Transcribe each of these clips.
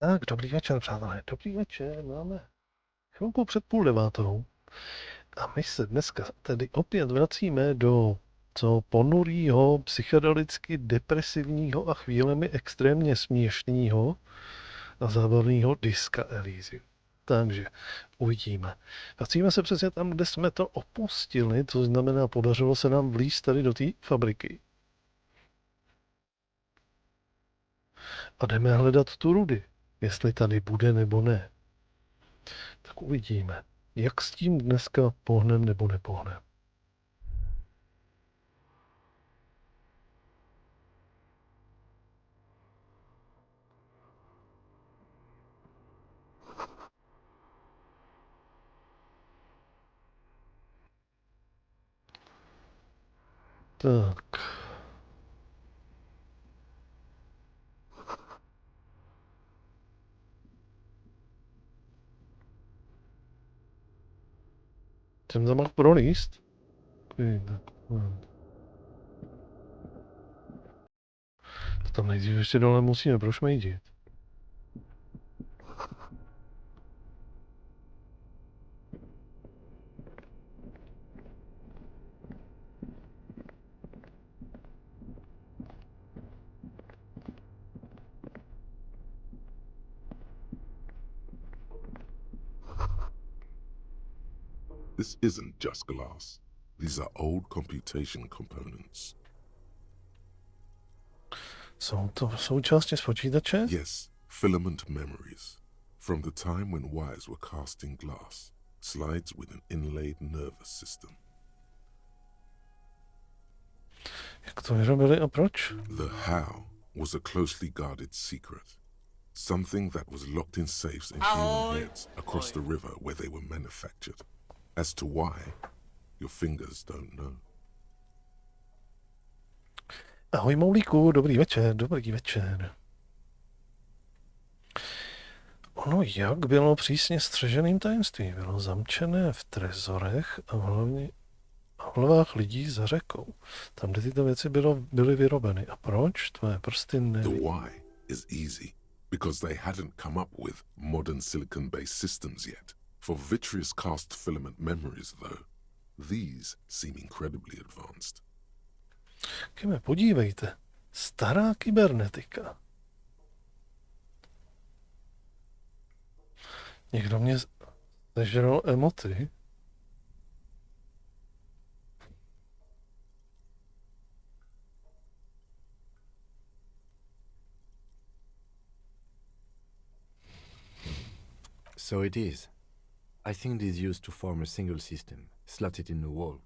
Tak, dobrý večer, přátelé. Dobrý večer, máme chvilku před 8:30. A my se dneska tedy opět vracíme do co ponurýho, psychedelicky depresivního a chvílemi extrémně směšného a zábavného Disca Elysium. Takže uvidíme. Vracíme se přesně tam, kde jsme to opustili, to znamená, podařilo se nám vlízt tady do té fabriky. A jdeme hledat tu rudy, jestli tady bude nebo ne. Tak uvidíme, jak s tím dneska pohnem nebo nepohnem. Tak. Jsem tam mohl prolíst? To tam nejdřív ještě dole musíme prošmejdit. This isn't just glass. These are old computation components. Jsou to součásti z počítače? Yes, filament memories. From the time when wires were cast in glass, slides with an inlaid nervous system. Jak to vyrobili a proč? The how was a closely guarded secret. Something that was locked in safes in human heads across the river where they were manufactured. As to why, your fingers don't know. Ahoj Moulíku, dobrý večer, dobrý večer. Ono jak bylo přísně střeženým tajemství? Bylo zamčené v trezorech a hlavně v hlavách lidí za řekou. Tam, kde tyto věci byly vyrobeny. A proč? Tvoje prsty The neví. why is easy, because they hadn't come up with modern silicon-based systems yet. For vitreous cast filament memories, though, these seem incredibly advanced. Kime, podívejte. Stará kybernetika. Někdo mě zežral emoty. So it is. I think it is used to form a single system, slotted in the wall.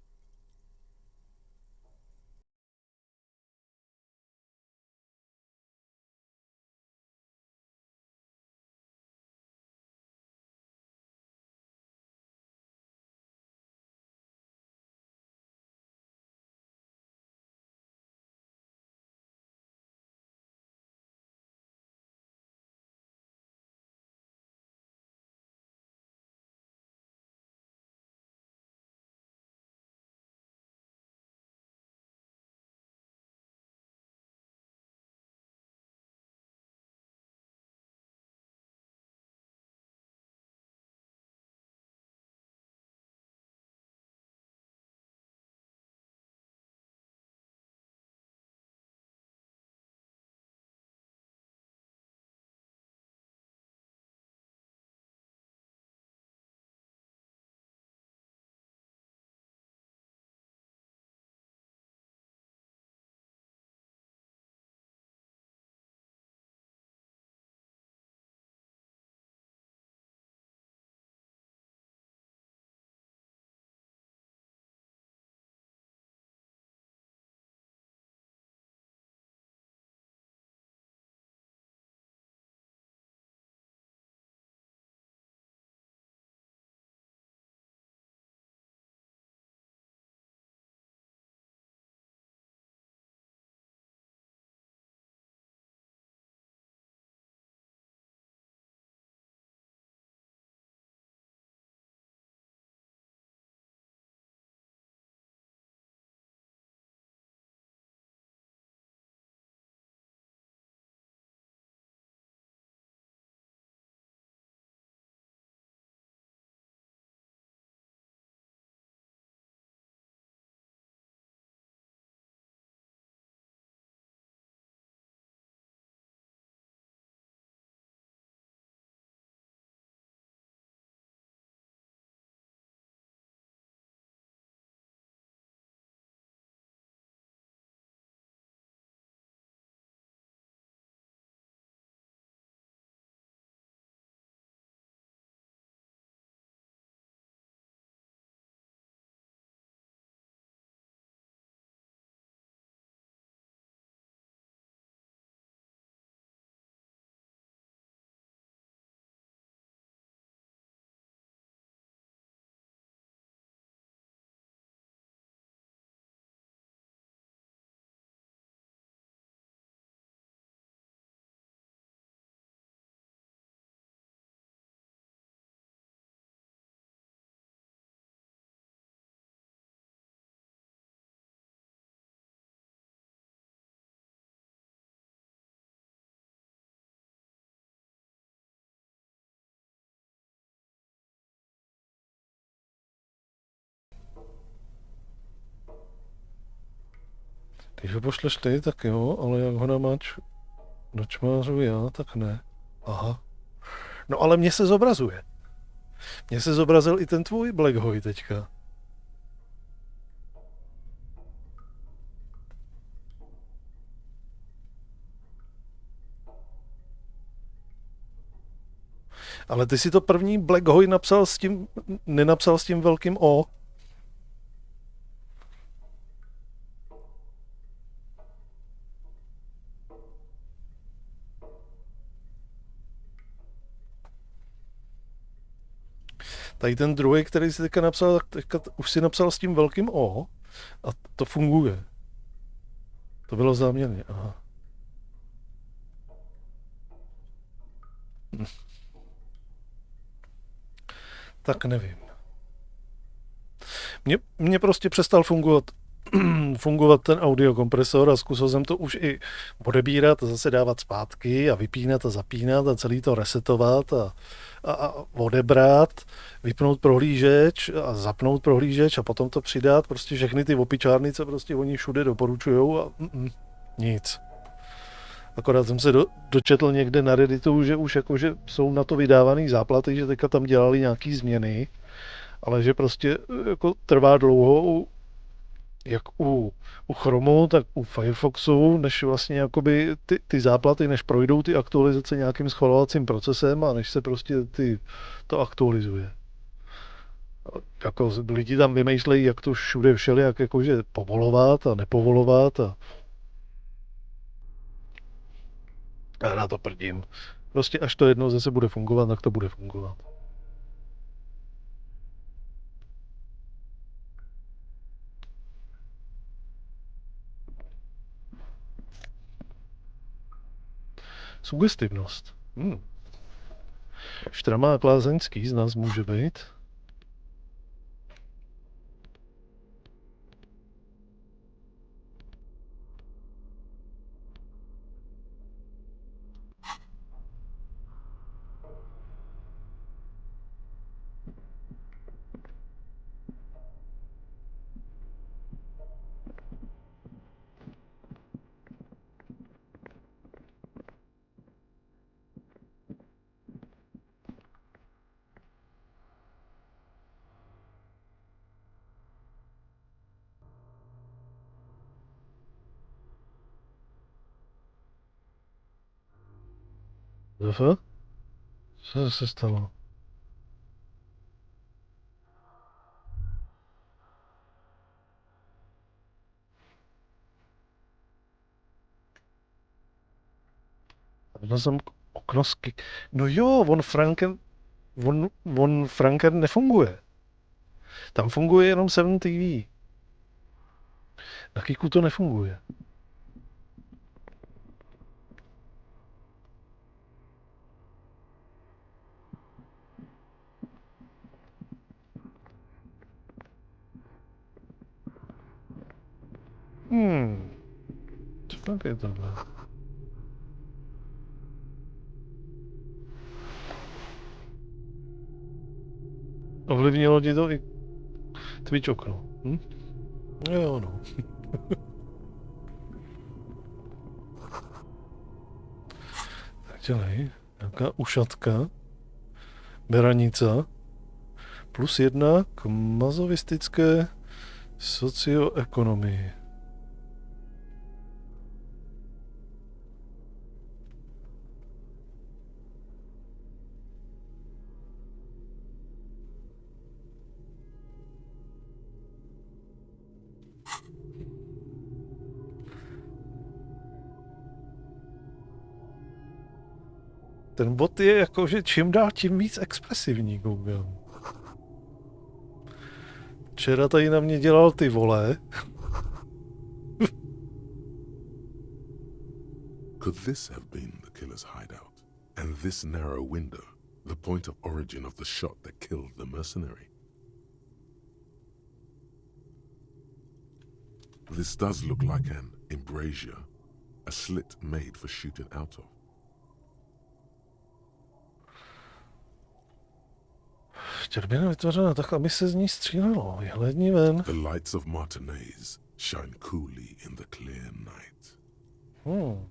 Když ho pošleš ty, tak jo, ale jak ho načmářu já, tak ne. Aha. No ale mně se zobrazuje. Mně se zobrazil i ten tvůj Black Hole teďka. Ale ty si to první Black Hole napsal s tím, nenapsal s tím velkým O. Tady ten druhý, který si teďka napsal, tak teďka už si napsal s tím velkým O a to funguje. To bylo záměrně, aha. Tak nevím. Mně prostě přestal fungovat ten audiokompresor a zkusil jsem to už i odebírat a zase dávat zpátky a vypínat a zapínat a celý to resetovat a odebrat, vypnout prohlížeč a zapnout prohlížeč a potom to přidat. Prostě všechny ty opičárnice prostě oni všude doporučujou a nic. Akorát jsem se dočetl někde na Redditu, že už jakože jsou na to vydávaný záplaty, že teďka tam dělali nějaký změny, ale že prostě jako trvá dlouho jak u Chromu, tak u Firefoxu, než vlastně jakoby ty záplaty, než projdou ty aktualizace nějakým schvalovacím procesem a než se prostě to aktualizuje. Jako lidi tam vymýšlejí, jak to všude všelijak jakože povolovat a nepovolovat a já na to prdím. Prostě až to jednou zase bude fungovat, tak to bude fungovat. Sugestivnost. Štramák Lázeňský z nás může být. Co se stalo? Vedl jsem oknosky. No jo, on Franken nefunguje. Tam funguje jenom 7 TV. Na Kiku to nefunguje. Co je tohle? Ovlivnilo ti to i Twitch okno. Jo, no. Tak dělej. Nějaká ušatka. Beranica. +1 k mazovistické socioekonomii. Ten bot je jakože čím dál tím víc expresivní, koukám. Včera tady na mě dělal ty vole. Could this have been the killer's hideout? And this narrow window, the point of origin of the shot that killed the mercenary? This does look like an embrasure, a slit made for shooting out of. Štěrbina vytvořena tak, aby se z ní střílelo. Vyhlédni ven. The lights of Martinez shine coolly in the clear night. Jo.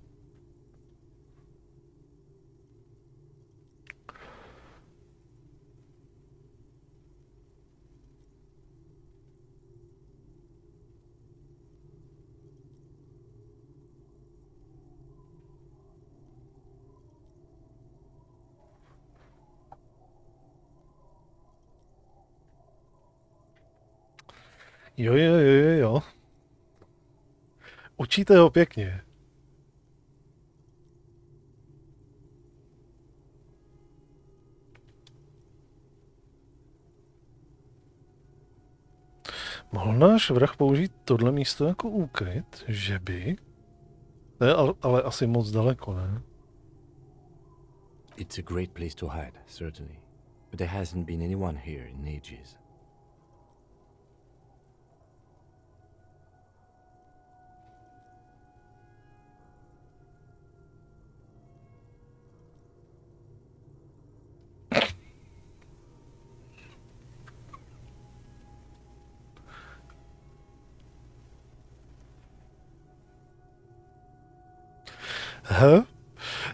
Učíte ho pěkně. Mohl náš vrah použít tohle místo jako úkryt, že by? To je ale asi moc daleko, ne? It's a great place to hide, certainly. But there hasn't been anyone here in ages.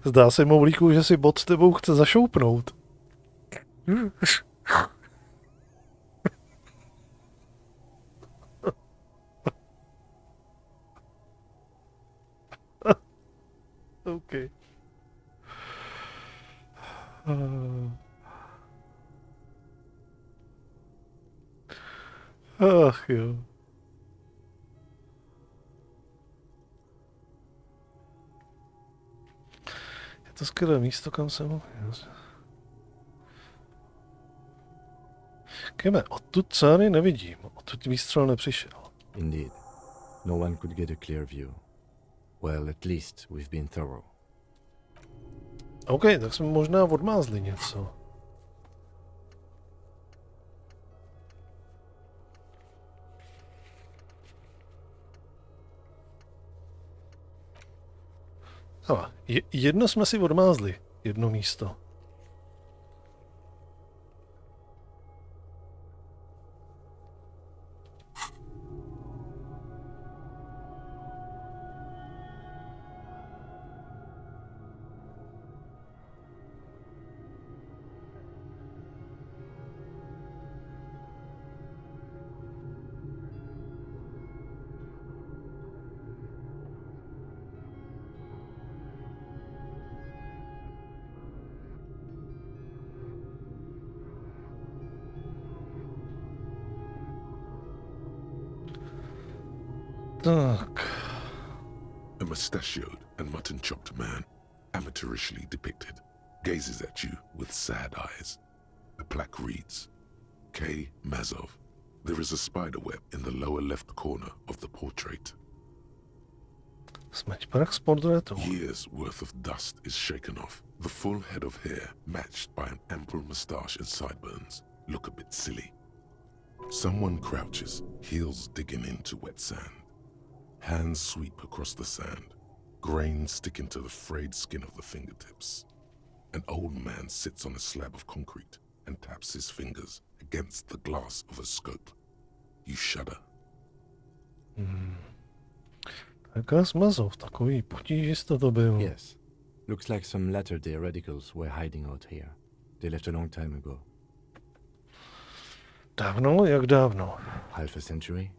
Zdá se Moulíku, že si bot s tebou chce zašoupnout. OK. Ach jo. Je to skvělé místo, kam se mohl. Keme, odtud cáry nevidím, odtud výstřel nepřišel. Indeed. No one could get a clear view. Well, at least we've been thorough. OK, tak jsme možná odmázli něco. Hele, jedno jsme si odmázli, jedno místo. Tak. A mustachioed and mutton-chopped man, amateurishly depicted, gazes at you with sad eyes. The plaque reads, K. Mazov. There is a spider web in the lower left corner of the portrait. Smeť prach z portrétu. Years' worth of dust is shaken off. The full head of hair, matched by an ample moustache and sideburns, look a bit silly. Someone crouches, heels digging into wet sand. Hands sweep across the sand, grains sticking to the frayed skin of the fingertips. An old man sits on a slab of concrete and taps his fingers against the glass of a scope. You shudder. Takas Mazov, takový potížista to byl. Yes. Looks like some latter-day radicals were hiding out here. They left a long time ago. Dávno? Jak dávno? Half a century?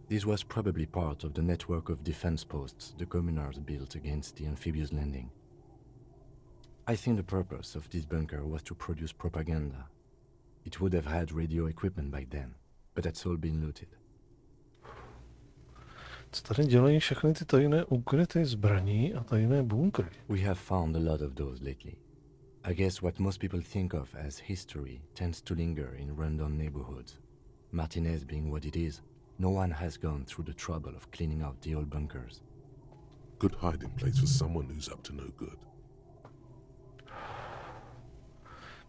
This was probably part of the network of defense posts the communards built against the amphibious landing. I think the purpose of this bunker was to produce propaganda. It would have had radio equipment back then, but that's all been looted. Co tady dělají všechny ty tajné úkryty zbraní a tajné bunkry? We have found a lot of those lately. I guess what most people think of as history tends to linger in rundown neighborhoods. Martinez being what it is, no one has gone through the trouble of cleaning out the old bunkers. Good hiding place for someone who's up to no good.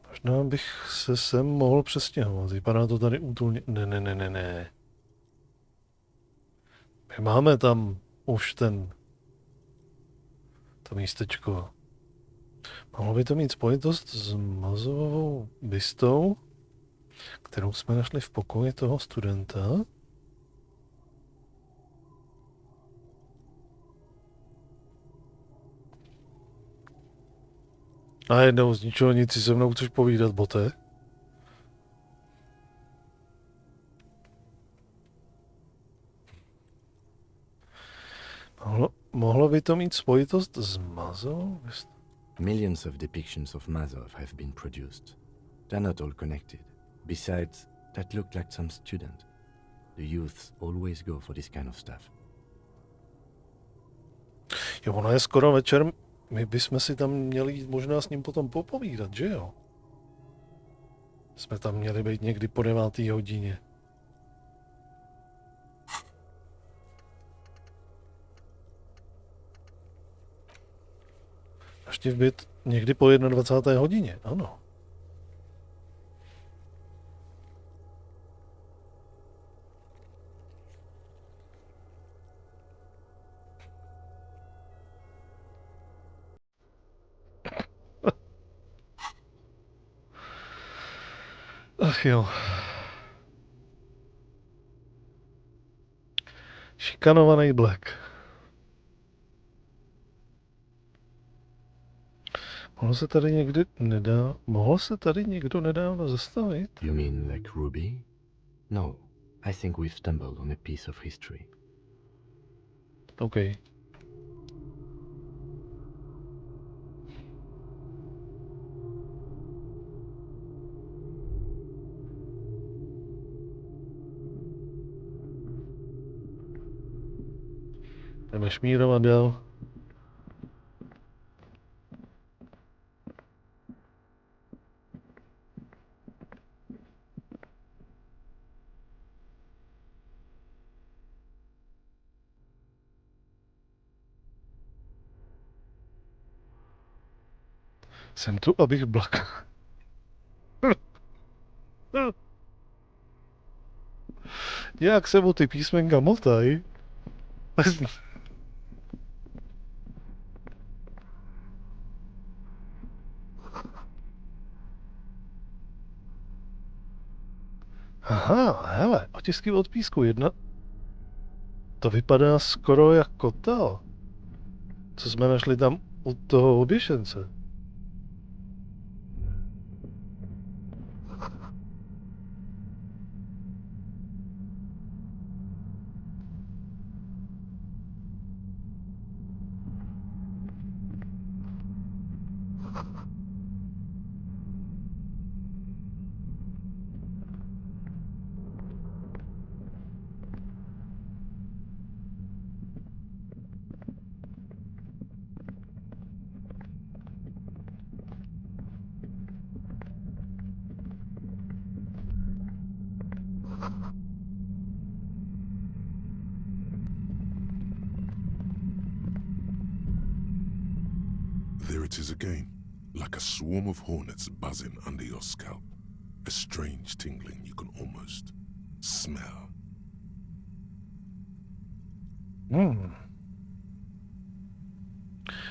Možná bych se sem mohl přestěhovat. Vypadá to tady útulně. Ne. My máme tam už to místečko. Mohlo by to mít spojitost s Mazovou bystou? kterou jsme našli v pokoji toho studenta. A jednou z ničeho nic si se mnou chceš povídat, bote? Mohlo by to mít spojitost s Mazou? Millions of depictions of Mazov have been produced. They're not all connected. Besides, that looked like some student. The youths always go for this kind of stuff. Jo, ono je skoro večer, my bychom si tam měli jít možná s ním potom popovídat, že jo? Jsme tam měli být někdy po 9. hodině. Naštěv být někdy po 21. hodině, ano. Ach jo. Šikanovaný Black. Mohl se tady někdo nedávno zastavit? You mean like Ruby? No, I think we've stumbled on a piece of history. Okay. Jdeme šmírovat dál. Jsem tu, abych blak. Jak se mu ty písmenka motají? Aha, hele, otisky od písku 1. To vypadá skoro jako to, co jsme našli tam u toho oběšence. There it is again, like a swarm of hornets buzzing under your scalp. A strange tingling you can almost smell.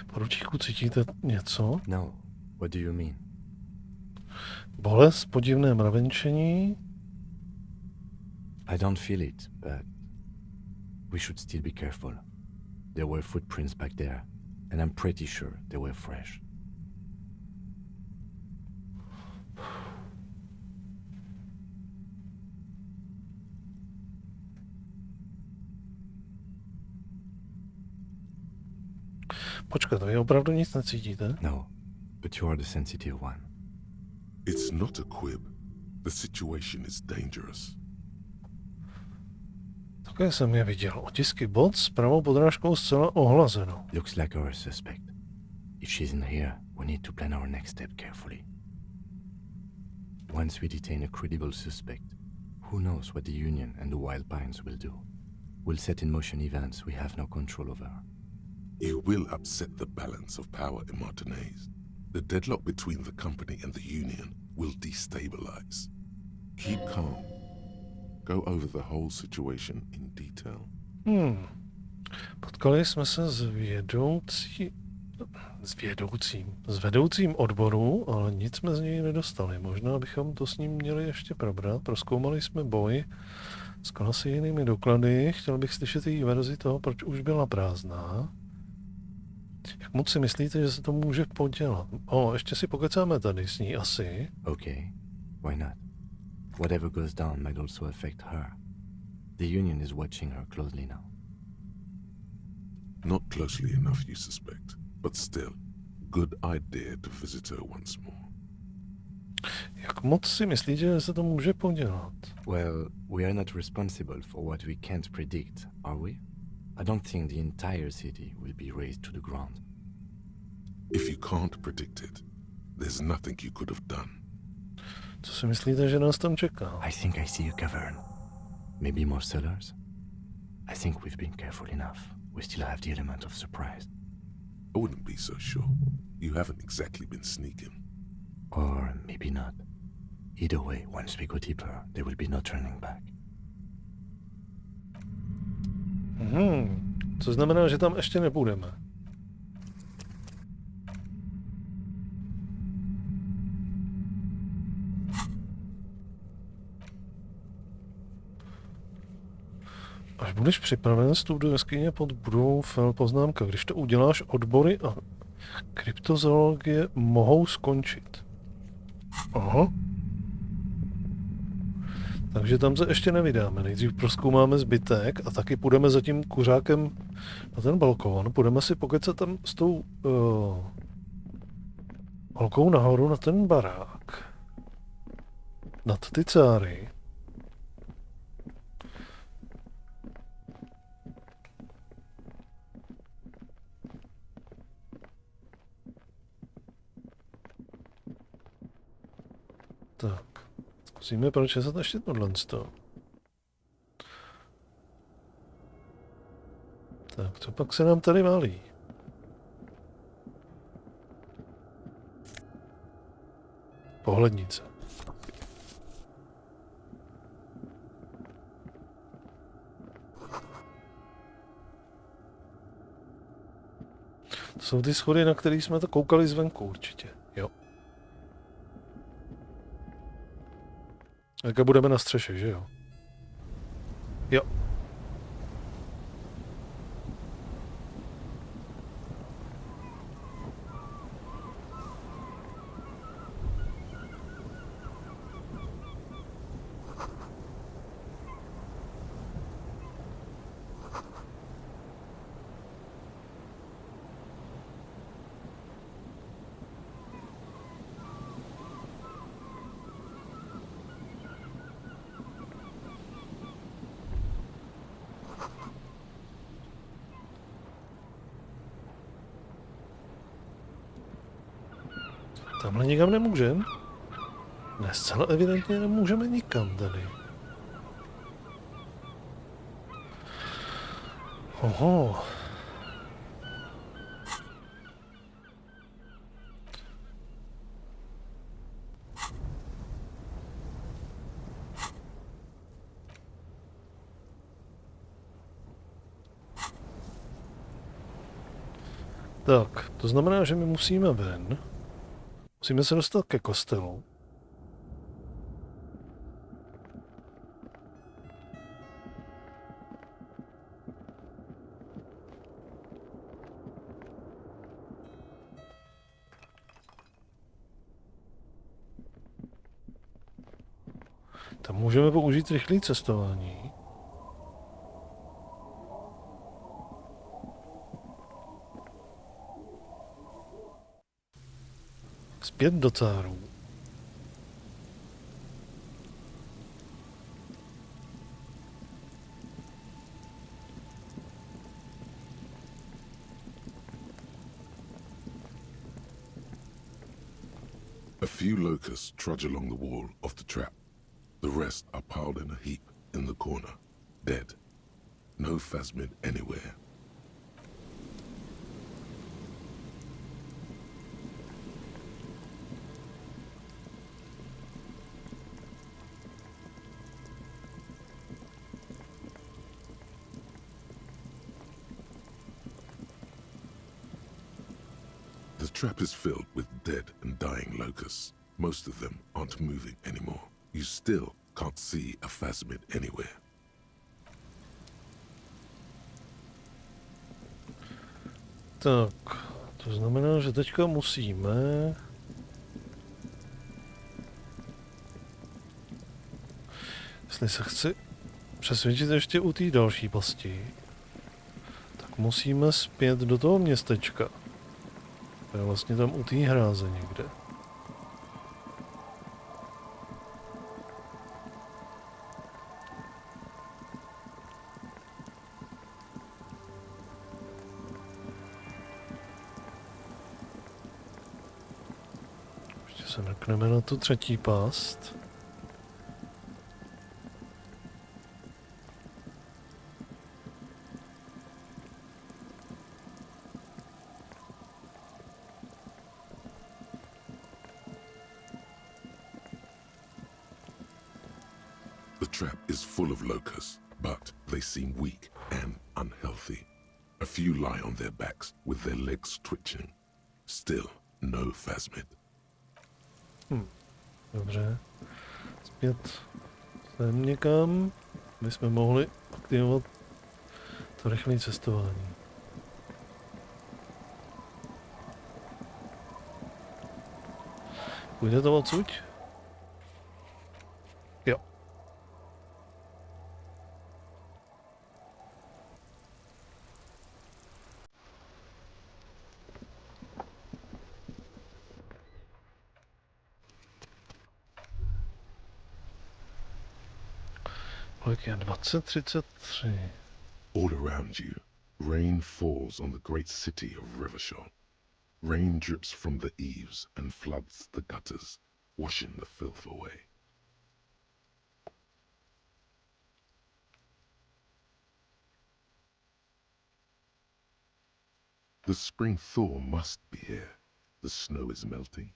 Poručíku, cítíte něco? No, what do you mean? Bolest, podivné mravenčení. I don't feel it, but we should still be careful. There were footprints back there, and I'm pretty sure they were fresh. Počkat, vy opravdu nic necítíte? No, but you are the sensitive one. It's not a quib. The situation is dangerous. Také jsem je viděl. Otisky bot s pravou podrážkou zcela ohlazenou. Looks like our suspect. If she's in here, we need to plan our next step carefully. Once we detain a credible suspect, who knows what the Union and the Wild Pines will do? We'll set in motion events we have no control over. You will upset the balance of power in Martinaise. The deadlock between the company and the Union will destabilize. Keep calm. Go over the whole situation in detail. Potkali jsme se s vědoucí S vedoucím odboru, ale nic jsme z něj nedostali. Možná bychom to s ním měli ještě probrat. Prozkoumali jsme boj s jinými doklady. Chtěl bych slyšet její verzi toho, proč už byla prázdná. Jak moc si myslíte, že se to může podělat? Ještě si pokecáme tady s ní asi. Okay, why not? Whatever goes down might also affect her. The Union is watching her closely now. Not closely enough, you suspect, but still, good idea to visit her once more. Jak moc si myslíte, že se to může podělat? Well, we are not responsible for what we can't predict, are we? I don't think the entire city will be razed to the ground. If you can't predict it, there's nothing you could have done. Co si myslíte, že nás tam čeká? I think I see a cavern. Maybe more cellars? I think we've been careful enough. We still have the element of surprise. I wouldn't be so sure. You haven't exactly been sneaking. Or maybe not. Either way, once we go deeper, there will be no turning back. Co znamená, že tam ještě nepůjdeme. Až budeš připraven, vstup do jeskyně pod budovou file poznámka. Když to uděláš, odbory a kryptozoologie mohou skončit. Aha. Takže tam se ještě nevydáme. Nejdřív prozkoumáme zbytek a taky půjdeme za tím kuřákem na ten balkón. Půjdeme si pokecat tam s tou holkou nahoru na ten barák. Nad ty cáry. Tak. Zkusíme pročesat ještě tohle. Tak, co pak se nám tady válí? Pohlednice. To jsou ty schody, na které jsme to koukali zvenku určitě. Jo. Tak budeme na střeše, že jo? Jo. Tamhle nikam nemůžeme? Ne, zcela evidentně nemůžeme nikam tady. Oho. Tak, to znamená, že my musíme ven. Musíme se dostat ke kostelu. Tam můžeme použít rychlé cestování. Zpět do cárů. A few locusts trudge along the wall of the trap. The rest are piled in a heap in the corner, dead. No phasmid anywhere. trap is filled with dead and dying locusts. Most of them aren't moving anymore. You still can't see a phasmid anywhere. Tak, to znamená, že teďka musíme... Jestli se chci přesvědčit ještě u té další pasti, tak musíme zpět do toho městečka. To je vlastně tam u té hráze někde. Ještě se mrkneme na tu třetí past. The trap is full of locusts, but they seem weak and unhealthy. A few lie on their backs with their legs twitching. Still no phasmid. Dobře. Zpět sem někam, aby jsme mohli aktivovat to rychlé cestování. Půjde to odsud? Jo. Kolik je? 20:33. All around you, rain falls on the great city of Revachol. Rain drips from the eaves and floods the gutters, washing the filth away. The spring thaw must be here. The snow is melting.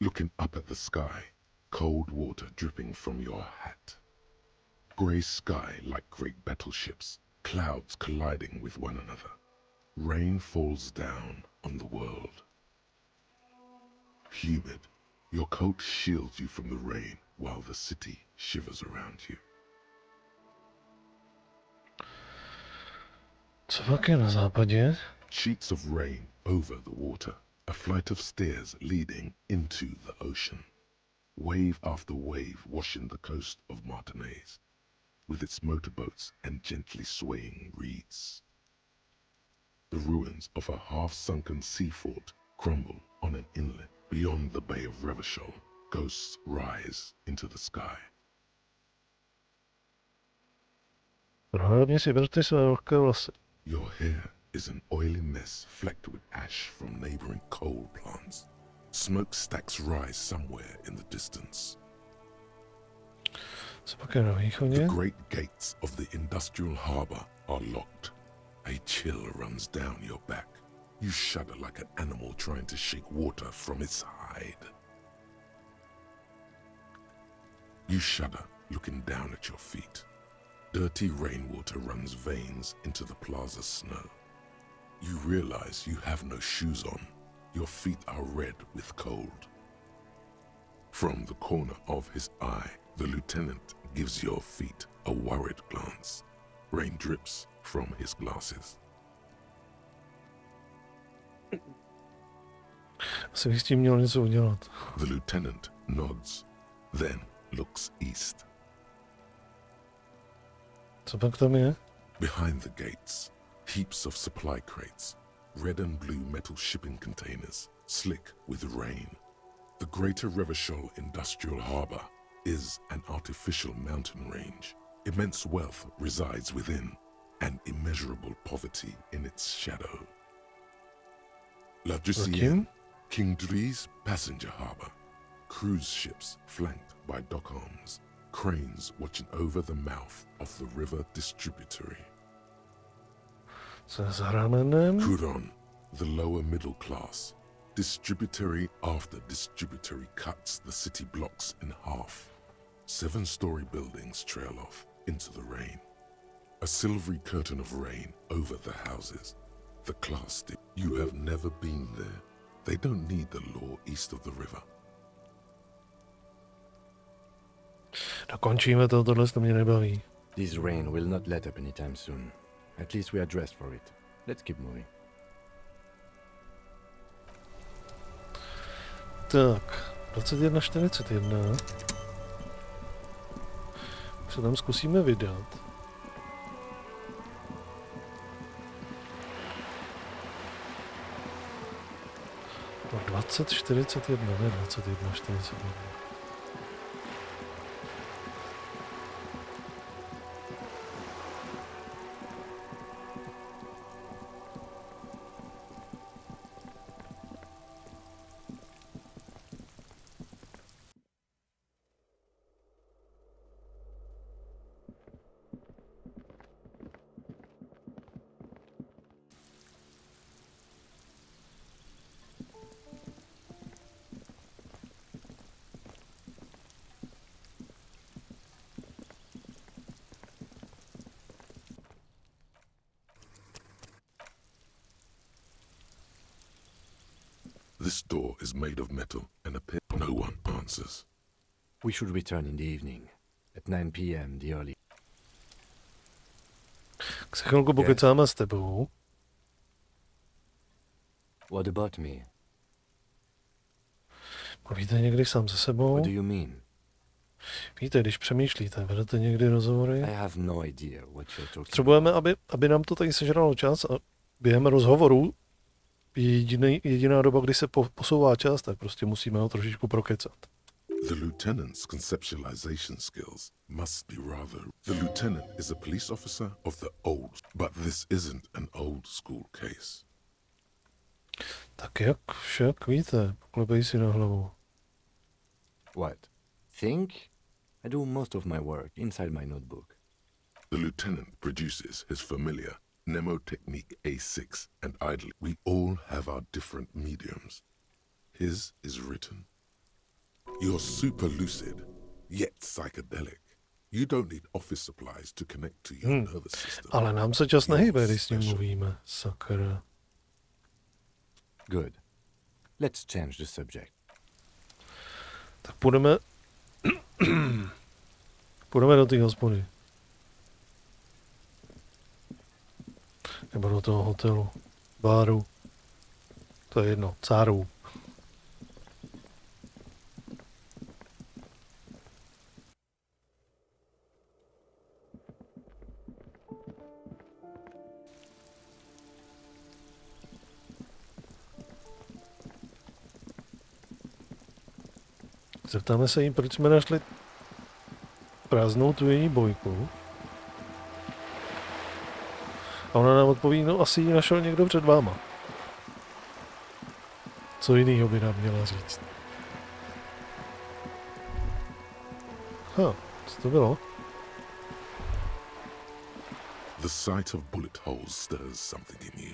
Looking up at the sky, cold water dripping from your hat. Grey sky like great battleships, clouds colliding with one another. Rain falls down on the world. Humid, your coat shields you from the rain while the city shivers around you. Co pak je na západě? Sheets of rain over the water, a flight of stairs leading into the ocean. Wave after wave washing the coast of Martinaise, with its motorboats and gently swaying reeds. The ruins of a half-sunken sea fort crumble on an inlet beyond the Bay of Revachol. Ghosts rise into the sky. Hlavně si berte své velké vlasy. Your hair is an oily mess flecked with ash from neighboring coal plants. Smokestacks rise somewhere in the distance. Co pak je na východě? The great gates of the industrial harbour are locked. A chill runs down your back. You shudder like an animal trying to shake water from its hide. You shudder, looking down at your feet. Dirty rainwater runs veins into the plaza's snow. You realize you have no shoes on. Your feet are red with cold. From the corner of his eye, the lieutenant gives your feet a worried glance. Rain drips from his glasses. Asi bych s tím měl něco udělat. The lieutenant nods, then looks east. Co pak tam je? Behind the gates, heaps of supply crates, red and blue metal shipping containers, slick with rain. The Greater Revachol Industrial Harbour is an artificial mountain range. Immense wealth resides within, and immeasurable poverty in its shadow. La Drusienne, King Dri's passenger harbour. Cruise ships flanked by dock arms. Cranes watching over the mouth of the river distributary. Co je za ramenem? Kuron, the lower middle class. Distributary after distributary cuts the city blocks in half. 7-story buildings trail off into the rain. A silvery curtain of rain over the houses. the class did. You have never been there. They don't need the law east of the river. Dokončíme to, tohle to mě nebaví. This rain will not let up anytime soon. At least we are dressed for it. Let's keep moving. Tak, 21:41. Se tam zkusíme vydat. No 20:41, ne 21:41. This door is made of metal and appears no one answers. We should return in the evening. At 9 p.m. the early... Tak se chvilku pokecáme s tebou. What about me? Mluvíte někdy sám se sebou? What do you mean? Víte, když přemýšlíte, vedete někdy rozhovory? I have no idea what you're talking Potřebujeme, about. aby nám to tady sežralo čas a během rozhovoru jediná doba, kdy se posouvá čas, tak prostě musíme ho trošičku prokecat. The lieutenant's conceptualization skills must be rather... The lieutenant is a police officer of the old, but this isn't an old school case. Tak jak však víte, poklepej si na hlavu. What? Think? I do most of my work inside my notebook. The lieutenant produces his familiar mnemotechnique A6 and idly. We all have our different mediums. His is written. You're super lucid, yet psychedelic. You don't need office supplies to connect to your nervous system. Ale nám se čas nehybe, když s ním mluvíme. Sakra. Good. Let's change the subject. Tak půjdeme... půjdeme do té hospody. Nebo do toho hotelu. Báru. To je jedno. Cáru. Zeptáme se jí, proč jsme našli prázdnou tu její bojku. A ona nám odpoví, no asi ji našel někdo před váma. Co jinýho by nám měla říct? Co to bylo? The sight of bullet holes stirs something in you,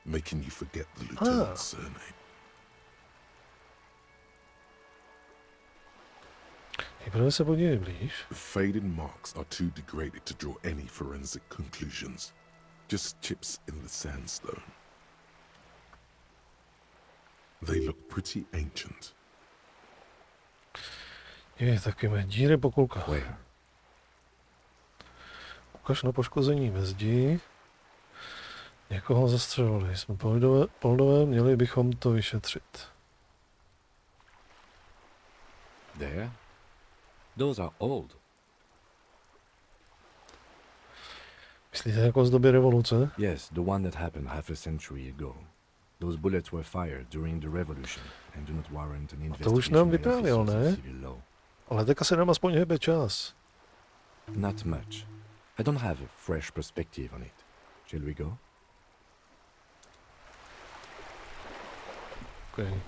making you forget the lieutenant's surname. Nejprve se podívej blíž. The faded marks are too degraded to draw any forensic conclusions. Just chips in the sandstone. They look pretty ancient. Je, taky mé díry po kulkách. Where? Ukaž na poškození ve zdi. Někoho zastřelili. Jsme poldové, měli bychom to vyšetřit. There? Those are old. Myslíte jako z doby revoluce? Yes, the one that happened half a century ago. Those bullets were fired during the revolution and do not warrant an To už nám investigation by vyprávěl, officers ne? of civil law. Ale teďka se nám aspoň hebe čas. Not much. I don't have a fresh perspective on it. Shall we go? Okay.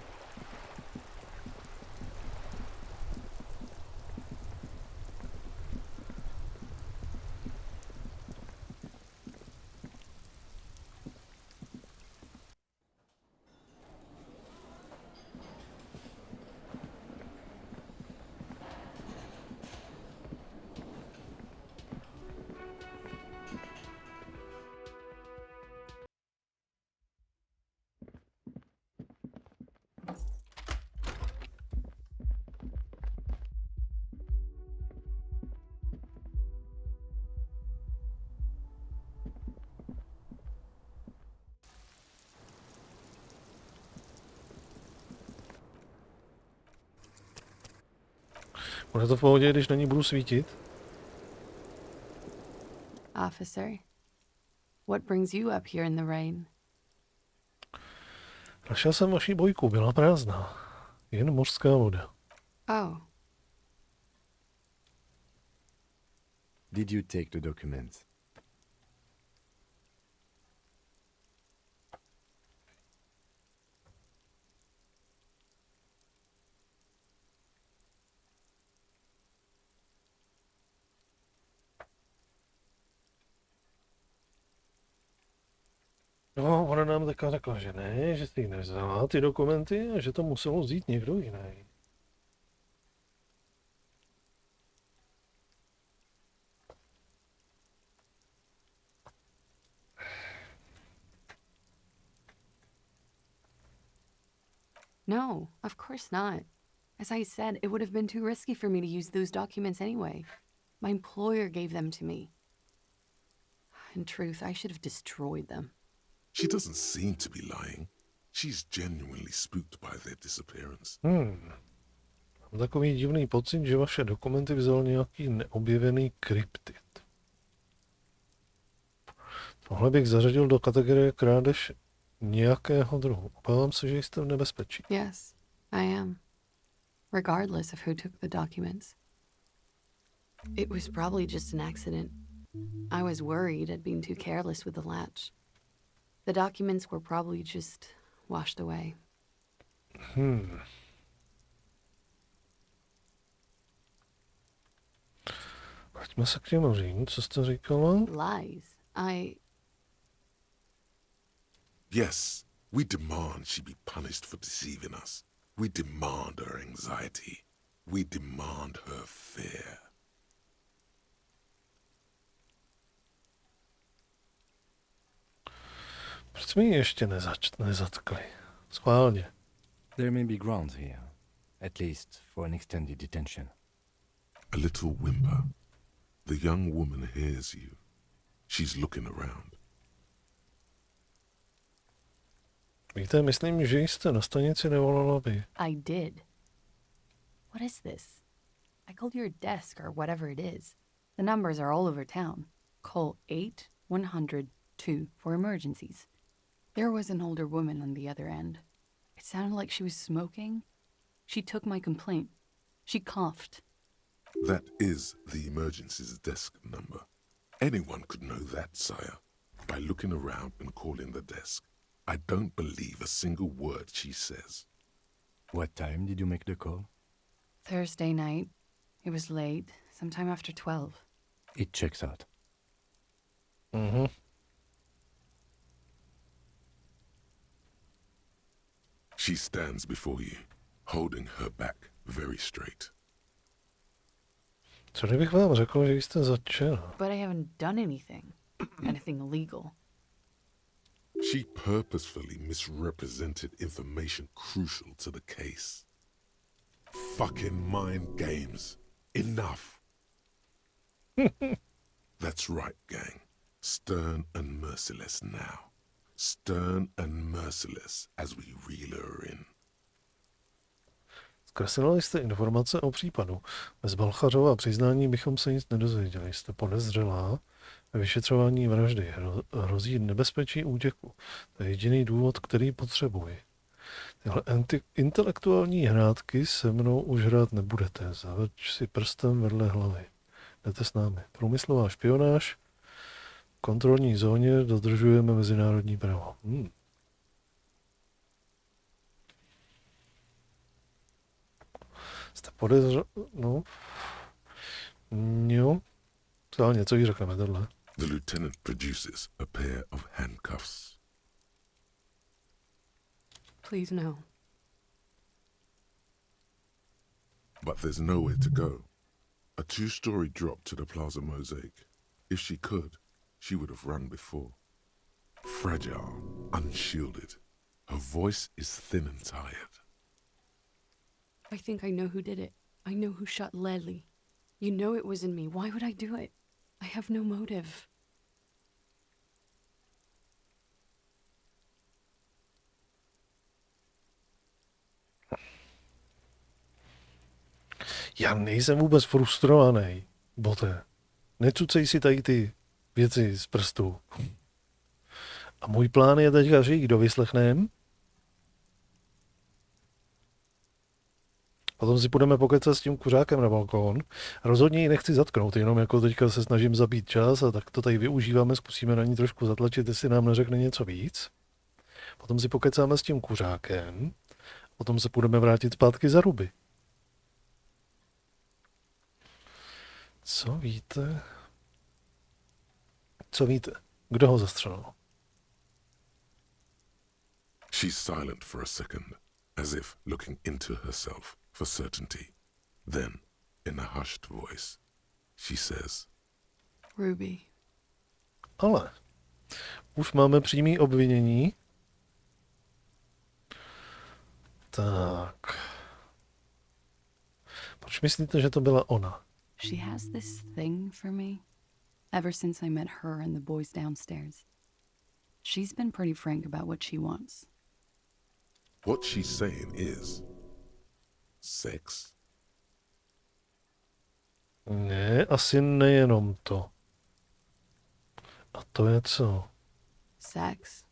Bude to v pohodě, když na ní budu svítit? Officer, what brings you up here in the rain? Našel jsem vaši bojku, byla prázdná. Jen mořská voda. Oh, Did you take the documents? No, ona nám taká řekla, že ne, že si jich nevzala ty dokumenty a že to muselo vzít někdo jiný. no, of course not. As I said, it would have been too risky for me to use those documents anyway. My employer gave them to me. In truth, I should have destroyed them. She doesn't seem to be lying. She's genuinely spooked by their disappearance. Mám takový divný pocit, že vaše dokumenty vzal nějaký neobjevený kryptid. Tohle bych zařadil do kategorie krádež nějakého druhu. Obávám se, že jste v nebezpečí. Yes, I am. Regardless of who took the documents. It was probably just an accident. I was worried I'd been too careless with the latch. The documents were probably just washed away. Vraťme se k těm říjím, co jste říkala? Lies. Yes, we demand she be punished for deceiving us. We demand her anxiety. We demand her fear. Proč jsme ji ještě nezatkli? Schválně. There may be grounds here, at least for an extended detention. A little whimper. The young woman hears you. She's looking around. Víte, myslím, že jste na stanici nevolala vy. I did. What is this? I called your desk or whatever it is. The numbers are all over town. Call 8-100-2 for emergencies. There was an older woman on the other end. It sounded like she was smoking. She took my complaint. She coughed. That is the emergencies desk number. Anyone could know that, sire, by looking around and calling the desk. I don't believe a single word she says. What time did you make the call? Thursday night. It was late, sometime after 12. It checks out. She stands before you, holding her back very straight. Co kdybych vám řekl, že jste začala? But I haven't done anything. Anything illegal. She purposefully misrepresented information crucial to the case. Fucking mind games. Enough. That's right, gang. Stern and merciless now. Stern and merciless as we reel her in. Zkreslili jste informace o případu. Bez Balchařova přiznání bychom se nic nedozvěděli. Jste podezřelá ve vyšetřování vraždy. Hrozí nebezpečí útěku. To je jediný důvod, který potřebuji. Tyhle intelektuální hrátky se mnou už hrát nebudete. Zavrč si prstem vedle hlavy. Jdete s námi. Průmyslová špionáž. V kontrolní zóně dodržujeme mezinárodní právo. Jste no. Jo. Stále něco jí řekneme tohle. The lieutenant produces a pair of handcuffs. Please no. But there's nowhere to go. A two-story drop to the Plaza Mosaic. If she could, she would have run before. Fragile, unshielded. Her voice is thin and tired. I think I know who did it. I know who shot Ledley. You know it wasn't me. Why would I do it? I have no motive. Já nejsem vůbec frustrovaný, bote. Necucej si tady ty věci z prstu. A můj plán je teďka, že ji dovyslechnem. Potom si půjdeme pokecat s tím kuřákem na balkón. Rozhodně ji nechci zatknout, jenom jako teďka se snažím zabít čas a tak to tady využíváme, zkusíme na ní trošku zatlačit, jestli nám neřekne něco víc. Potom si pokecáme s tím kuřákem. Potom se půjdeme vrátit zpátky za ruby. Co víte? Co víte? Kdo ho zastřelil? She's silent for a second, as if looking into herself for certainty. Then, in a hushed voice, she says, Ruby. Ale už máme přímý obvinění. Tak. Proč myslíte, že to byla ona? She has this thing for me ever since I met her and the boys downstairs. She's been pretty frank about what she wants. what she's saying is sex. Ne, asi nejenom to. A to je co? Sex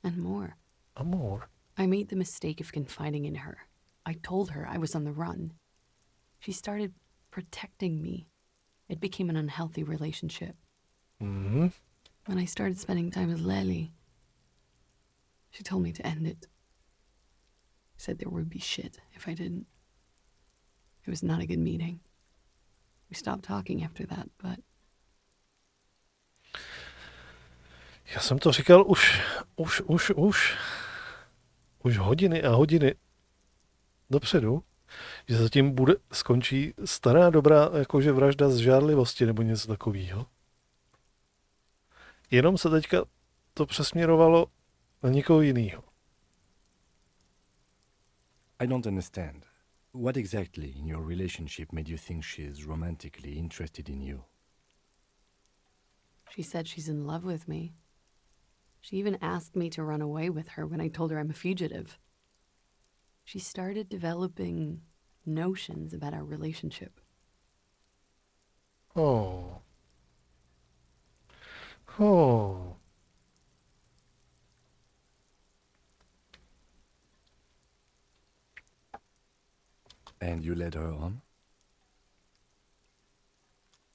and more. A more. I made the mistake of confiding in her. I told her I was on the run. She started protecting me. It became an unhealthy relationship. Mm-hmm. When I started spending time with Lely, she told me to end it. Said there would be shit if I didn't. It was not a good meeting. We stopped talking after that, but... Já jsem to říkal už hodiny a hodiny dopředu, že zatím skončí stará dobrá jakože vražda z žárlivosti nebo něco takového. Jenom se teďka to přesměrovalo na někoho jiného. I don't understand. What exactly in your relationship made you think she is romantically interested in you? She said she's in love with me. She even asked me to run away with her when I told her I'm a fugitive. She started developing notions about our relationship. Oh. Oh. And you led her on?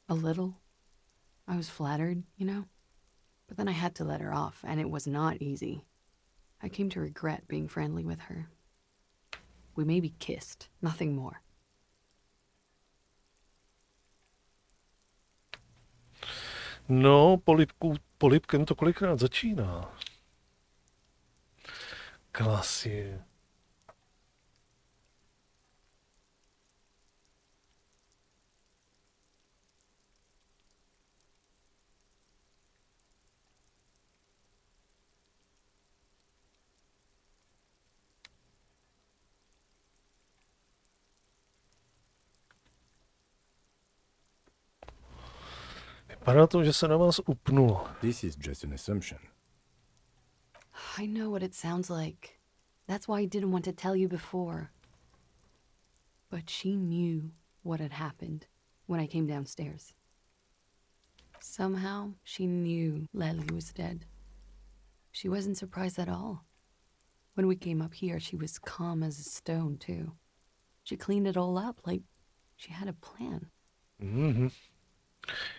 A little. I was flattered, you know? But then I had to let her off, and it was not easy. I came to regret being friendly with her. We maybe kissed, nothing more. No, polipkem to kolikrát začíná. Klasy. Vypadá to, že se na vás upnulo. This is just an assumption. I know what it sounds like. That's why I didn't want to tell you before. But she knew what had happened when I came downstairs. Somehow, she knew Lely was dead. She wasn't surprised at all. When we came up here, she was calm as a stone, too. She cleaned it all up like she had a plan. Mhm.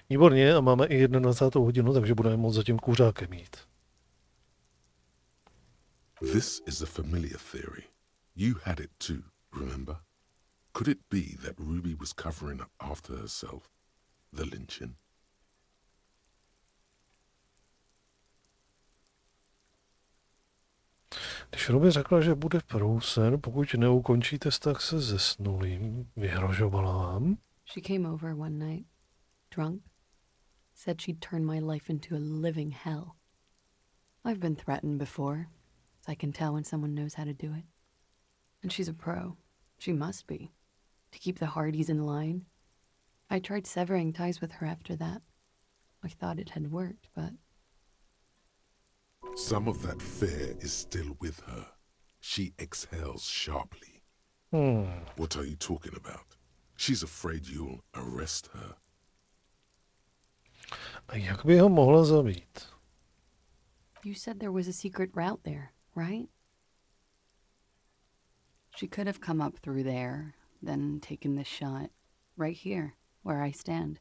Výborně, a máme i 21. hodinu, takže budeme moct za tím kuřákem jít. This is a familiar theory. You had it too, remember? Could it be that Ruby was covering up after herself? The lynching? Když Ruby řekla, že bude prousen, pokud neukončíte vztah se zesnulým, vyhrožovala vám? She came over one night, drunk, said she'd turn my life into a living hell. I've been threatened before, so I can tell when someone knows how to do it. And she's a pro. She must be. To keep the Hardys in line. I tried severing ties with her after that. I thought it had worked, but... Some of that fear is still with her. She exhales sharply. What are you talking about? She's afraid you'll arrest her. A jak by ho mohla zabít? You said there was a secret route there, right? She could have come up through there, then taken this shot, right here, where I stand.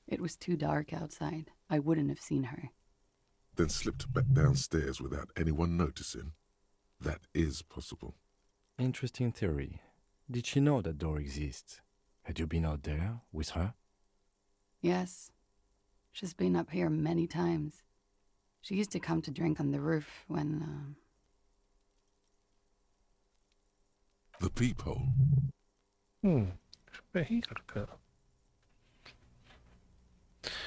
It was too dark outside. I wouldn't have seen her. Then slipped back downstairs without anyone noticing. That is possible. Interesting theory. Did she know that door exists? Had you been out there with her? Yes. She's been up here many times. She used to come to drink on the roof when, The peephole. Špehírka.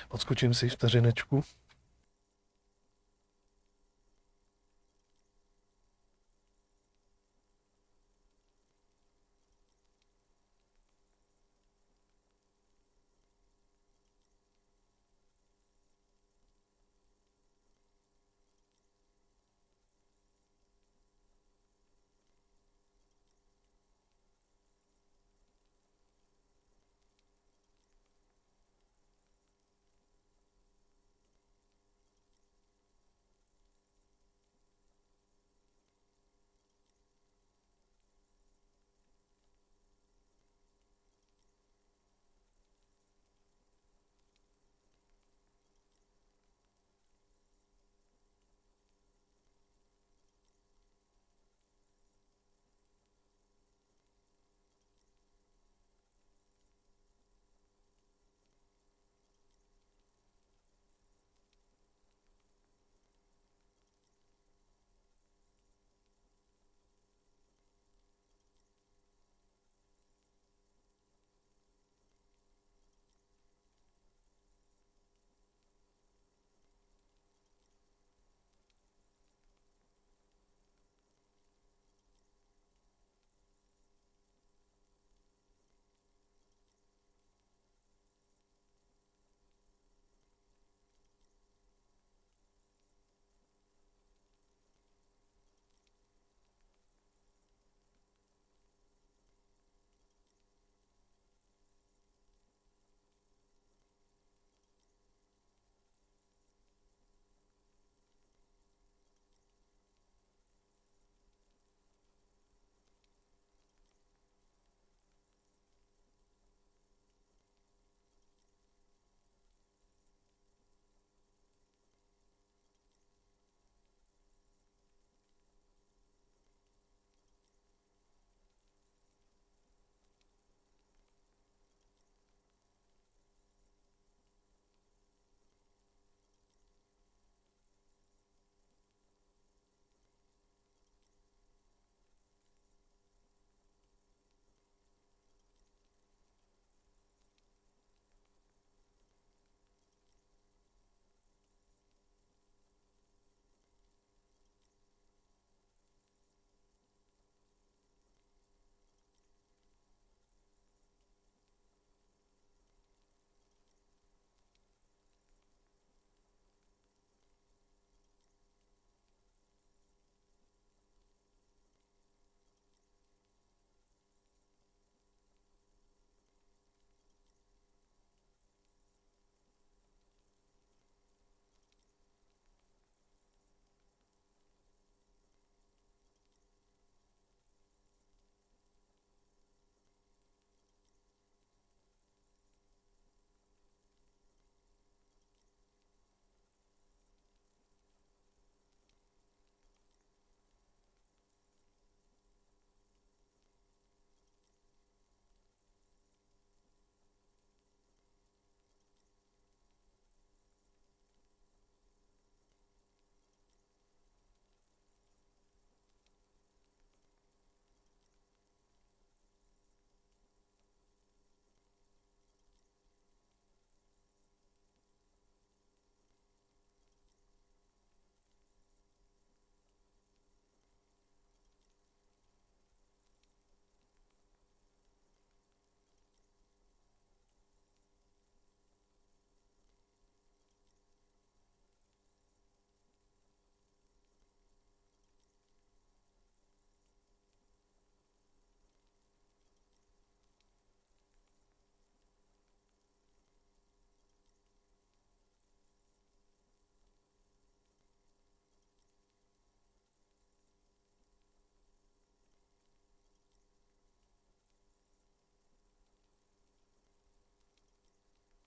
Odskočím si vteřinečku.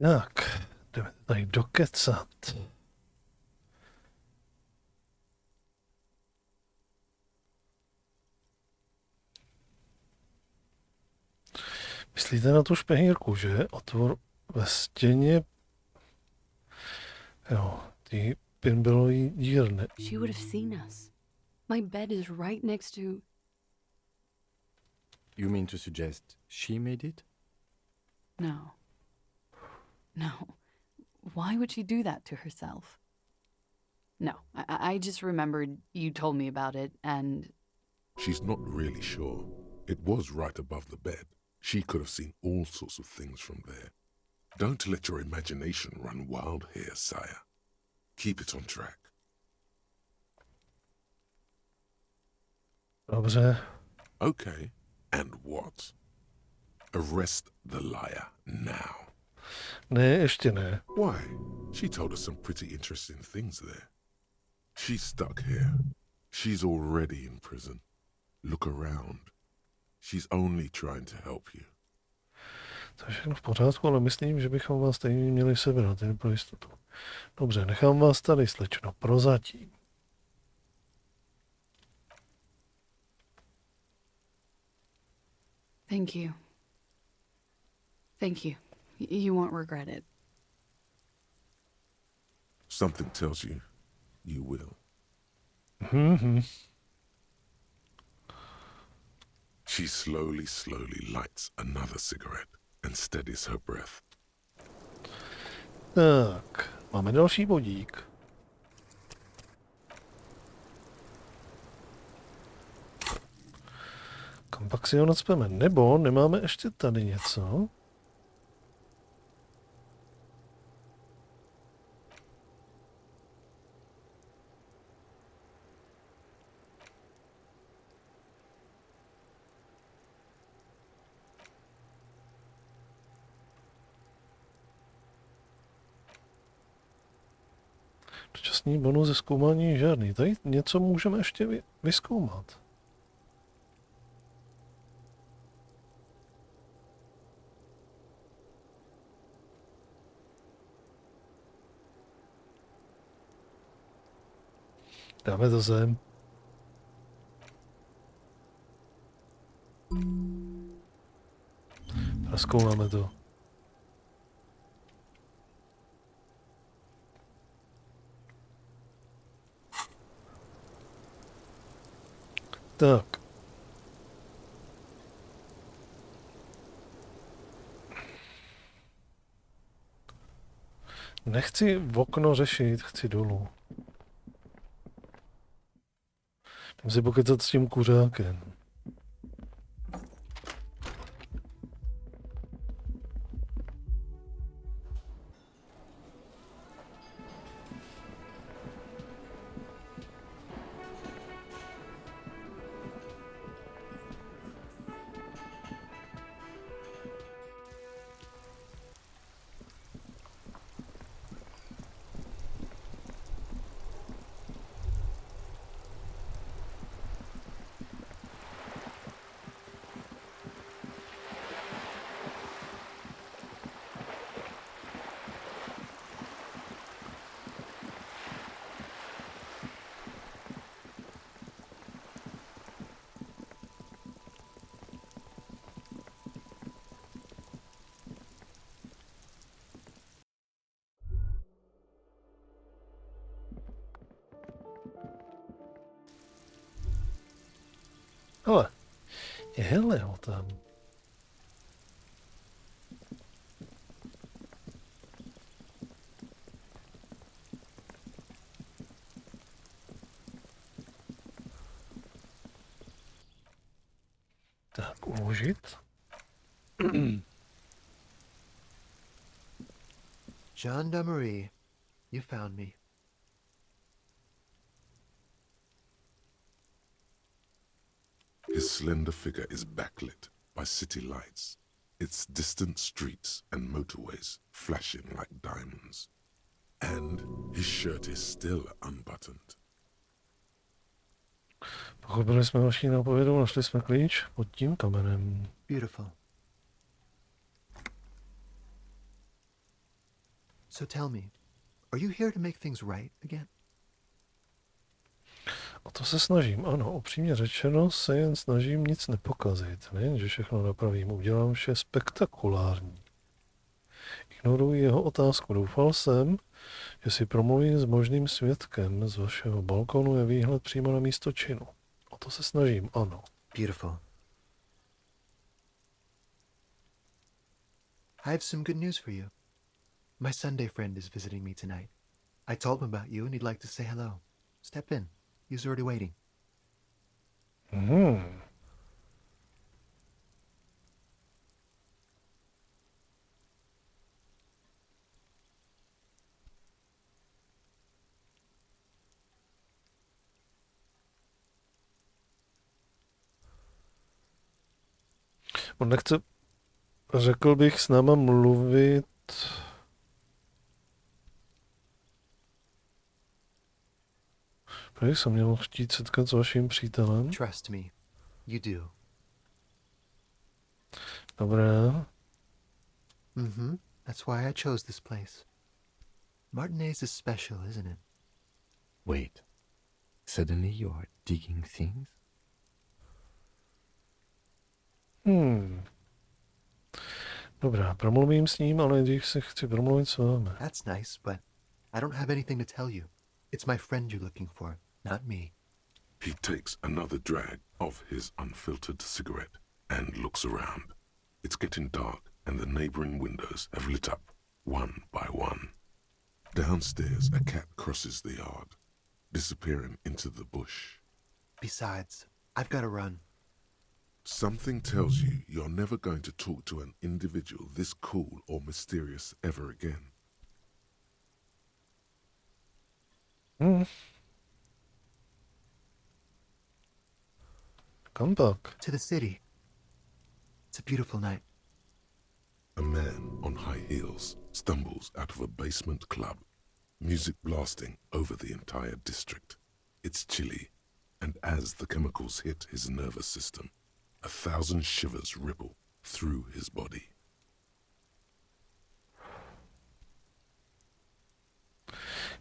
Tak, jdeme tady dokecat. Myslíte na tu špehírku, že? Otvor ve stěně. Jo, ty pinballový dír ne. She would have seen us. My bed is right next to... You mean to suggest she made it? No. No. Why would she do that to herself? No, I just remembered you told me about it, and... She's not really sure. It was right above the bed. She could have seen all sorts of things from there. Don't let your imagination run wild here, sire. Keep it on track. Dobře. Okay, and what? Arrest the liar now. Ne, ještě ne. Why? She told us some pretty interesting things there. She's stuck here. She's already in prison. Look around. She's only trying to help you. To je všechno v pořádku, ale myslím, že bychom vás stejně měli sebrat, jen pro jistotu. Dobře, nechám vás tady, slečno, prozatím. Thank you. Thank you. You won't regret it. Something tells you, you will. She slowly lights another cigarette and steadies her breath. Tak, máme další bodík. Kam pak si ho nacpeme? Nebo nemáme ještě tady něco? Dočasný bonus ze zkoumání žádný. Tady něco můžeme ještě vyzkoumat. Dáme to sem. Zkoumáme to. Tak. Nechci v okno řešit, chci dolů. Jdem si pokecat s tím kuřákem. Hele ho tam. Tak, uložit. Gendarmerie, you found me. His slender figure is backlit by city lights, its distant streets and motorways flashing like diamonds. And his shirt is still unbuttoned. Pochopili jsme vaši nápovědu, našli jsme klíč pod tím kamenem. Beautiful. So tell me, are you here to make things right again? O to se snažím, ano, upřímně řečeno se jen snažím nic nepokazit, nejen, že všechno napravím, udělám vše spektakulární. Ignoruji jeho otázku, doufal jsem, že si promluvím s možným svědkem, z vašeho balkonu je výhled přímo na místo činu. O to se snažím, ano. Beautiful. I have some good news for you. My Sunday friend is visiting me tonight. I told him about you and he'd like to say hello. Step in. He's already waiting. On nechce, řekl bych, s náma mluvit. Proč jsem měl chtít setkat s vaším přítelem? Trust me. You do. Dobré. Mm-hmm. That's why I chose this place. Martinez is special, isn't it? Wait. Suddenly you are digging things? Dobrá, promluvím s ním, ale nejdřív se chci promluvit s vámi. That's nice, but I don't have anything to tell you. It's my friend you're looking for, not me. He takes another drag of his unfiltered cigarette and looks around. It's getting dark and the neighboring windows have lit up, one by one. Downstairs, a cat crosses the yard, disappearing into the bush. Besides, I've got to run. Something tells you you're never going to talk to an individual this cool or mysterious ever again. Come back. To the city. It's a beautiful night. A man on high heels stumbles out of a basement club, music blasting over the entire district. It's chilly, and as the chemicals hit his nervous system, 1,000 shivers ripple through his body.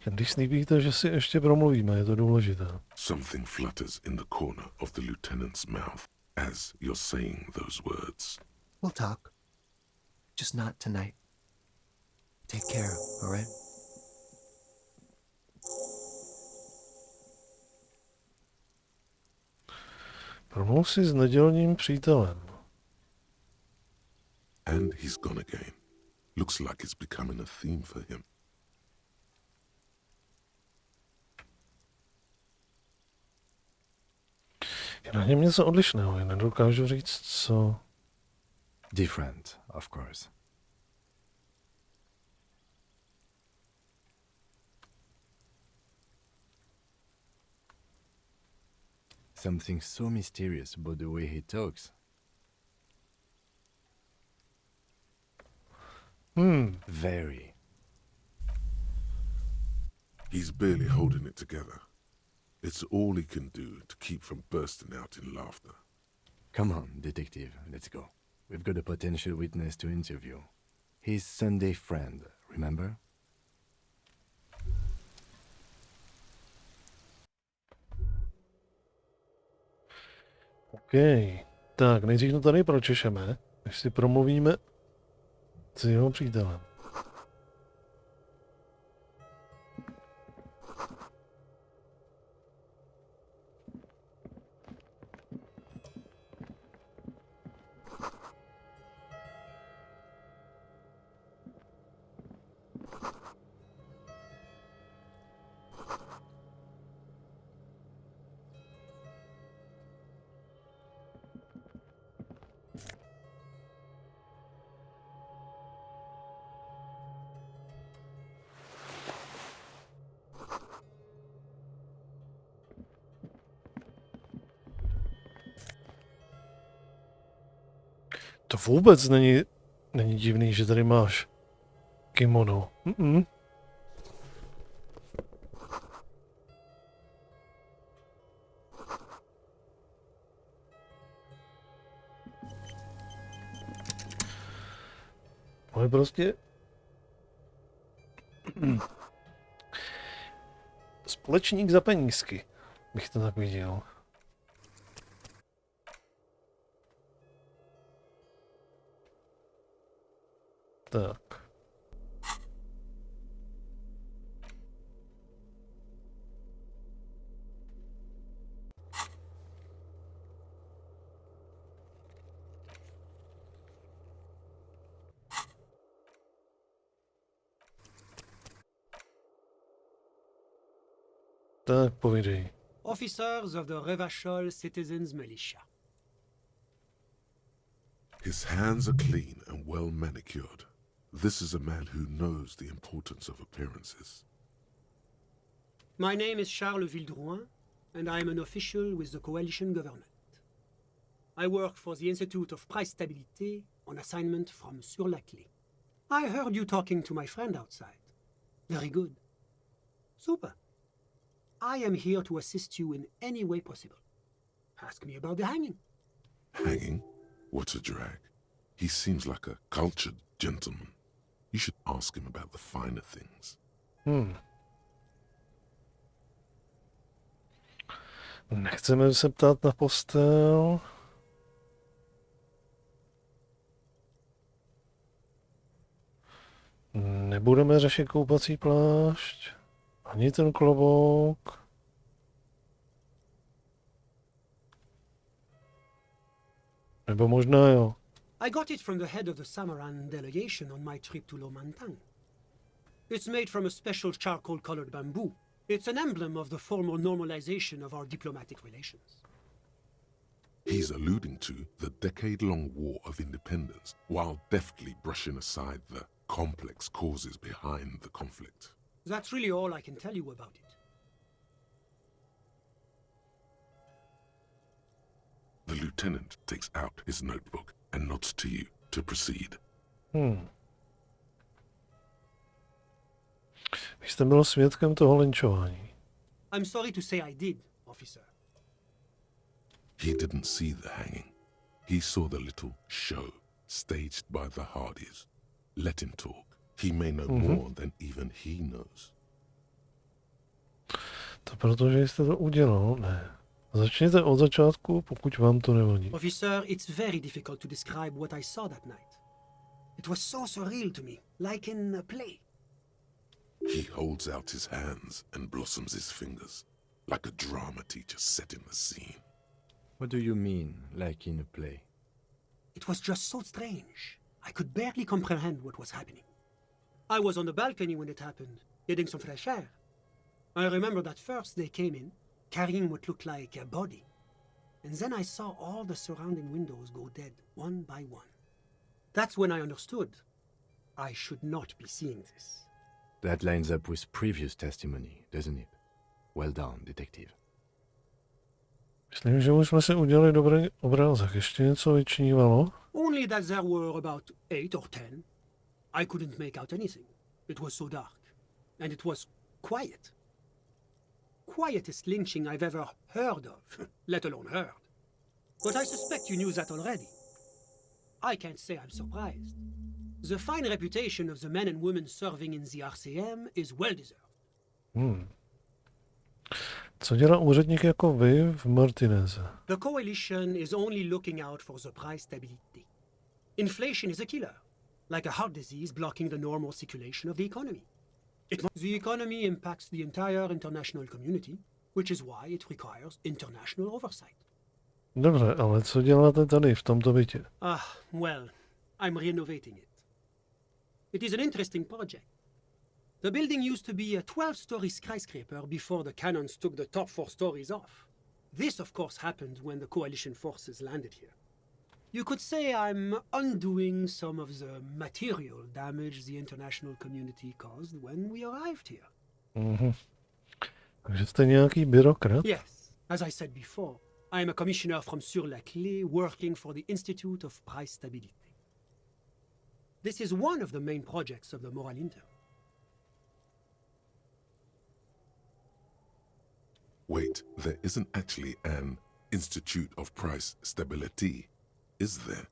Když slíbíte, že si ještě promluvíme, je to důležité. Something flutters in the corner of the lieutenant's mouth as you're saying those words. We'll talk. Just not tonight. Take care, all right? Promluv si s nedělním přítelem. And he's gone again. Looks like it's becoming a theme for him. Je na něm něco odlišného, jen nedokážu říct, co... Different, of course. Something so mysterious about the way he talks. Very. He's barely holding it together. It's all he can do to keep from bursting out in laughter. Come on, detective, let's go. We've got a potential witness to interview. His Sunday friend, remember? OK. Tak, nejdřív to tady pročešeme, než si promluvíme s jeho přítelem. To vůbec není divný, že tady máš kimono. Ale prostě Společník za penízky, bych to tak viděl. Tak. Tak, povídej. Officers of the Revachol Citizens Militia. His hands are clean and well manicured. This is a man who knows the importance of appearances. My name is Charles Vildrouin, and I am an official with the coalition government. I work for the Institute of Price Stabilité on assignment from Sur-la-Clé. I heard you talking to my friend outside. Very good. Super. I am here to assist you in any way possible. Ask me about the hanging. Hanging? What a drag. He seems like a cultured gentleman. You should ask him about the finer things. Nechceme se ptát na postel. Nebudeme řešit koupací plášť. Ani ten klobouk. Nebo možná jo. I got it from the head of the Samaran delegation on my trip to Lomantang. It's made from a special charcoal-colored bamboo. It's an emblem of the formal normalization of our diplomatic relations. He's alluding to the decade-long war of independence while deftly brushing aside the complex causes behind the conflict. That's really all I can tell you about it. The lieutenant takes out his notebook and nods to you to proceed. Vy jste byl svědkem toho lynčování. I'm sorry to say I did, officer. He didn't see the hanging. He saw the little show staged by the Hardys. Let him talk. He may know more than even he knows. To protože jste to udělal, ne. Začněte od začátku, pokud vám to nevadí. Officer, it's very difficult to describe what I saw that night. It was so surreal to me, like in a play. He holds out his hands and blossoms his fingers, like a drama teacher setting the scene. What do you mean, like in a play? It was just so strange. I could barely comprehend what was happening. I was on the balcony when it happened, getting some fresh air. I remember that first they came in, carrying what looked like a body. And then I saw all the surrounding windows go dead, one by one. That's when I understood I should not be seeing this. That lines up with previous testimony, doesn't it? Well done, detective. Myslím, že už jsme si udělali dobrý obrázek. Ještě něco vyčnívalo? Only that there were about 8 or 10. I couldn't make out anything. It was so dark. And it was quiet. Quietest lynching I've ever heard of, let alone heard. But I suspect you knew that already. I can't say I'm surprised. The fine reputation of the men and women serving in the RCM is well deserved. Co dělá úředník jako vy v Martineze? The coalition is only looking out for the price stability. Inflation is a killer, like a heart disease blocking the normal circulation of the economy. The economy impacts the entire international community, which is why it requires international oversight. Dobře, ale co děláte tady v tomto bytě? Well, I'm renovating it. It is an interesting project. The building used to be a 12-story skyscraper before the cannons took the top 4 stories off. This, of course, happened when the coalition forces landed here. You could say I'm undoing some of the material damage the international community caused when we arrived here. Takže jste nějaký byrokrat? Yes, as I said before, I am a commissioner from Sur-la-Clé working for the Institute of Price Stability. This is one of the main projects of the Moral Inter. Wait, there isn't actually an Institute of Price Stability, is there?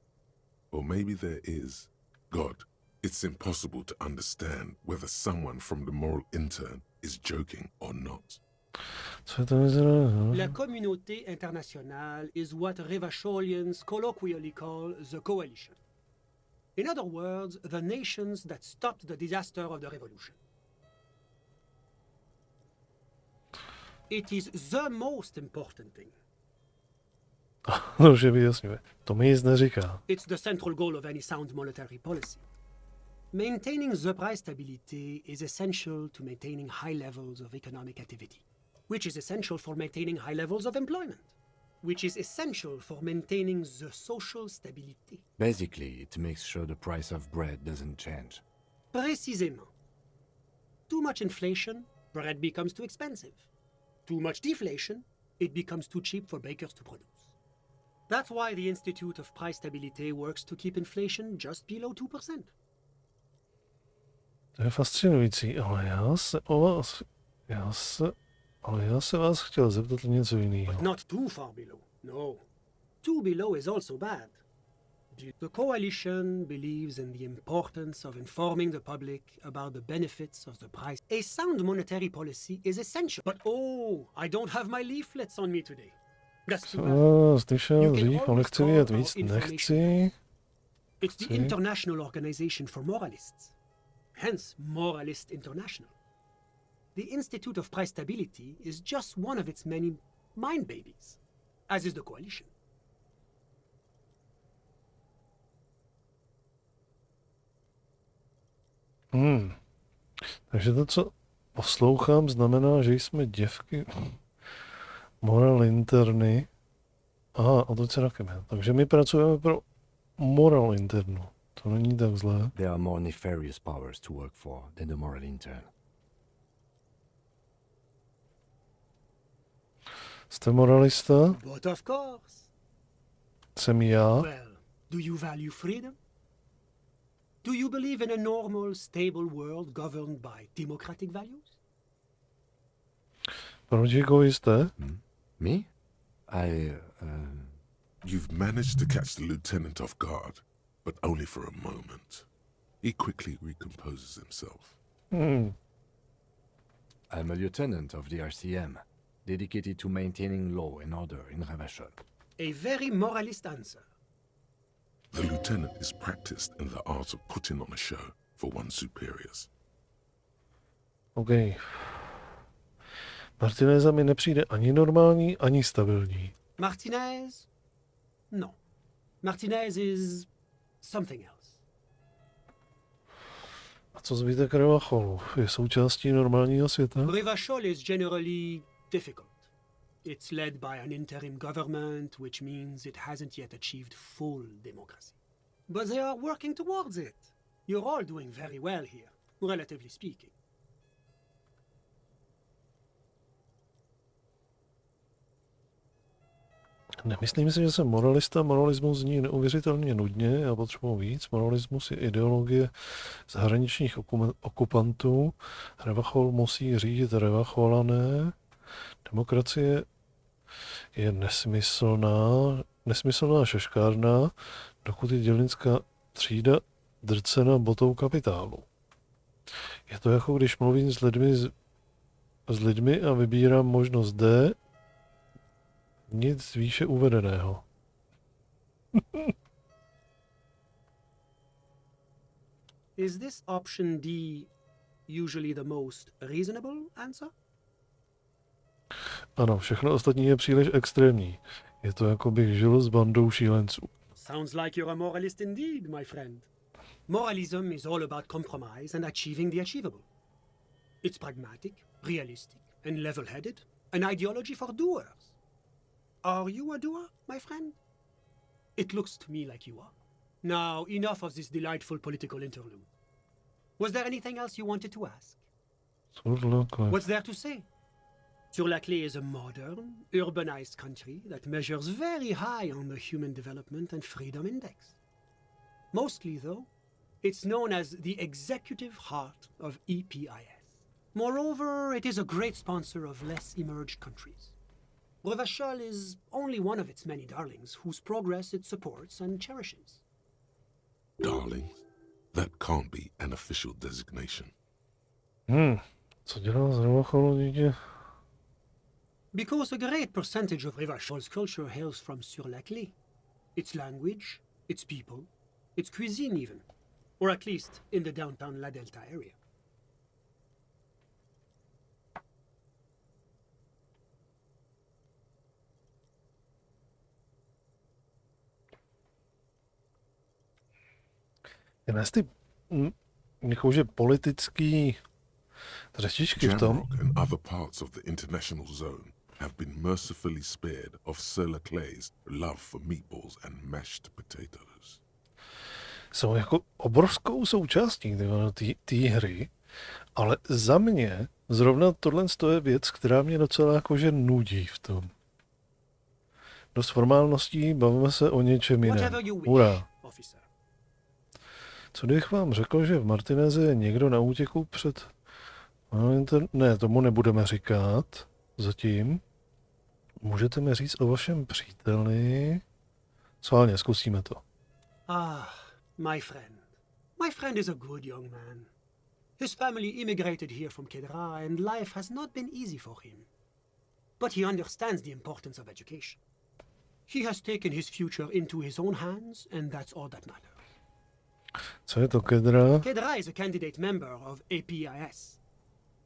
Or maybe there is. God, It's impossible to understand whether someone from the moral intern is joking or not. Co je to mezinárodní? La communauté internationale is what Revacholians colloquially call the coalition. In other words, the nations that stopped the disaster of the revolution. It is the most important thing. To už je vyjasňuje. To mi nic neříká. It's the central goal of any sound monetary policy. Maintaining the price stability is essential to maintaining high levels of economic activity, which is essential for maintaining high levels of employment, which is essential for maintaining the social stability. Basically, it makes sure the price of bread doesn't change. Précisément. Too much inflation, bread becomes too expensive. Too much deflation, it becomes too cheap for bakers to produce. That's why the Institute of Price Stability works to keep inflation just below 2%. To je fascinující, ale já se vás chtěl zeptat něco jiného. But not too far below, no. Too below is also bad. The coalition believes in the importance of informing the public about the benefits of the price. A sound monetary policy is essential. But I don't have my leaflets on me today. That's too bad. Slyšel dřív, ale nechci vědět víc, nechci. It's the International Organization for Moralists. Hence, Moralist International. The Institute of Price Stability is just one of its many mind babies, as is the coalition. Takže to, co poslouchám, znamená, že jsme děvky moral interny. Aha, otoč se rakeme. Takže my pracujeme pro moral internu. To není tak zlé. There are more nefarious powers to work for than the moral intern. Jste moralista? But of course. Jsem já. Well, do you value freedom? Do you believe in a normal, stable world governed by democratic values? Proč jste? Me? You've managed to catch the lieutenant off guard, but only for a moment. He quickly recomposes himself. I'm a lieutenant of the RCM, dedicated to maintaining law and order in Revachol. A very moralist answer. The lieutenant is practiced in the art of putting on a show for one's superiors. OK. Martineza mi nepřijde ani normální, ani stabilní. Martinez? No. Martinez is something else. A co zbytek Revacholu? Je součástí normálního světa? Revachol is generally difficult. It's led by an interim government, which means it hasn't yet achieved full democracy. But they are working towards it. You're all doing very well here, relatively speaking. Nemyslím si, že jsem moralista. Moralismus zní neuvěřitelně nudně. Já potřebuji víc. Moralismus je ideologie zahraničních okupantů. Revachol musí řídit Revacholané. Demokracie je nesmyslná šeškárna, dokud je dělnická třída drcena botou kapitálu. Je to jako když mluvím s lidmi a vybírám možnost D, nic výše uvedeného. Is this option D usually the most reasonable answer? Ano, všechno ostatní je příliš extrémní. Je to jako bych žil s bandou šílenců. Sounds like you're a moralist indeed, my friend. Moralism is all about compromise and achieving the achievable. It's pragmatic, realistic, and level-headed, an ideology for doers. Are you a doer, my friend? It looks to me like you are. Now, enough of this delightful political interlude. Was there anything else you wanted to ask? What's there to say? Sur-la-Clé is a modern, urbanized country that measures very high on the Human Development and Freedom Index. Mostly, though, it's known as the executive heart of EPIS. Moreover, it is a great sponsor of less emerged countries. Revachol is only one of its many darlings whose progress it supports and cherishes. Darlings? That can't be an official designation. Co dělá z Revacholu dítě? Because a great percentage of Revachol's culture hails from Sur-la-Clé. Its language, its people, its cuisine even. Or at least in the downtown La Delta area. Dnes ty jakože politický řečičky v tom. Jamrock and other parts of the international zone have been mercifully spared of Sur-la-Clé's love for meatballs and mashed potatoes. Jsou jako obrovskou součástí té hry, ale za mě zrovna tohle je věc, která mě docela jakože nudí v tom. Dost formálností, bavíme se o něčem jiném. Hurá. Co bych vám řekl, že v Martinezi je někdo na útěku před... Ne, tomu nebudeme říkat zatím. Můžete mi říct o vašem příteli? Schválně, zkusíme to. My friend. My friend is a good young man. His family immigrated here from Kedra and life has not been easy for him. But he understands the importance of education. He has taken his future into his own hands and that's all that matters. Co je to Kedra? Kedra is a candidate member of APIS.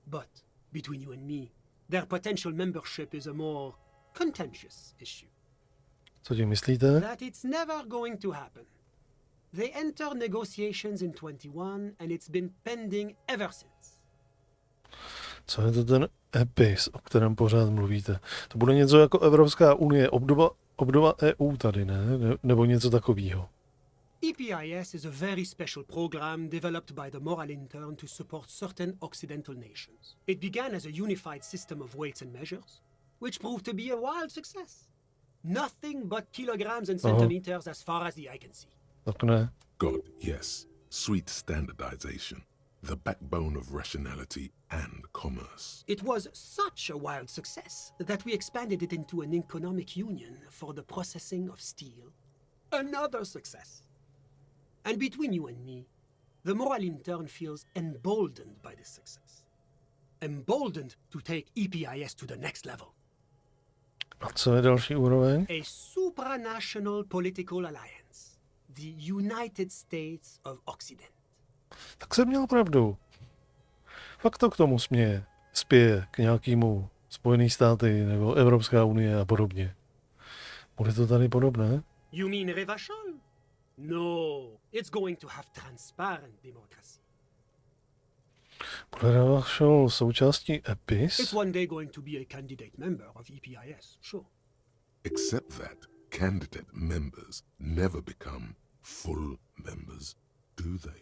But between you and me, their potential membership is a more contentious issue. Co tím myslíte? That it's never going to happen. They entered negotiations in 21 and it's been pending ever since. Co je to ten EPIS, o kterém pořád mluvíte? To bude něco jako Evropská unie, obdoba EU tady, ne? Nebo něco takového. EPIS is a very special program developed by the Moral Intern to support certain Occidental nations. It began as a unified system of weights and measures, which proved to be a wild success. Nothing but kilograms and centimeters as far as the eye can see. Tak ne. God, yes. Sweet standardization. The backbone of rationality and commerce. It was such a wild success that we expanded it into an economic union for the processing of steel. Another success. And between you and me, the Moral Intern feels emboldened by this success. Emboldened to take EPIS to the next level. A co je další úroveň? A supranational political alliance. The United States of Occident. Tak jsem měl pravdu. Fakt to k tomu spěje k nějakému Spojený státy nebo Evropská unie a podobně. Bude to tady podobné? You mean Revachol? No, it's going to have transparent democracy. Bude Revachol součástí EPIS? It's one day going to be a candidate member of EPIS, sure. Except that candidate members never become full members, do they?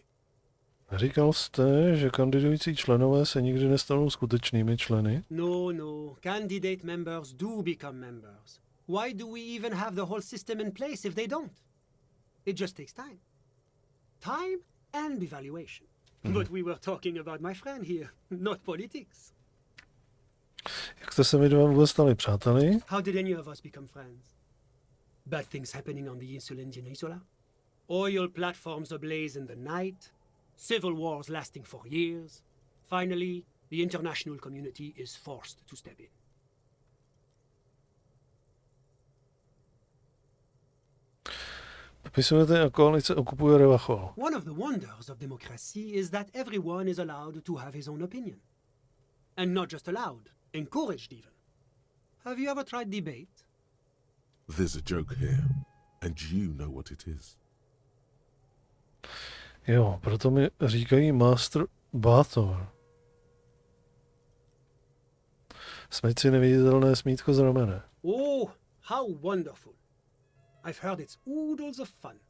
Říkal jste, že kandidující členové se nikdy nestanou skutečnými členy? No. Candidate members do become members. Why do we even have the whole system in place if they don't? It just takes time. Time and evaluation. But we were talking about my friend here, not politics. Jak jste se vy dva vůbec stali přáteli? How did any of us become friends? Bad things happening on the Insulindian Peninsula? Oil platforms ablaze in the night? Civil wars lasting for years? Finally, the international community is forced to step in. Popisujete, jak koalice okupuje Revachol. One of the wonders of democracy is that everyone is allowed to have his own opinion. And not just allowed, encouraged even. Have you ever tried debate? There's a joke here, and you know what it is. Jo, proto mi říkají Master Bátor. Smeď si neviditelné smítko z ramene. Oh, how wonderful. I've heard it's oodles of fun.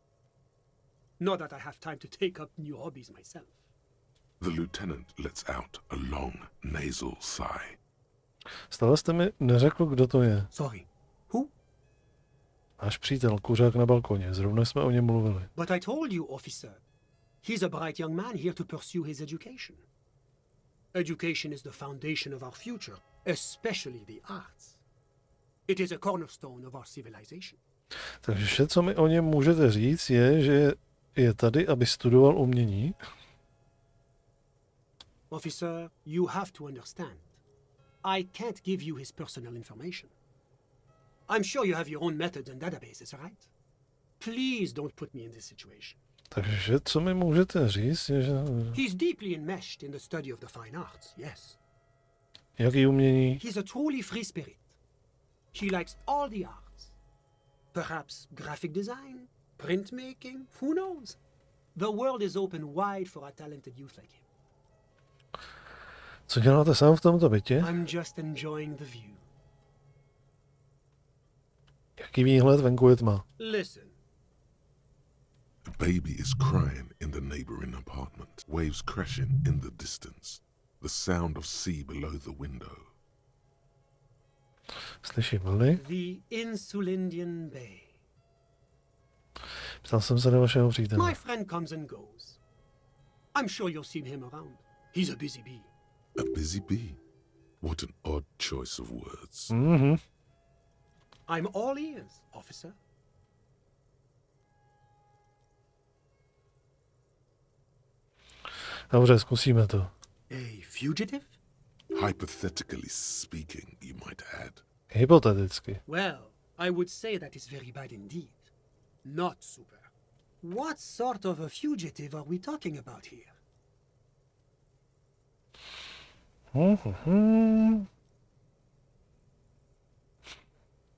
Not that I have time to take up new hobbies myself. The lieutenant lets out a long nasal sigh. Stále jste mi neřekl, kdo to je. Sorry, who? Náš přítel, kuřák na balkoně. Zrovna jsme o něm mluvili. But I told you, officer. He's a bright young man here to pursue his education. Education is the foundation of our future, especially the arts. It is a cornerstone of our civilization. Takže vše, co mi o něm můžete říct, je, že je je tady, aby studoval umění. Officer, you have to understand. I can't give you his personal information. I'm sure you have your own methods and databases, right? Please don't put me in this situation. Takže co mi můžete říct, je, že... He's deeply enmeshed in the study of the fine arts, yes. Jaký umění? He's a truly free spirit. He likes all the arts. Perhaps graphic design, printmaking, who knows? The world is open wide for a talented youth like him. Co děláte sám v tomto bytě? I'm just enjoying the view. Jaký výhled, venku je tma. Listen. A baby is crying in the neighboring apartment. Waves crashing in the distance. The sound of sea below the window. Slyším vlny? The Insulindian Bay. Ptal jsem se na vašeho My přítele. friend comes and goes. I'm sure you'll see him around. He's a busy bee. A busy bee. What an odd choice of words. Mhm. I'm all ears, officer. Dobře, zkusíme to. A fugitive? Hypothetically speaking, you might add. Hypoteticky. Well, I would say that is very bad indeed. Not super. What sort of a fugitive are we talking about here?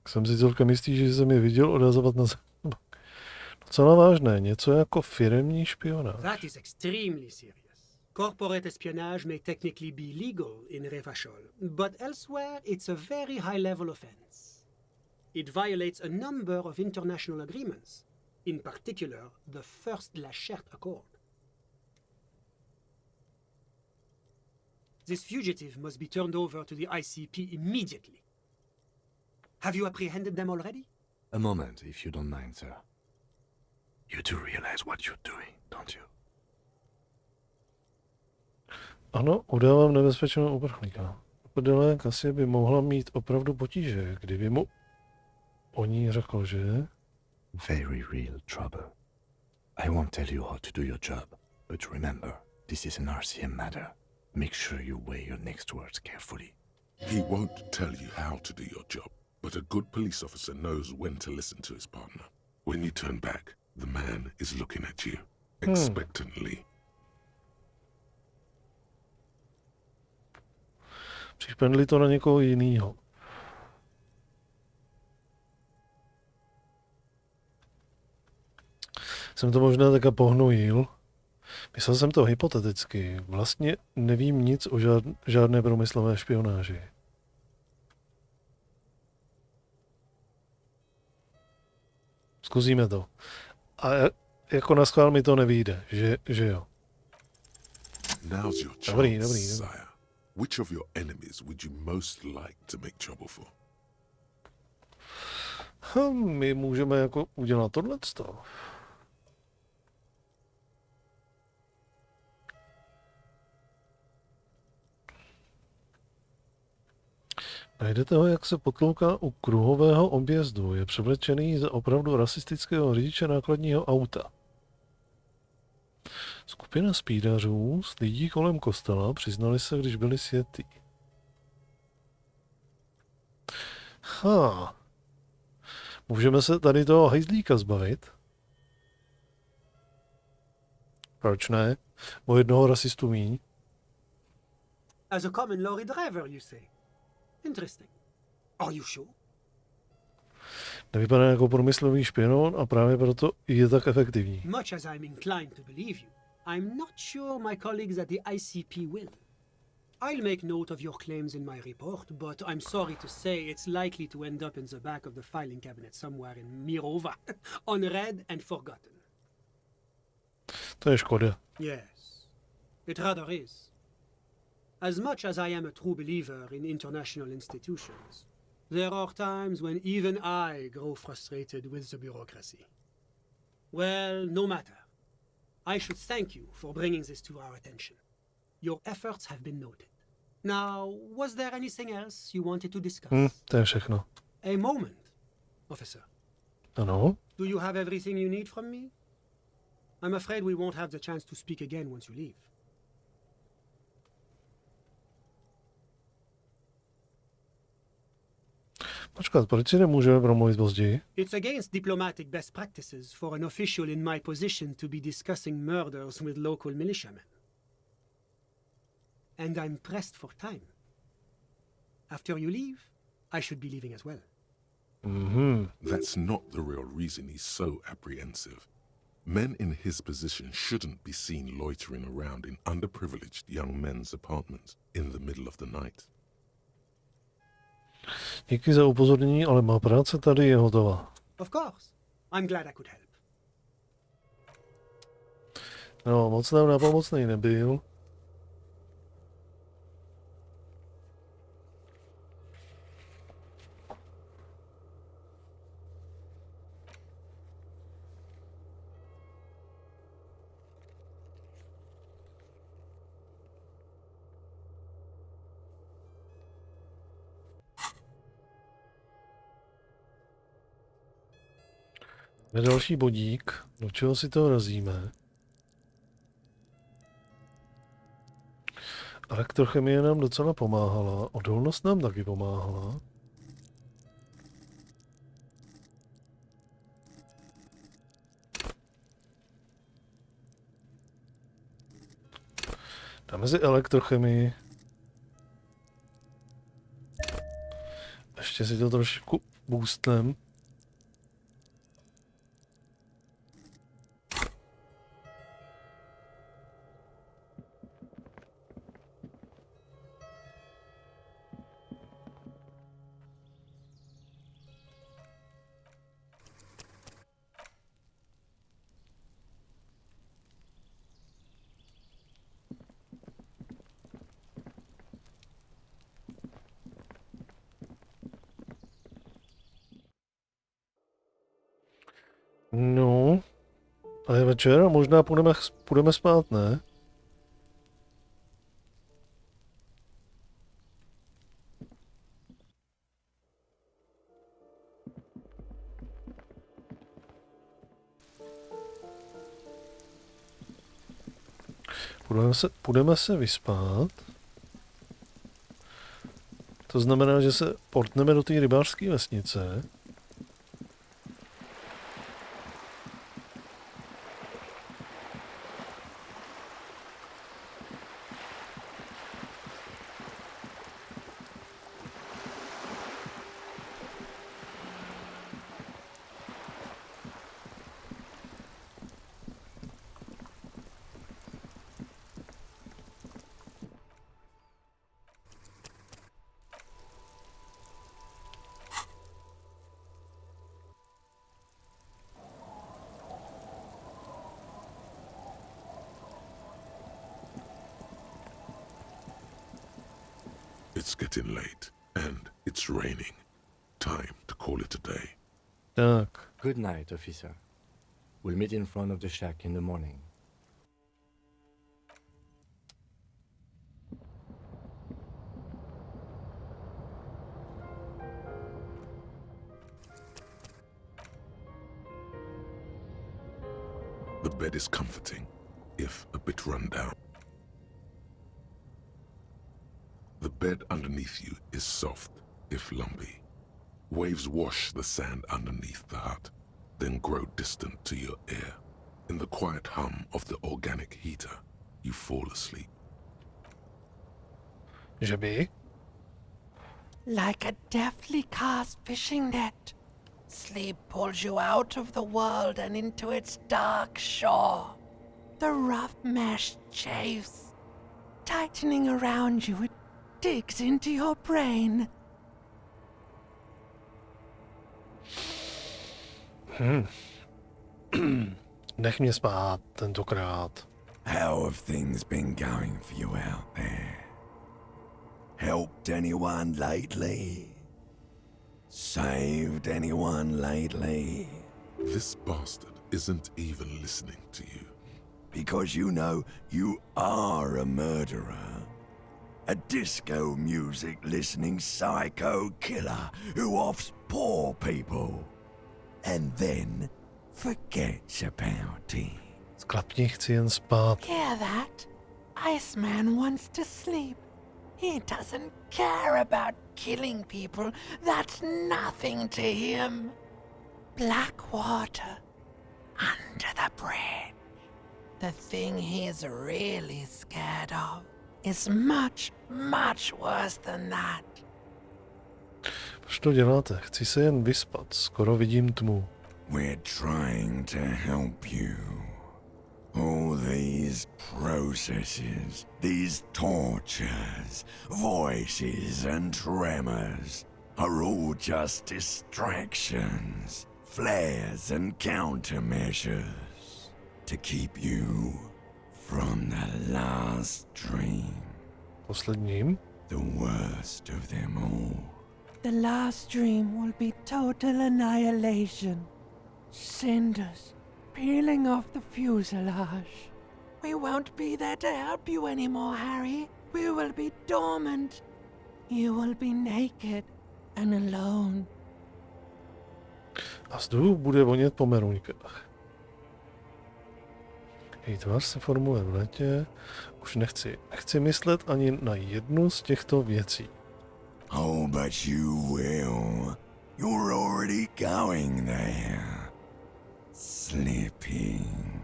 Jsem si celkem jistý, že jsem je viděl odrazovat na zem. Docela vážné, něco jako firemní špionáž. That is extremely serious. Corporate espionage may technically be legal in Revachol, but elsewhere it's a very high-level offense. It violates a number of international agreements, in particular the First La Charte Accord. This fugitive must be turned over to the ICP immediately. Have you apprehended them already? A moment, if you don't mind, sir. You do realize what you're doing, don't you? Ano, udávám nebezpečného uprchlíka. Podélek asi by mohla mít opravdu potíže, kdyby mu o ní řekl, že... Very real trouble. I won't tell you how to do your job, but remember, this is an RCM matter. Make sure you weigh your next words carefully. He won't tell you how to do your job, but a good police officer knows when to listen to his partner. When you turn back, the man is looking at you, expectantly. Přišpendli to na někoho jinýho. Jsem to možná také pohnojil. Myslel jsem to hypoteticky. Vlastně nevím nic o žádné průmyslové špionáži. Zkusíme to. A jako na schvál mi to nevyjde, že jo. Now's your chance, Dobrý. sire. Which of your enemies would you most like to make trouble for? My můžeme jako udělat tohleto. Najdete ho, jak se potlouká u kruhového objezdu. Je převlečený za opravdu rasistického řidiče nákladního auta. Skupina spídařů z lidí kolem kostela přiznali se, když byli světí. Můžeme se tady toho hajzlíka zbavit? Proč ne? O jednoho rasistu míň. As a common lorry driver, you say? Interesting. Are you sure? Nevypadá jako průmyslový špion a právě proto je tak efektivní. Much as I'm inclined to believe you, I'm not sure my colleagues at the ICP will. I'll make note of your claims in my report, but I'm sorry to say it's likely to end up in the back of the filing cabinet somewhere in Mirova, unread and forgotten. To je škoda. Yes, it rather is. As much as I am a true believer in international institutions, there are times when even I grow frustrated with the bureaucracy. Well, no matter. I should thank you for bringing this to our attention. Your efforts have been noted. Now, was there anything else you wanted to discuss? To je všechno. A moment, officer. Ano. Do you have everything you need from me? I'm afraid we won't have the chance to speak again once you leave. Počkat, proč si nemůžeme promluvit později? It's against diplomatic best practices for an official in my position to be discussing murders with local militiamen. And I'm pressed for time. After you leave, I should be leaving as well. That's not the real reason he's so apprehensive. Men in his position shouldn't be seen loitering around in underprivileged young men's apartments in the middle of the night. Díky za upozornění, ale má práce tady je hotová. Of course. I'm glad I could help. No, moc nám nápomocnej nebyl. Je další bodík, do čeho si to razíme. Elektrochemie nám docela pomáhala, odolnost nám taky pomáhala. Dáme si elektrochemii. Ještě si to trošku boostnem. No, a je večer a možná půjdeme spát, ne? Půjdeme se vyspat. To znamená, že se portneme do té rybářské vesnice. It's getting late, and it's raining. Time to call it a day. Tak. Good night, officer. We'll meet in front of the shack in the morning. The bed is comforting, if a bit run down. The bed underneath you is soft, if lumpy. Waves wash the sand underneath the hut, then grow distant to your ear. In the quiet hum of the organic heater, you fall asleep. Že by? Like a deftly cast fishing net, sleep pulls you out of the world and into its dark shore. The rough mesh chafes, tightening around you, it digs into your brain. Nech mě spát tentokrát. How have things been going for you out there? Helped anyone lately? Saved anyone lately? This bastard isn't even listening to you. Because you know you are a murderer. A disco music listening psycho killer who offs poor people and then forgets about it. Sklapni, chci jen spát. Hear that? Iceman wants to sleep. He doesn't care about killing people. That's nothing to him. Black water under the bridge. The thing he's really scared of is much, much worse than that. Proč to děláte? Chci se jen vyspat. Skoro vidím tmu. We're trying to help you. All these processes, these tortures, voices and tremors are all just distractions, flares and countermeasures to keep you from the last dream, Posledním? the worst of them all. The last dream will be total annihilation. Cinders peeling off the fuselage. We won't be there to help you anymore, Harry. We will be dormant. You will be naked and alone. A vzduch bude vonět po meruňkách. Její tvář se formuje v létě. Už nechci myslet ani na jednu z těchto věcí. Oh, but you will. You're already going there. Slipping.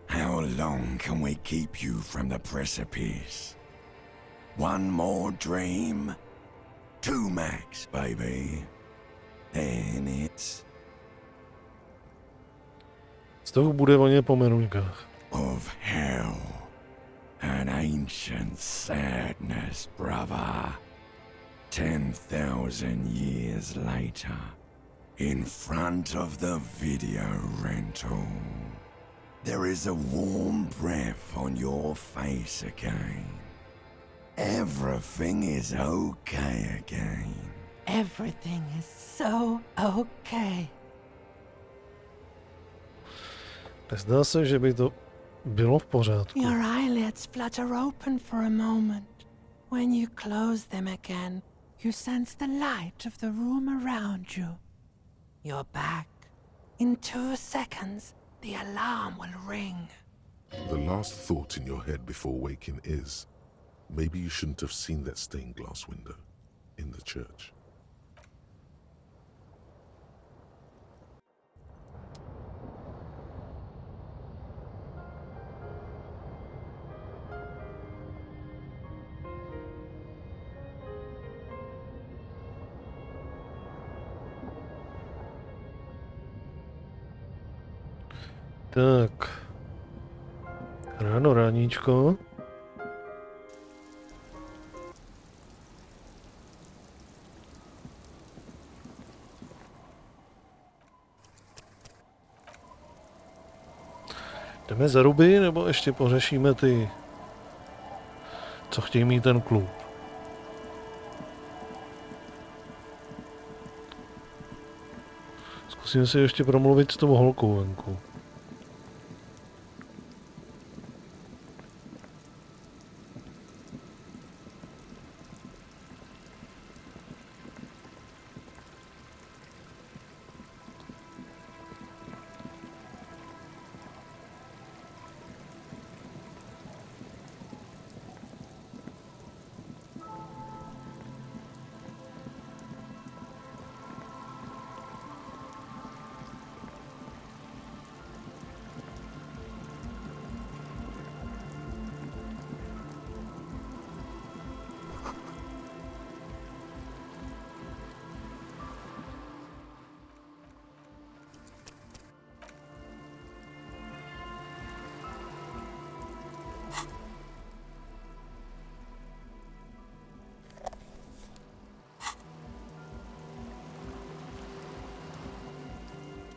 How long can we keep you from the precipice? One more dream? 2 max, baby. Then it's Vzduch bude vonět po meruňkách. of hell. An ancient sadness, brother. 10,000 years later, in front of the video rental, there is a warm breath on your face again. Everything is okay again. Everything is so okay. Nezdá se, že by to bylo v pořádku. Your eyelids flutter open for a moment. When you close them again, you sense the light of the room around you. You're back. In 2 seconds, the alarm will ring. The last thought in your head before waking is, maybe you shouldn't have seen that stained glass window in the church. Tak. Ráno, ráníčko. Jdeme za ruby, nebo ještě pořešíme ty, co chtějí mít ten klub? Zkusíme si ještě promluvit s tou holkou venku.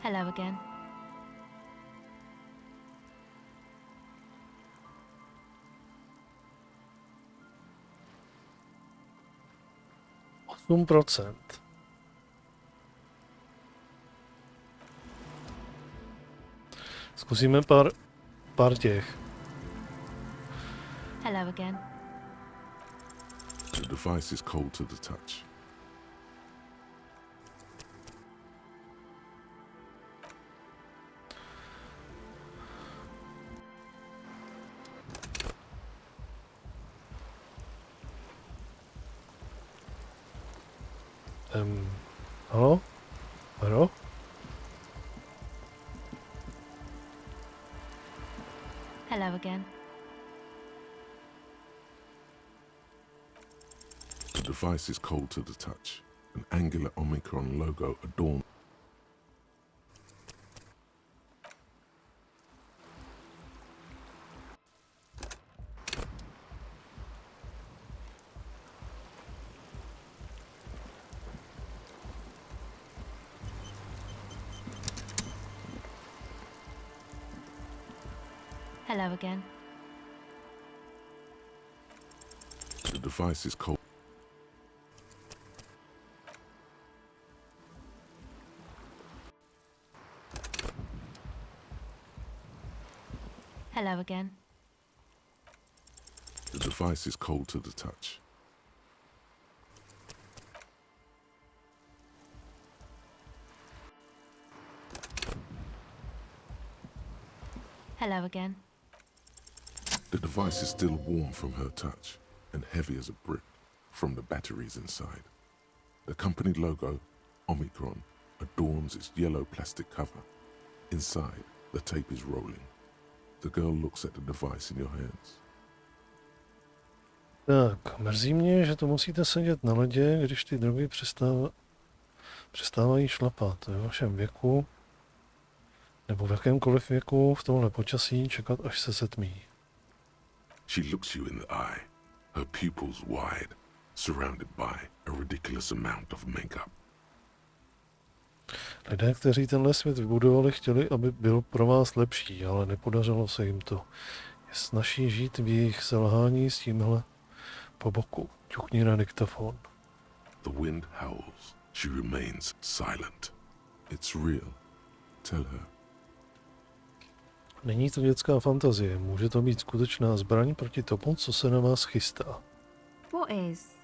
Hello again. %. Zkusíme pár těch. Hello again. The device is cold to the touch. Halo? Halo? Hello again. The device is cold to the touch. An angular Omicron logo adorned. Hello again. The device is cold. Hello again. The device is cold to the touch. Hello again. The device is still warm from her touch and heavy as a brick from the batteries inside. The company logo, Omicron, adorns its yellow plastic cover. Inside, the tape is rolling. The girl looks at the device in your hands. Tak, mrzí mě, že to musíte sedět na ledě, když ty drogy přestávají šlapat. Ve vašem věku, nebo v jakémkoliv věku v tomhle počasí čekat, až se setmí. She looks you in the eye, her pupils wide, surrounded by a ridiculous amount of makeup. Lidé, kteří tenhle svět vybudovali, chtěli, aby byl pro vás lepší, ale nepodařilo se jim to. Je snazší žít v jejich selhání s tímhle po boku. Ťukni na diktafon. The wind howls. She remains silent. It's real. Tell her. Není to dětská fantazie, může to být skutečná zbraň proti tomu, co se na vás chystá. What is?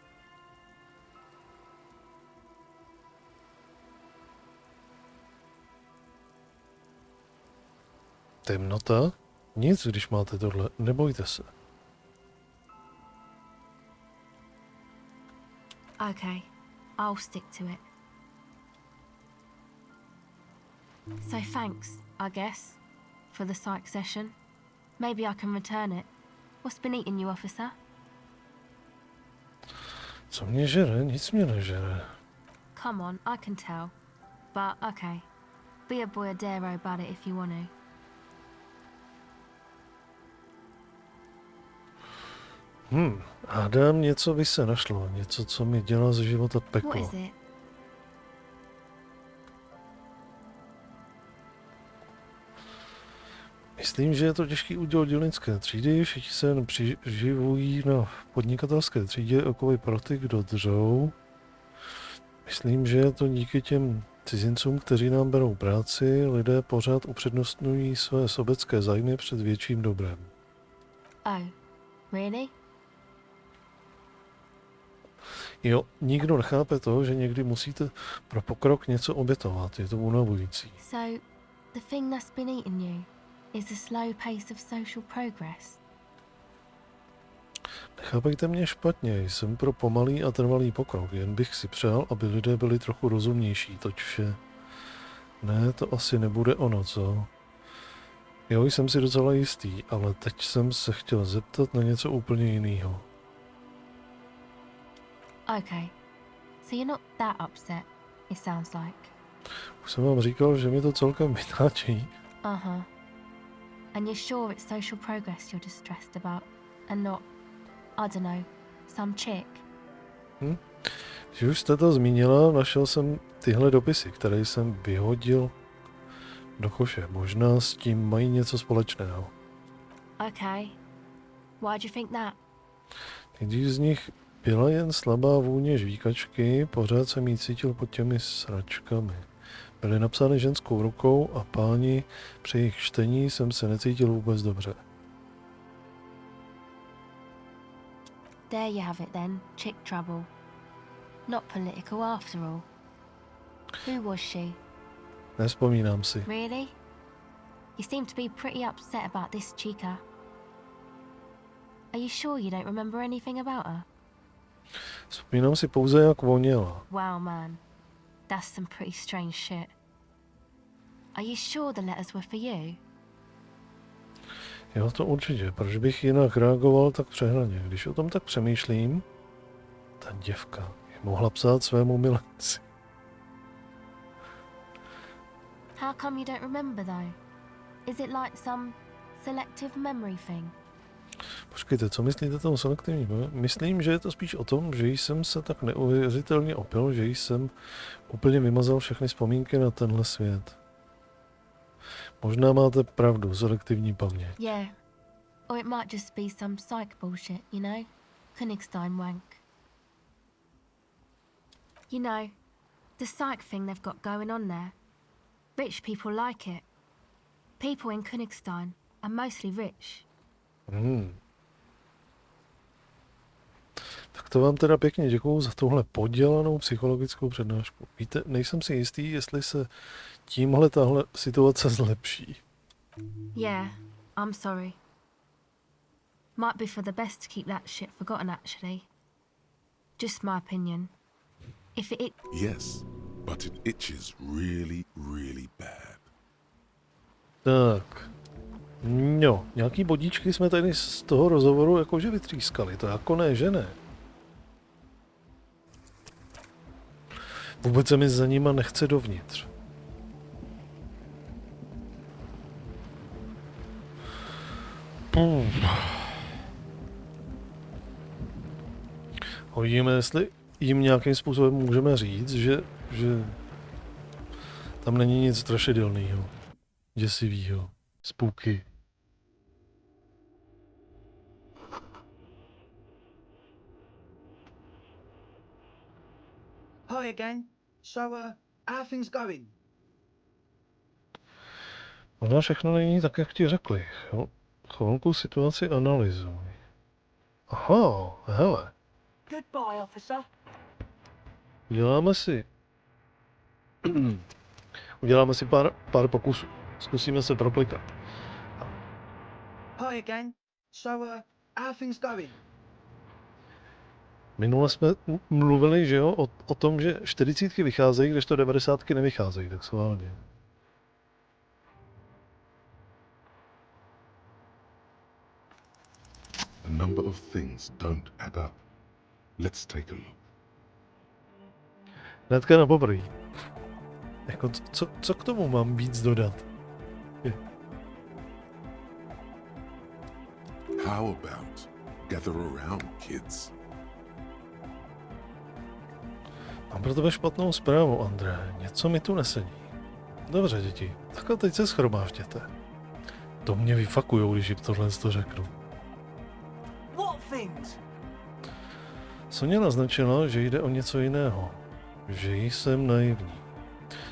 Temnota? Nic, když máte tohle, nebojte se. Okay, I'll stick to it. So thanks, I guess, for the psych session. Maybe I can return it. What's been eating you, officer? Co mě žere? Nic mě nežere. Come on, I can tell. But okay, be a boy a dare about it if you want to. Hádám, něco by se našlo. Něco, co mi dělá ze života What peklo. is it? Myslím, že je to těžký úděl dělnické třídy. Všichni se jen přiživují na podnikatelské třídě okoly pro ty, kdo dřou. Myslím, že je to díky těm cizincům, kteří nám berou práci. Lidé pořád upřednostňují své sobecké zájmy před větším dobrem. Oh, really? Jo, nikdo nechápe to, že někdy musíte pro pokrok něco obětovat. Je to unavující. So, the thing that's been eating you is the slow pace of social progress? Nechápejte mě špatně, jsem pro pomalý a trvalý pokrok, jen bych si přál, aby lidé byli trochu rozumnější, toť vše. Ne, to asi nebude ono, co? Jo, jsem si docela jistý, ale teď jsem se chtěl zeptat na něco úplně jiného. Okay, so you're not that upset, it sounds like. Už jsem vám říkal, že mi to celkem vytáčí. Uh-huh. And you're sure it's social progress you're distressed about, and not, I don't know, some chick? Když už jste to zmínila, našel jsem tyhle dopisy, které jsem vyhodil do koše. Možná s tím mají něco společného. Okay. Why do you think that? Když z nich byla jen slabá vůně žvíkačky, pořád jsem jí cítil pod těmi sračkami. Byly napsány ženskou rukou a páni, při jejich čtení jsem se necítil vůbec dobře. There you have it then, chick trouble. Not political after all. Who was she? Nevzpomínám si. Really? You seem to be pretty upset about this chica. Are you sure you don't remember anything about her? Vzpomínám si pouze, jak voněla. Wow, man. That's some pretty strange shit. Are you sure the letters were for you? Jo, to určitě. Proč bych jinak reagoval tak přehnaně? Když o tom tak přemýšlím, ta děvka je mohla psát svému milenci. How come you don't remember, though? Is it like some selective memory thing? Počkejte, co myslíte tomu selektivním? Myslím, že je to spíš o tom, že jsem se tak neuvěřitelně opil, že jsem úplně vymazal všechny vzpomínky na tenhle svět. Možná máte pravdu, selektivní paměť. Yeah. Or it might just be some psych bullshit, you know? Königstein wank. You know, the psych thing they've got going on there. Rich people like it. People in Königstein are mostly rich. Tak to vám teda pěkně děkuju za tuhle podělanou psychologickou přednášku. Víte, nejsem si jistý, jestli se tímhle tahle situace zlepší. Yeah, I'm sorry. Might be for the best to keep that shit forgotten, actually. Just my opinion. If it... Yes, but it itches really, really bad. Tak. No, nějaký bodíčky jsme tady z toho rozhovoru jakože vytřískali. To jako ne, že ne. Vůbec se mi za nima nechce dovnitř. Uvidíme, jestli jim nějakým způsobem můžeme říct, že tam není nic strašidelného, děsivého, spooky. Hi again. So, how things going? Možná všechno není tak, jak ti řekli. Chvilku situaci analyzuj. Aha, hele. Goodbye, officer. Uděláme si pár pokusů. Zkusíme se proplikat. Hi again. So, how things going? Minule jsme mluvili, že jo, o tom, že 40 vycházejí, kdežto 90 nevycházejí, tak schválně. The number of things don't add up. Let's take a look. Hnedka na poprvé. Jako, co k tomu mám víc dodat? How about gather around, kids? Mám pro tebe špatnou zprávu, André. Něco mi tu nesedí. Dobře, děti. Tak a teď se shromážděte. To mě vyfakujou, když jim tohle řeknu. What things? Sonia naznačila, že jde o něco jiného. Že jsem naivní.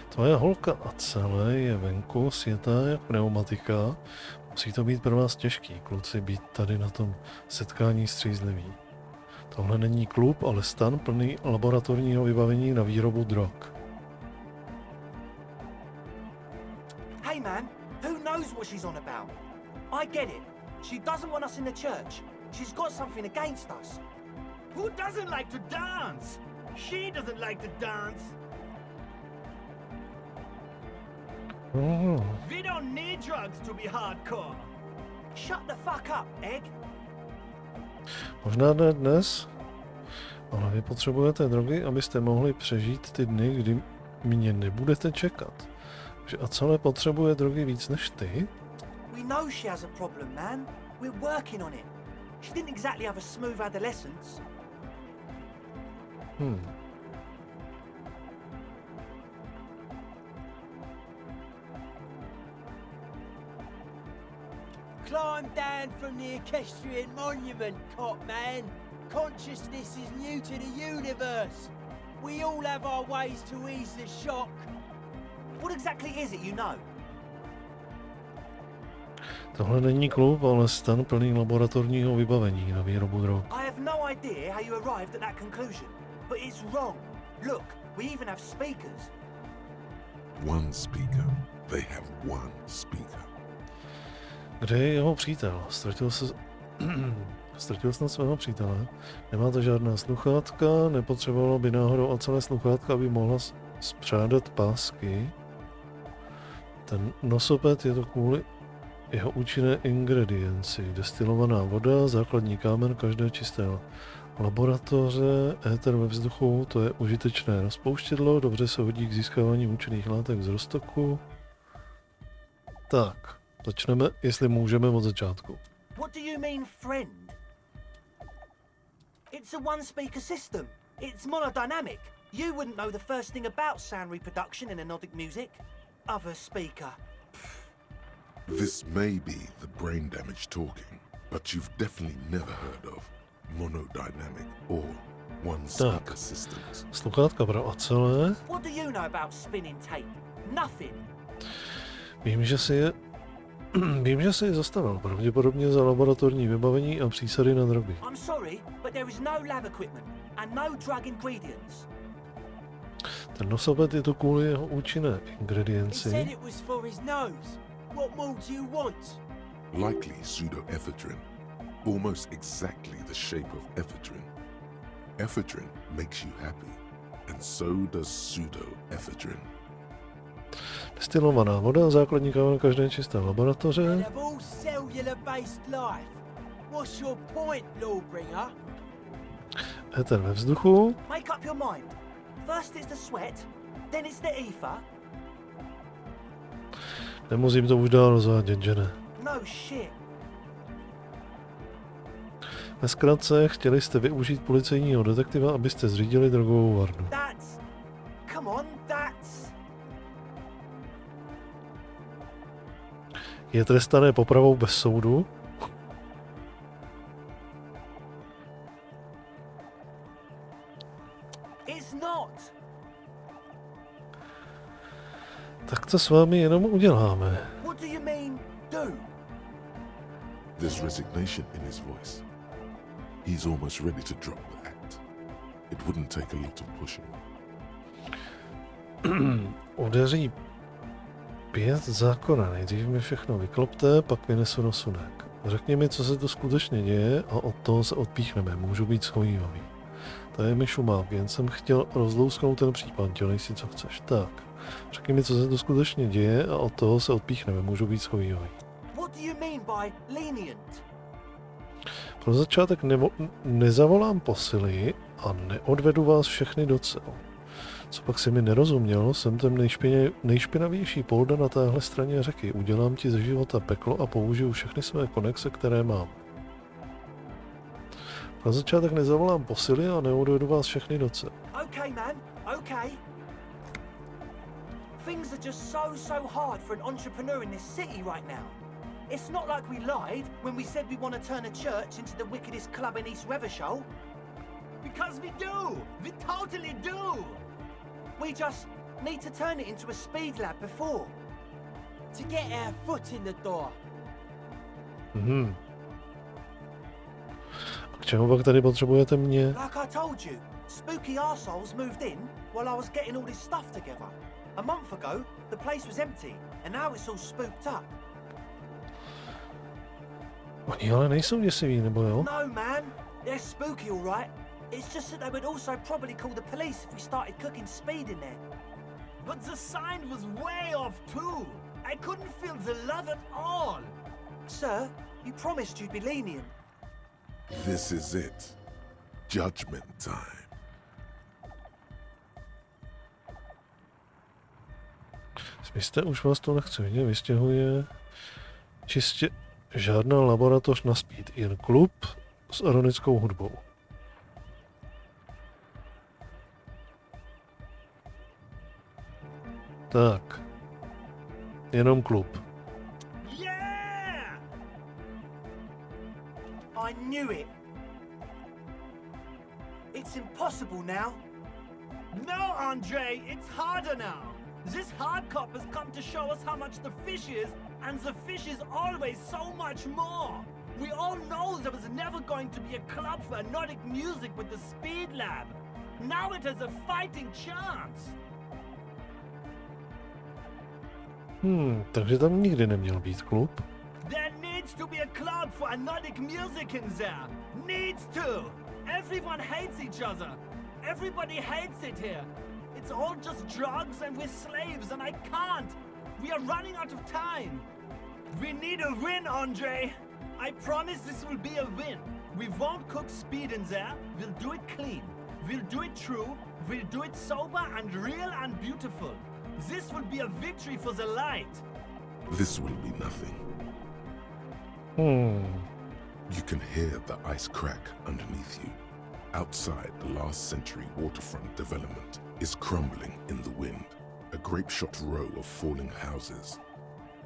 Tvoje holka a celé je venku, světá jak pneumatika. Musí to být pro vás těžký, kluci, být tady na tom setkání střízlivý. Tohle není klub, ale stan plný laboratorního vybavení na výrobu drog. Hey man, who knows what she's on about? I get it. She doesn't want us in the church. She's got something against us. Who doesn't like to dance? She doesn't like to dance. We don't need drugs to be hardcore. Shut the fuck up, Egg. Možná ne dnes, ale vy potřebujete drogy, abyste mohli přežít ty dny, kdy mě nebudete čekat. Že a celé potřebuje drogy víc než ty? We know she has a problem, man. We're working on it. She didn't exactly have a smooth adolescence. Climb down from the equestrian monument, cop man. Consciousness is new to the universe. We all have our ways to ease the shock. What exactly is it you know? Tohle není klub, ale stan plný laboratorního vybavení na výrobu drog. I have no idea how you arrived at that conclusion, but it's wrong. Look, we even have speakers. One speaker. They have one speaker. Kde je jeho přítel? Ztratil snad svého přítele. Nemáte žádná sluchátka, nepotřebovalo by náhodou ocelé sluchátka, aby mohla spřádat pásky. Ten nosoped je to kvůli jeho účinné ingredienci. Destilovaná voda, základní kámen každé čisté laboratoře, éter ve vzduchu, to je užitečné rozpouštědlo, dobře se hodí k získávání účinných látek z roztoku. Tak, začneme, jestli můžeme od začátku. What do you mean, friend? It's a one-speaker system. It's monodynamic. You wouldn't know the first thing about sound reproduction in anodic music. Other speaker. This may be the brain damage talking, but you've definitely never heard of monodynamic or one-speaker systems. Sluchátka pro ocelé. What do you know about spinning tape? Nothing. Vím, že si je zastavil, pravděpodobně za laboratorní vybavení a přísady na drogy. I'm sorry, but there is no lab equipment and no drug ingredients. Ten nosoped je to kvůli jeho účinné ingredienci. Likely pseudoephedrine, almost exactly the shape of ephedrine. Ephedrine makes you happy, and so does pseudoephedrine. Destilovaná voda, základní kámen každé čisté laboratoře. Éter ve vzduchu. Make up your mind. First it's the sweat, then it's the ether. Nemusím to už dál rozvádět, že ne? No shit. Ve zkratce, chtěli jste využít policejního detektiva, abyste zřídili drogovou varnu. Come on, that's... Je trestané popravou bez soudu. It's not. Tak to s vámi jenom uděláme. What do you mean, do? There's resignation in his voice. He's almost ready to drop the act. It wouldn't take a lot of pushing. Udeří 5 zákona. Nejdřív mi všechno vyklopte, pak vynesu na sunek. Řekni mi, co se tu skutečně děje a od toho se odpíchneme. Můžu být schovývavý. To je mi šumák, jen jsem chtěl rozlousknout ten případ. Dělej si, co chceš. Tak. Řekni mi, co se tu skutečně děje a od toho se odpíchneme. Můžu být schovývavý. What do you mean by lenient? Pro začátek nezavolám posily a neodvedu vás všechny do cel. Co pak si mi nerozuměl, jsem ten nejšpinavější polda na téhle straně řeky. Udělám ti ze života peklo a použiju všechny své konexe, které mám. Pro začátek nezavolám posily a neodvedu vás všechny do cel. Okay, man, okay. Things are just so hard for an entrepreneur in this city right now. It's not like we lied when we said we want to turn a church into the wickedest club in East Revachol. Because we do! We totally do! We just need to turn it into a speed lab before. To get our foot in the door. A k čemu pak tady potřebujete mě? Like I told you, spooky arseholes moved in while I was getting all this stuff together. A month ago, the place was empty, and now it's all spooked up. Oni ale nejsou děsiví, nebo jo? No, man. They're spooky, all right. It's just that they would also probably call the police if we started cooking speed in there. But the sign was way off, too. I couldn't feel the love at all. Sir, you promised you'd be lenient. This is it. Judgment time. Zmizte, už vás to nechci vidět, vystěhuje. Čistě žádná laboratoř na speed, jen klub s ironickou hudbou. Tak. Jenom klub. Yeah! I knew it. It's impossible now. No, Andre, it's harder now. This hard cop has come to show us how much the fish is, and the fish is always so much more. We all know there was never going to be a club for Nordic music with the Speed Lab. Now it has a fighting chance. Takže tam nikdy neměl být klub. There needs needs to be a club for Nordic music in there. Needs to. Everyone hates each other. Everybody hates it here. It's all just drugs and we're slaves and I can't. We are running out of time. We need a win, Andre. I promise this will be a win. We won't cook speed in there. We'll do it clean. We'll do it true. We'll do it sober and real and beautiful. This will be a victory for the light. This will be nothing. You can hear the ice crack underneath you. Outside, the last century waterfront development is crumbling in the wind. A grape-shot row of falling houses.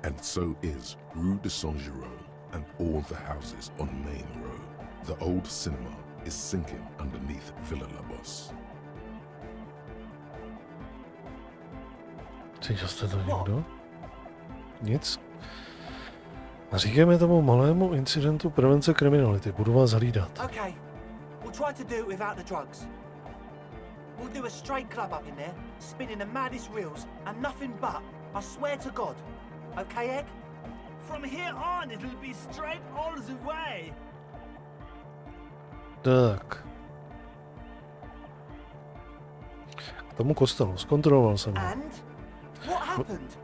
And so is Rue de Saint-Jérôme and all the houses on Main Row. The old cinema is sinking underneath Villa Labos. Cítil jste to někdo? Nic? Říkáme tomu malému incidentu prevence kriminality. Budu vás hlídat. Okay, we'll try to do it without the drugs. We'll do a straight club up in there, spinning the maddest reels, and nothing but, I swear to God. Okay, Egg? From here on, it'll be straight all the way. Tak. K tomu kostelu. Zkontroloval jsem ho. And? What happened?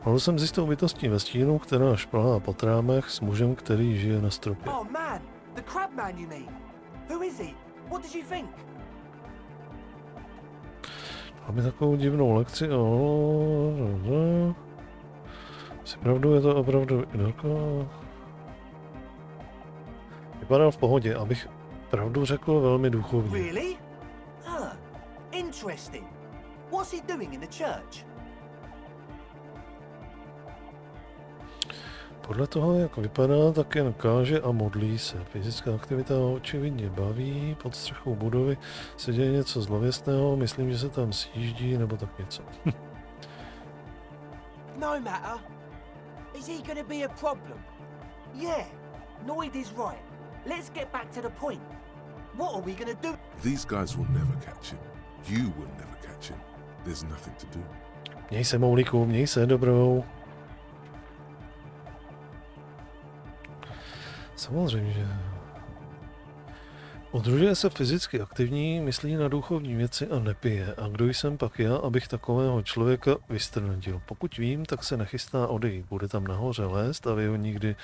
Mohl jsem s jistou bytostí ve stínu, která šplhá po trámech s mužem, který žije na stropě. Oh man, the crab man you mean? Who is he? What did you think? Máme takovou divnou lekci. Si pravdu, je to opravdu vypadá v pohodě, abych pravdu řekl, velmi duchovní. Really? Interesting. What's he doing in the church? Podle toho, jak vypadá, tak jen káže a modlí se. Fyzická aktivita ho očividně baví, pod střechou budovy se děje něco zlověstného, myslím, že se tam sjíždí nebo tak něco. No matter. Is he gonna be a problem? Yeah, Noid is right. Let's get back to the point. What are we gonna do? These guys will never catch him. You will never catch him. There's nothing to do. Měj se, Moulíku, měj se, dobrou. Samozřejmě, že udržuje se fyzicky aktivní, myslí na duchovní věci a nepije. A kdo jsem pak já, abych takového člověka vystrnadil? Pokud vím, tak se nechystá odejít. Bude tam nahoře lézt a vy ho nikdy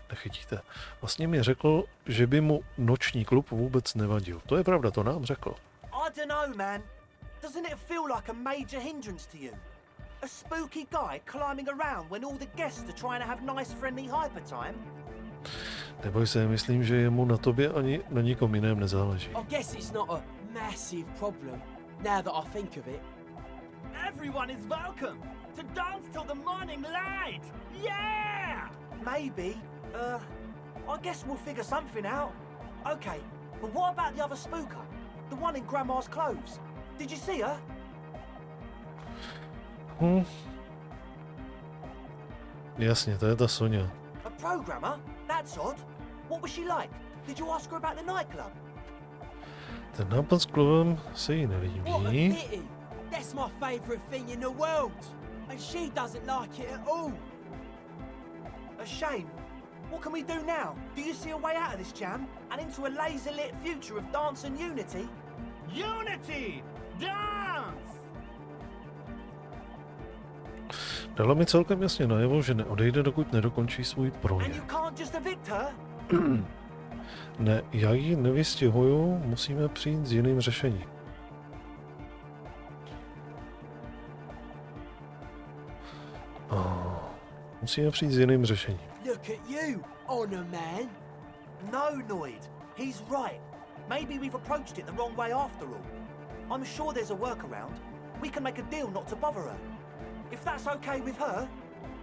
nechytíte. Vlastně mi řekl, že by mu noční klub vůbec nevadil. To je pravda, to nám řekl. I don't know, man. Doesn't it feel like a major hindrance to you? A spooky guy climbing around when all the guests are trying to have nice friendly hyper time? Neboj se, myslím, že jemu na tobě ani na nikom jiném nezáleží. I guess it's not a massive problem, now that I think of it. Everyone is welcome to dance till the morning light. Yeah! Maybe. I guess we'll figure something out. Okay, but what about the other spooker? The one in Grandma's clothes? Did you see her? Jasně, to je ta Sonia. A programmer? That's odd. What was she like? Did you ask her about the nightclub? Ten nápad s klubem se jí What a nelíbí. pity! That's my favourite thing in the world, and she doesn't like it at all. A shame. What can we do now? Do you see a way out of this jam and into a laser-lit future of dance and unity? Unity! Dance! Dala mi celkem jasně najevo, že neodejde, dokud nedokončí svůj And projev. you can't just evict her? Ne, já ji nevystěhuju, musíme přijít s jiným řešením. Musíme přijít s jiným řešením. Look at you, honor man. No, Noid. He's right. Maybe we've approached it the wrong way after all. I'm sure there's a workaround. We can make a deal not to bother her. If that's okay with her,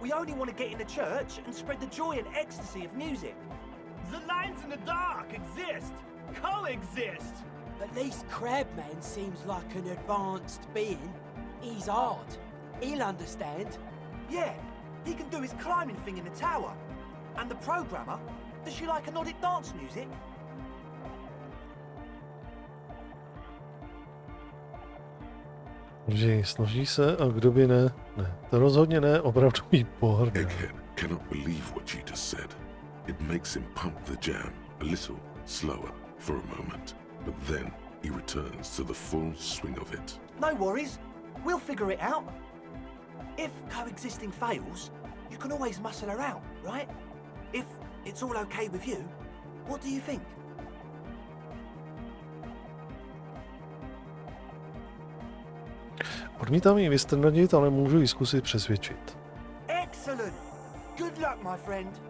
we only want to get in the church and spread the joy and ecstasy of music. The lines in the dark exist, coexist. At least Crabman seems like an advanced being. He's hard. He'll understand. Yeah, he can do his climbing thing in the tower. And the programmer, does she like Nordic dance music? Složí se a kdo by ne? Ne, to rozhodně ne, opravdu jí pohrdá. Egghead cannot believe what she just said. It makes him pump the jam a little slower for a moment, but then he returns to the full swing of it. No worries. We'll figure it out. If coexisting fails, you can always muscle her out, right? If it's all okay with you, what do you think? Odmítám ji vystrnadit, ale můžu ji zkusit přesvědčit. Excellent. Good luck, my friend.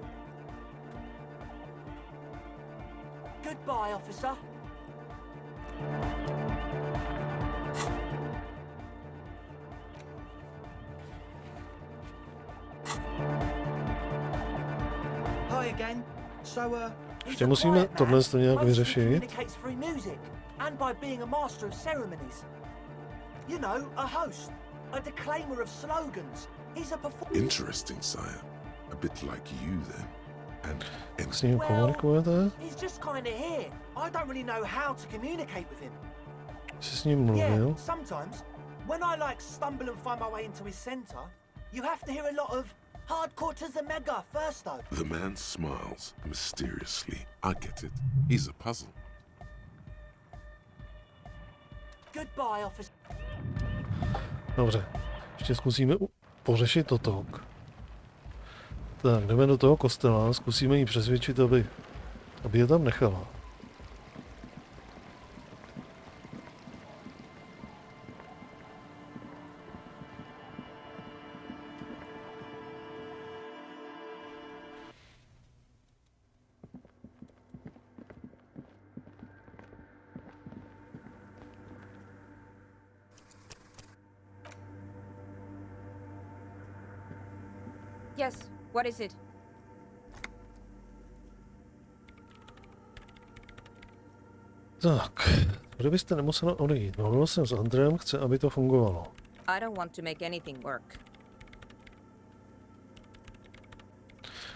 Goodbye, officer. Hi again. So, Ještě musíme tohle to nějak vyřešit. And by being a master of ceremonies. You know, a host, a declaimer of slogans. He's a performer. Interesting, sire. A bit like you then. And S ním komunikujete? He's just kind of here. I don't really know how to communicate with him. Jsi s ním mluvil? Yeah, sometimes. When I stumble and find my way into his center, you have to hear a lot of hardcore to the mega first though. The man smiles mysteriously. I get it. He's a puzzle. Goodbye, officer. Dobře, ještě zkusíme pořešit toto. Tak, jdeme do toho kostela, zkusíme jí přesvědčit, aby je tam nechala. Yes, what is it? Tak, kdybyste nemusela odejít. Mluvil jsem s Andreem, chce, aby to fungovalo. I don't want to make anything work.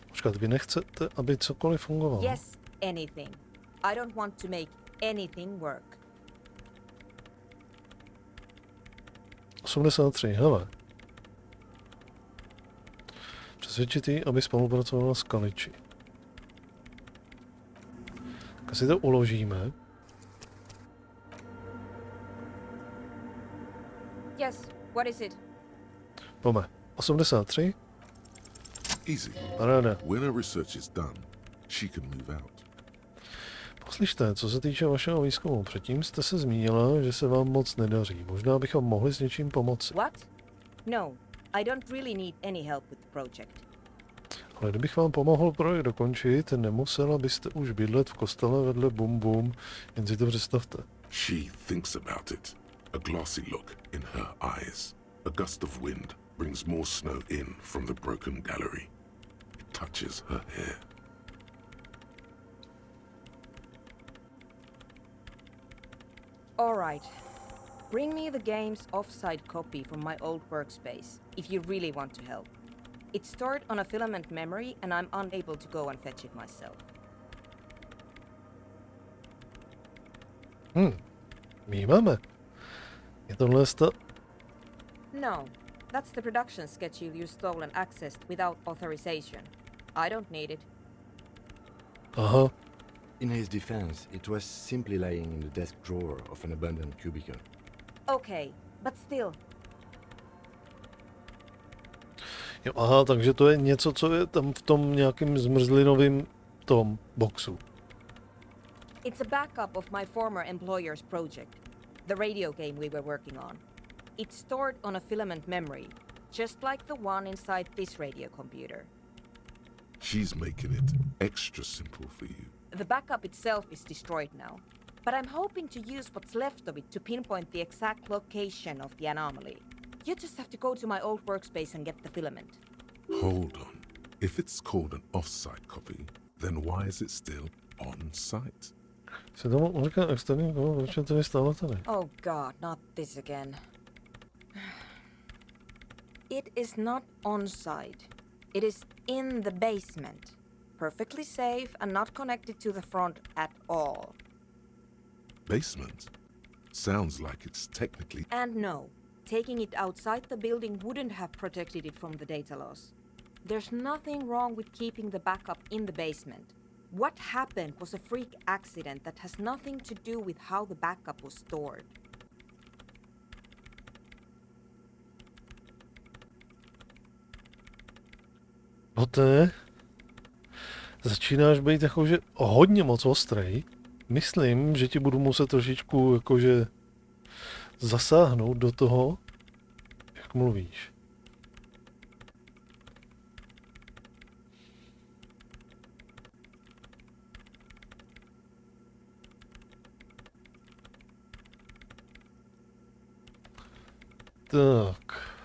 Počkat, vy nechcete, aby cokoliv fungovalo? Yes, anything. I don't want to make anything work. 83, hele. Přesvědčit jí, aby spolupracovala s Kaliči. Tak si to uložíme. Yes, what is it? Pojďme. 83. Easy. Paráda. When her research is done, she can move out. Poslyšte, co se týče vašeho výzkumu, předtím jste se zmínila, že se vám moc nedaří. Možná bychom mohli s něčím pomoci. What? No, I don't really need any help with the project. Ale kdybych vám pomohl projekt dokončit, nemusela byste už bydlet v kostele vedle Bum Bum, jen si to představte. She thinks about it. A glassy look in her eyes. A gust of wind brings more snow in from the broken gallery. It touches her hair. All right. Bring me the game's offsite copy from my old workspace, if you really want to help. It's stored on a filament memory and I'm unable to go and fetch it myself. My máme. Je tohle No, that's the production schedule you stole and accessed without authorization. I don't need it. Aha. In his defense, it was simply lying in the desk drawer of an abandoned cubicle. Okay, but still. Jo, aha, takže to je něco, co je tam v tom nějakým zmrzlinovým tom boxu. It's a backup of my former employer's project, the radio game we were working on. It's stored on a filament memory, just like the one inside this radio computer. She's making it extra simple for you. The backup itself is destroyed now, but I'm hoping to use what's left of it to pinpoint the exact location of the anomaly. You just have to go to my old workspace and get the filament. Hold on. If it's called an off-site copy, then why is it still on-site? Se tomu říká externí, proč je to stále tady? Oh god, not this again. It is not on-site. It is in the basement. Perfectly safe and not connected to the front at all. Basement? Sounds like it's technically... And no, Taking it outside the building wouldn't have protected it from the data loss. There's nothing wrong with keeping the backup in the basement. What happened was a freak accident that has nothing to do with how the backup was stored. Poté začínáš být jakože hodně moc ostrej. Myslím, že ti budu muset trošičku jakože zasáhnout do toho, jak mluvíš. Tak.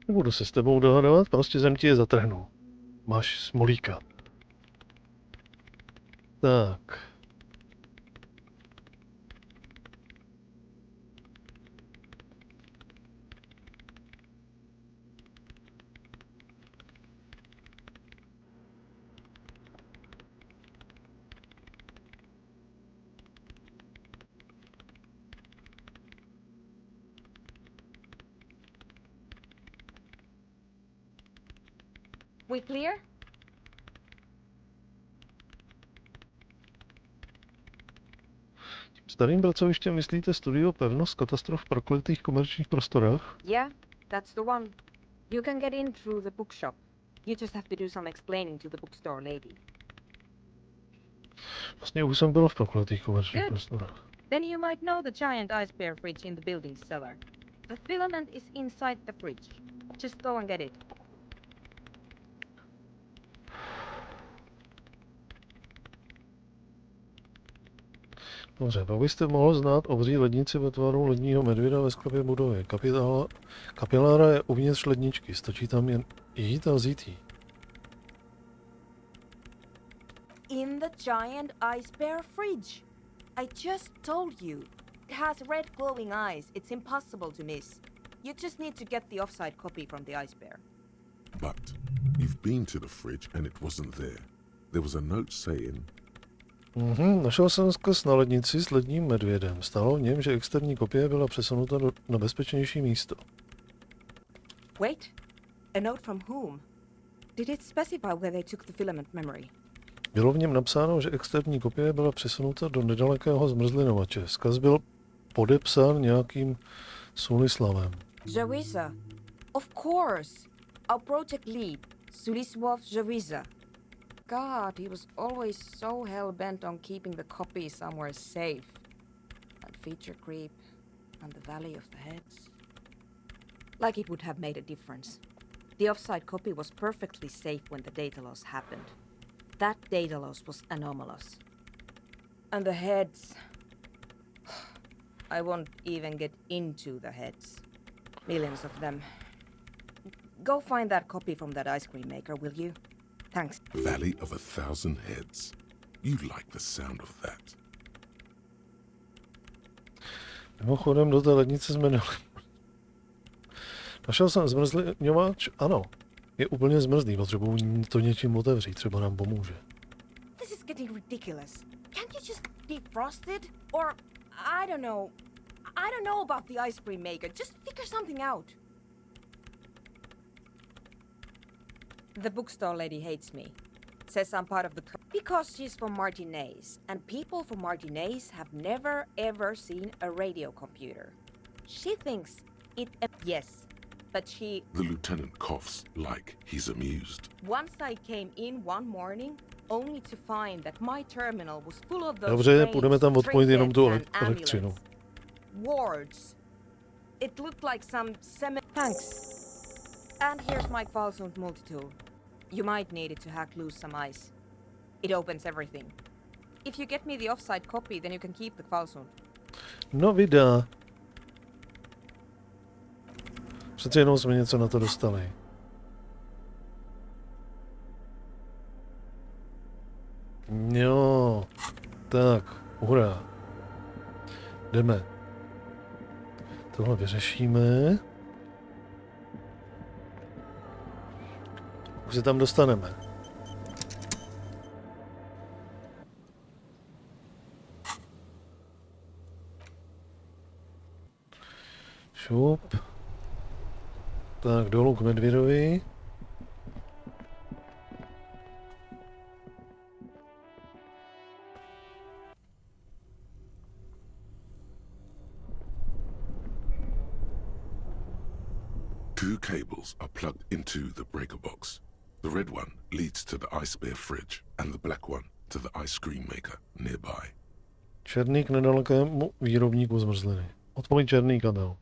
Nebudu se s tebou dohadovat, prostě zem ti je zatrhnu. Máš smolíka. Tak. We clear? Tím starým pracovištěm myslíte studio Pevnost katastrof v prokletých komerčních prostorách? Yeah, that's the one. You can get in through the bookshop. You just have to do some explaining to the bookstore lady. Vlastně už jsem byl v prokletých komerčních prostorách. Then you might know the giant ice bear fridge in the building cellar. The filament is inside the fridge. Just go and get it. Dobře, pak byste mohl znát obří lednici ve tvaru ledního medvěda ve sklepě budovy. Kapilára je uvnitř ledničky, stačí tam jen jít a vzít jí. In the giant ice bear fridge. I just told you. It has red glowing eyes. It's impossible to miss. You just need to get the offside copy from the ice bear. But you've been to the fridge and it wasn't there. There was a note saying... Našel jsem zkaz na lednici s ledním medvědem. Stálo v něm, že externí kopie byla přesunuta na bezpečnější místo. Wait, a note from whom? Did it specify where they took the filament memory? Bylo v něm napsáno, že externí kopie byla přesunuta do nedalekého zmrzlinovače. Vzkaz byl podepsán nějakým Sulislavem. Jawiza. Of course. Our project lead, Sulisław Jawiza. God, he was always so hell-bent on keeping the copy somewhere safe. And feature creep, and the Valley of the Heads. Like it would have made a difference. The offside copy was perfectly safe when the data loss happened. That data loss was anomalous. And the heads... I won't even get into the heads. Millions of them. Go find that copy from that ice cream maker, will you? Thanks. Valley of 1,000 Heads. You like the sound of that. Mimochodem do té lednice jsme Našel jsem zmrzlinovač, ano. je úplně zmrzlý, potřebuji to něčím otevřít, třeba nám pomůže. This is getting ridiculous. Can't you just defrost it? Or, I don't know. I don't know about the ice cream maker. Just figure something out. The bookstore lady hates me. Says I'm part of the... Because she's from Martinez. And people from Martinez have never ever seen a radio computer. She thinks it... Yes, but she... The lieutenant coughs like he's amused. Once I came in one morning, only to find that my terminal was full of those Dobře, půjdeme tam odpojit jenom tu trinkets and elektřinu. amulets. Wards. It looked like some Thanks. And here's my Kvalsund multitool. You might need it to hack loose some ice. It opens everything. If you get me the offside copy, then you can keep the Kvalsund. No vydá. Přece jenom jsme něco na to dostali. Jo, tak, hurá. Jdeme. Tohle vyřešíme. Už se tam dostaneme. Šup. Tak, dolů k medvědovi. Two cables are plugged into the breaker box. The red one leads to the ice bear fridge and the black one to the ice cream maker nearby. Černý k nedalekému výrobníku zmrzliny. Odpoj černý kabel.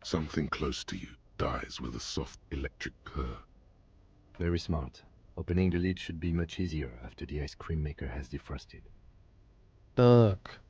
Something close to you dies with a soft electric purr. Very smart. Opening the lid should be much easier after the ice cream maker has defrosted. Tak.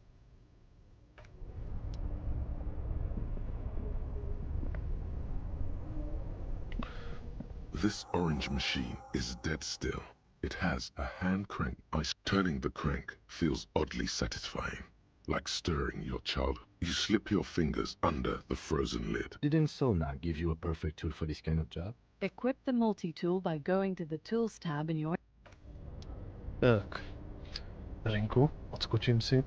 This orange machine is dead still. It has a hand crank ice. Turning the crank feels oddly satisfying, like stirring your child. You slip your fingers under the frozen lid. Didn't Solna give you a perfect tool for this kind of job? Equip the multi-tool by going to the Tools tab in your... Tak. Rinku, odskočím si.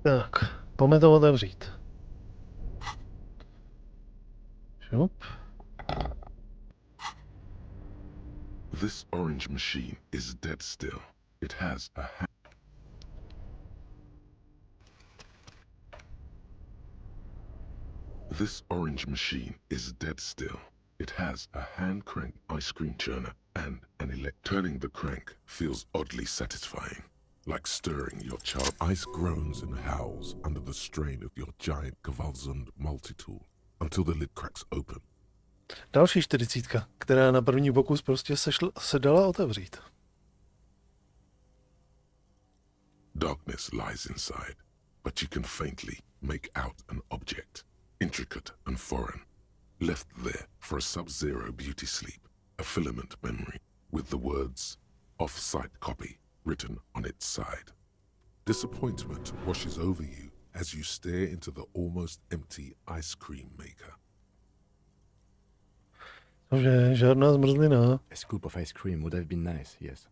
Tak, pojďme to otevřít. Šup. This orange machine is dead still. It has a This orange machine is dead still. It has a hand-crank ice cream churner and an turning the crank feels oddly satisfying, like stirring your child. Ice groans and howls under the strain of your giant Kvalsund multi-tool until the lid cracks open. Další 40, která na první pokus prostě se dala otevřít. Darkness lies inside, but you can faintly make out an object, intricate and foreign, left there for a sub-zero beauty sleep, a filament memory with the words off-site copy written on its side. Disappointment washes over you as you stare into the almost empty ice cream maker. Takže žádná zmrzlina. A scoop of ice cream would have been nice, yes.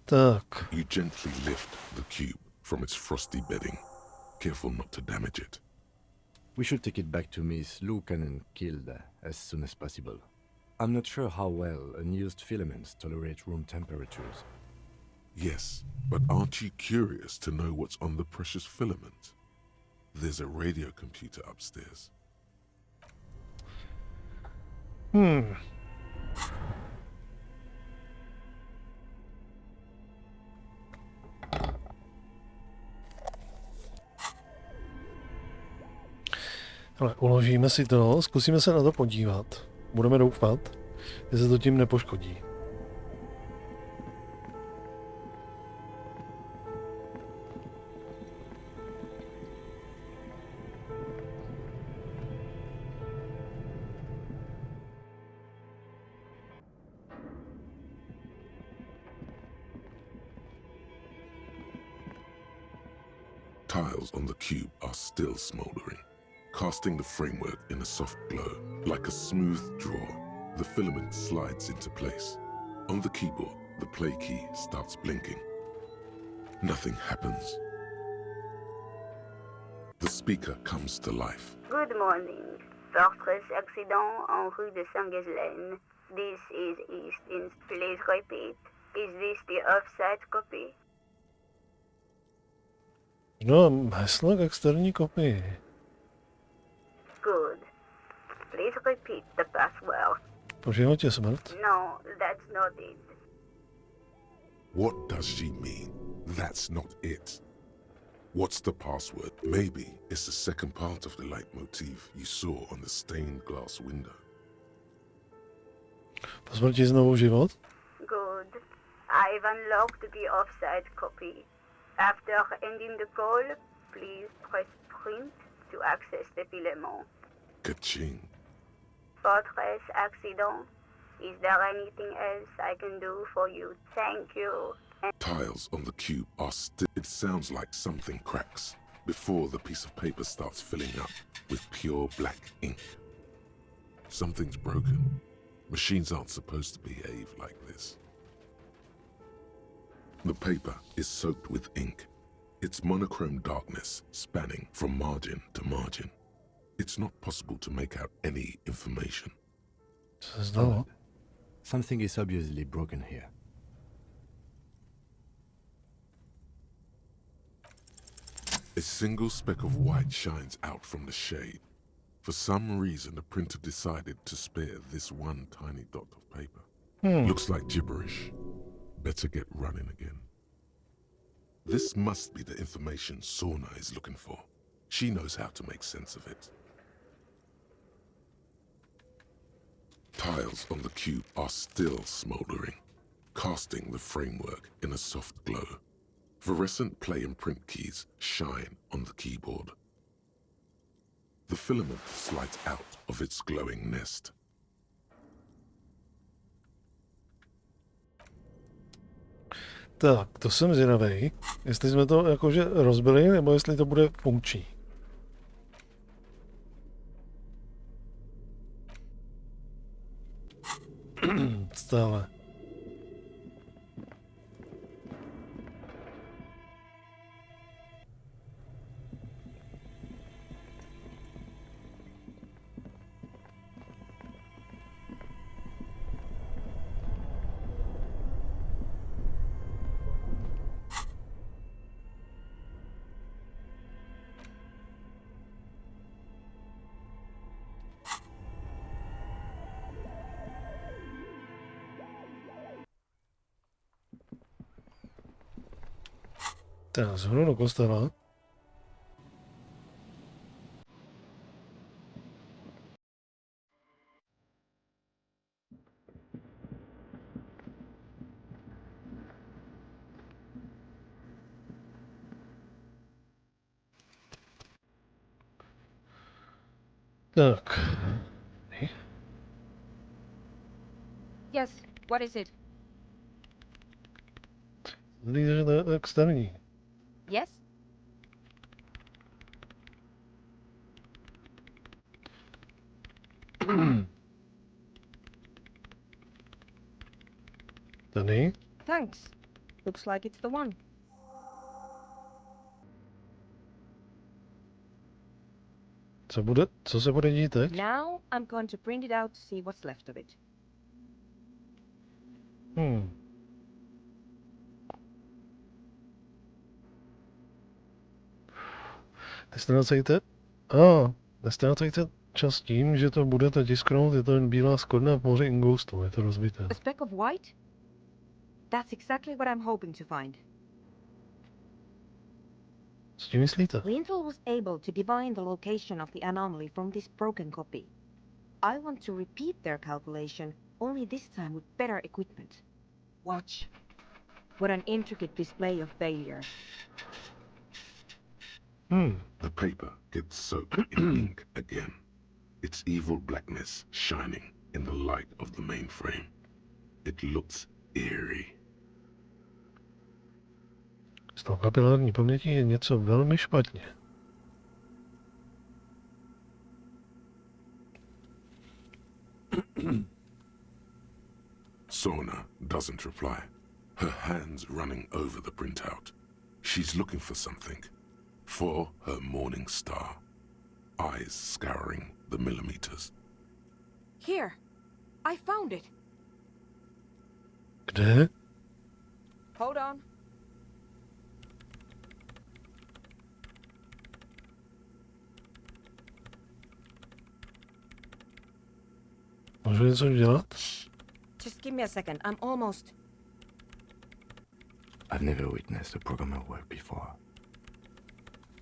Tak. You gently lift the cube from its frosty bedding, careful not to damage it. We should take it back to Miss Lukanen Kilde as soon as possible. I'm not sure how well unused filaments tolerate room temperatures. Yes, but aren't you curious to know what's on the precious filament? There's a radio computer upstairs. Ale uložíme si to, zkusíme se na to podívat. Budeme doufat, že se to tím nepoškodí. Tiles on the cube are still smoldering, casting the framework in a soft glow. Like a smooth draw, the filament slides into place. On the keyboard, the play key starts blinking. Nothing happens. The speaker comes to life. Good morning. Fortress accident en rue de Saint-Ghislaine. This is East. Please repeat. Is this the offsite copy? No, heslo k externí kopii. Good. Please repeat the password. Po životě smrt. No, that's not it. What does she mean? That's not it. What's the password? Maybe it's the second part of the leitmotif you saw on the stained glass window. Po smrti znovu život? Good. I've unlocked the offsite copy. After ending the call, please press print to access the filament. Ka-ching. Fortress accident. Is there anything else I can do for you? Thank you. Tiles on the cube are still. It sounds like something cracks before the piece of paper starts filling up with pure black ink. Something's broken. Machines aren't supposed to behave like this. The paper is soaked with ink, its monochrome darkness spanning from margin to margin. It's not possible to make out any information. Oh, something is obviously broken here. A single speck of white shines out from the shade. For some reason, the printer decided to spare this one tiny dot of paper. Looks like gibberish. Better get running again. This must be the information Sorna is looking for. She knows how to make sense of it. Tiles on the cube are still smoldering, casting the framework in a soft glow. Fluorescent play and print keys shine on the keyboard. The filament slides out of its glowing nest. Tak, to jsem zvědavej, jestli jsme to jakože rozbili, nebo jestli to bude funkční. Stále. Tak, zhru do kostela. Tak. Yes, what is it? Líder externí. Yes? Tady. Thanks. Looks like it's the one. Co se bude dít teď? Now I'm going to print it out to see what's left of it. Nestrácejte čas tím, že to budete tisknout, je to jen bílá skvrna v moři ingoustu, je to rozbité. A speck of white? That's exactly what I'm hoping to find. Co tím myslíte? Lintel was able to divine the location of the anomaly from this broken copy. I want to repeat their calculation, only this time with better equipment. Watch. What an intricate display of failure. The paper gets soaked in ink again, its evil blackness shining in the light of the mainframe. It looks eerie. S tou kapilární pamětí je něco velmi špatně. Sona doesn't reply, her hands running over the printout. She's looking for something. For her morning star. Eyes scouring the millimeters. Here. I found it. Kde? Hold on. Můžu něco dělat? Just give me a second. I'm almost... I've never witnessed a programmer work before.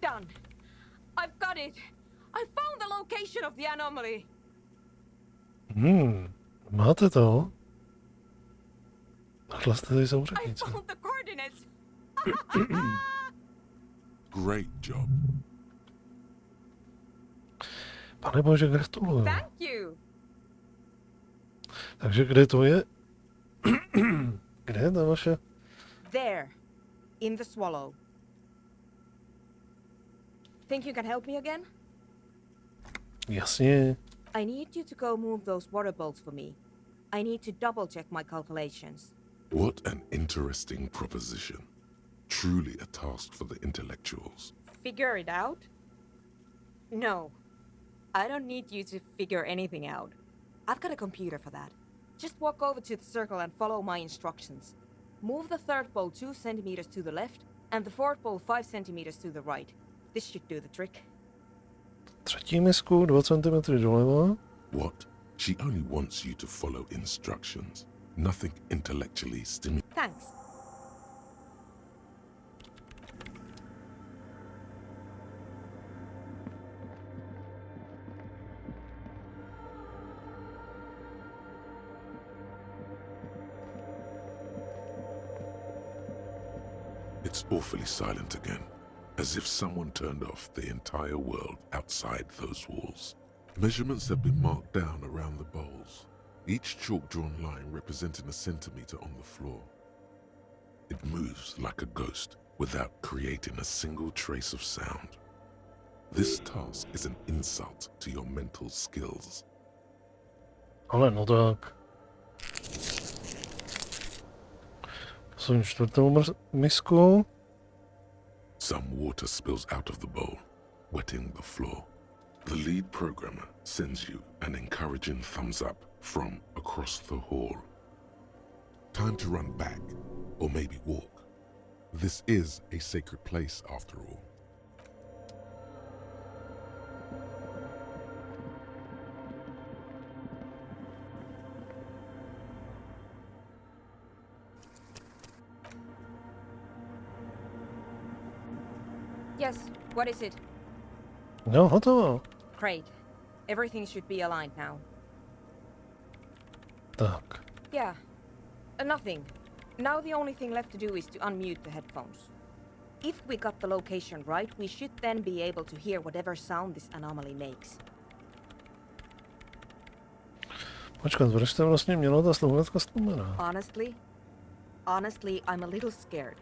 Done. I've got it. I found the location of the anomaly. Máte to? Takhle jste tady I souřadnice. found the coordinates. Great job. Pane bože, gratuluju. Thank you. Takže kde to je? Kde je ta vaše? There. In the swallow. Think you can help me again? Jasně. I need you to go move those water bolts for me. I need to double check my calculations. What an interesting proposition. Truly a task for the intellectuals. Figure it out? No. I don't need you to figure anything out. I've got a computer for that. Just walk over to the circle and follow my instructions. Move the third bolt 2 centimeters to the left and the fourth bolt 5 centimeters to the right. This should do the trick. Třetí misku 2 cm doleva. What? She only wants you to follow instructions. Nothing intellectually stimulating. Thanks. It's awfully silent again, as if someone turned off the entire world outside those walls. Measurements have been marked down around the bowls, each chalk-drawn line representing a centimeter on the floor. It moves like a ghost without creating a single trace of sound. This task is an insult to your mental skills. Ale no tak. Jsem čtvrtou misku. Some water spills out of the bowl, wetting the floor. The lead programmer sends you an encouraging thumbs up from across the hall. Time to run back, or maybe walk. This is a sacred place after all. Yes, what is it? No, hotovo. Great. Everything should be aligned now. Tak. Yeah. Nothing. Now the only thing left to do is to unmute the headphones. If we got the location right, we should then be able to hear whatever sound this anomaly makes. Počkat, proč to vlastně měla ta sluchatka stlumená? Honestly, I'm a little scared.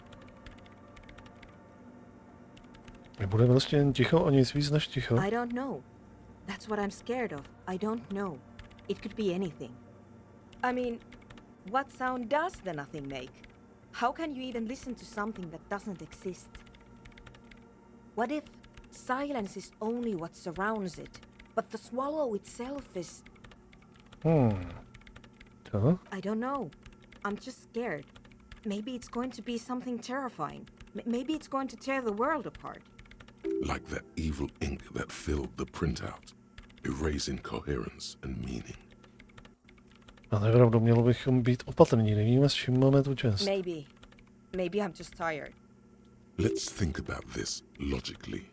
Nebude prostě jen ticho a nic víc než ticho? I don't know. That's what I'm scared of. I don't know. It could be anything. I mean, what sound does the nothing make? How can you even listen to something that doesn't exist? What if silence is only what surrounds it, but the swallow itself is... Huh? I don't know. I'm just scared. Maybe it's going to be something terrifying. Maybe it's going to tear the world apart. Like that evil ink that filled the printout, erasing coherence and meaning. A nepravdu, mělo bychom být opatrní, nevíme, s čím máme tu čest. Maybe I'm just tired. Let's think about this logically.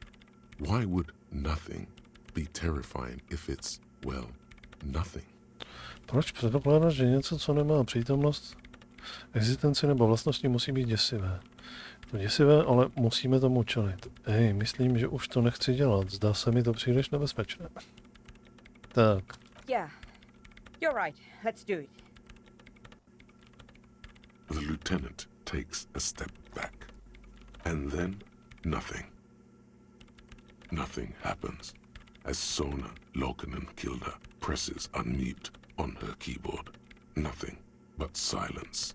Why would nothing be terrifying if it's, well, nothing? Proč předpokládat, že něco, co nemá přítomnost, existenci nebo vlastnosti, musí být děsivé? To děsivé, ale musíme tomu čelit. Myslím, že už to nechci dělat. Zdá se mi to příliš nebezpečné. Tak. Yeah, you're right. Let's do it. The lieutenant takes a step back. And then, nothing. Nothing happens as Sona Lokanen-Kilda presses unmute on her keyboard. Nothing but silence.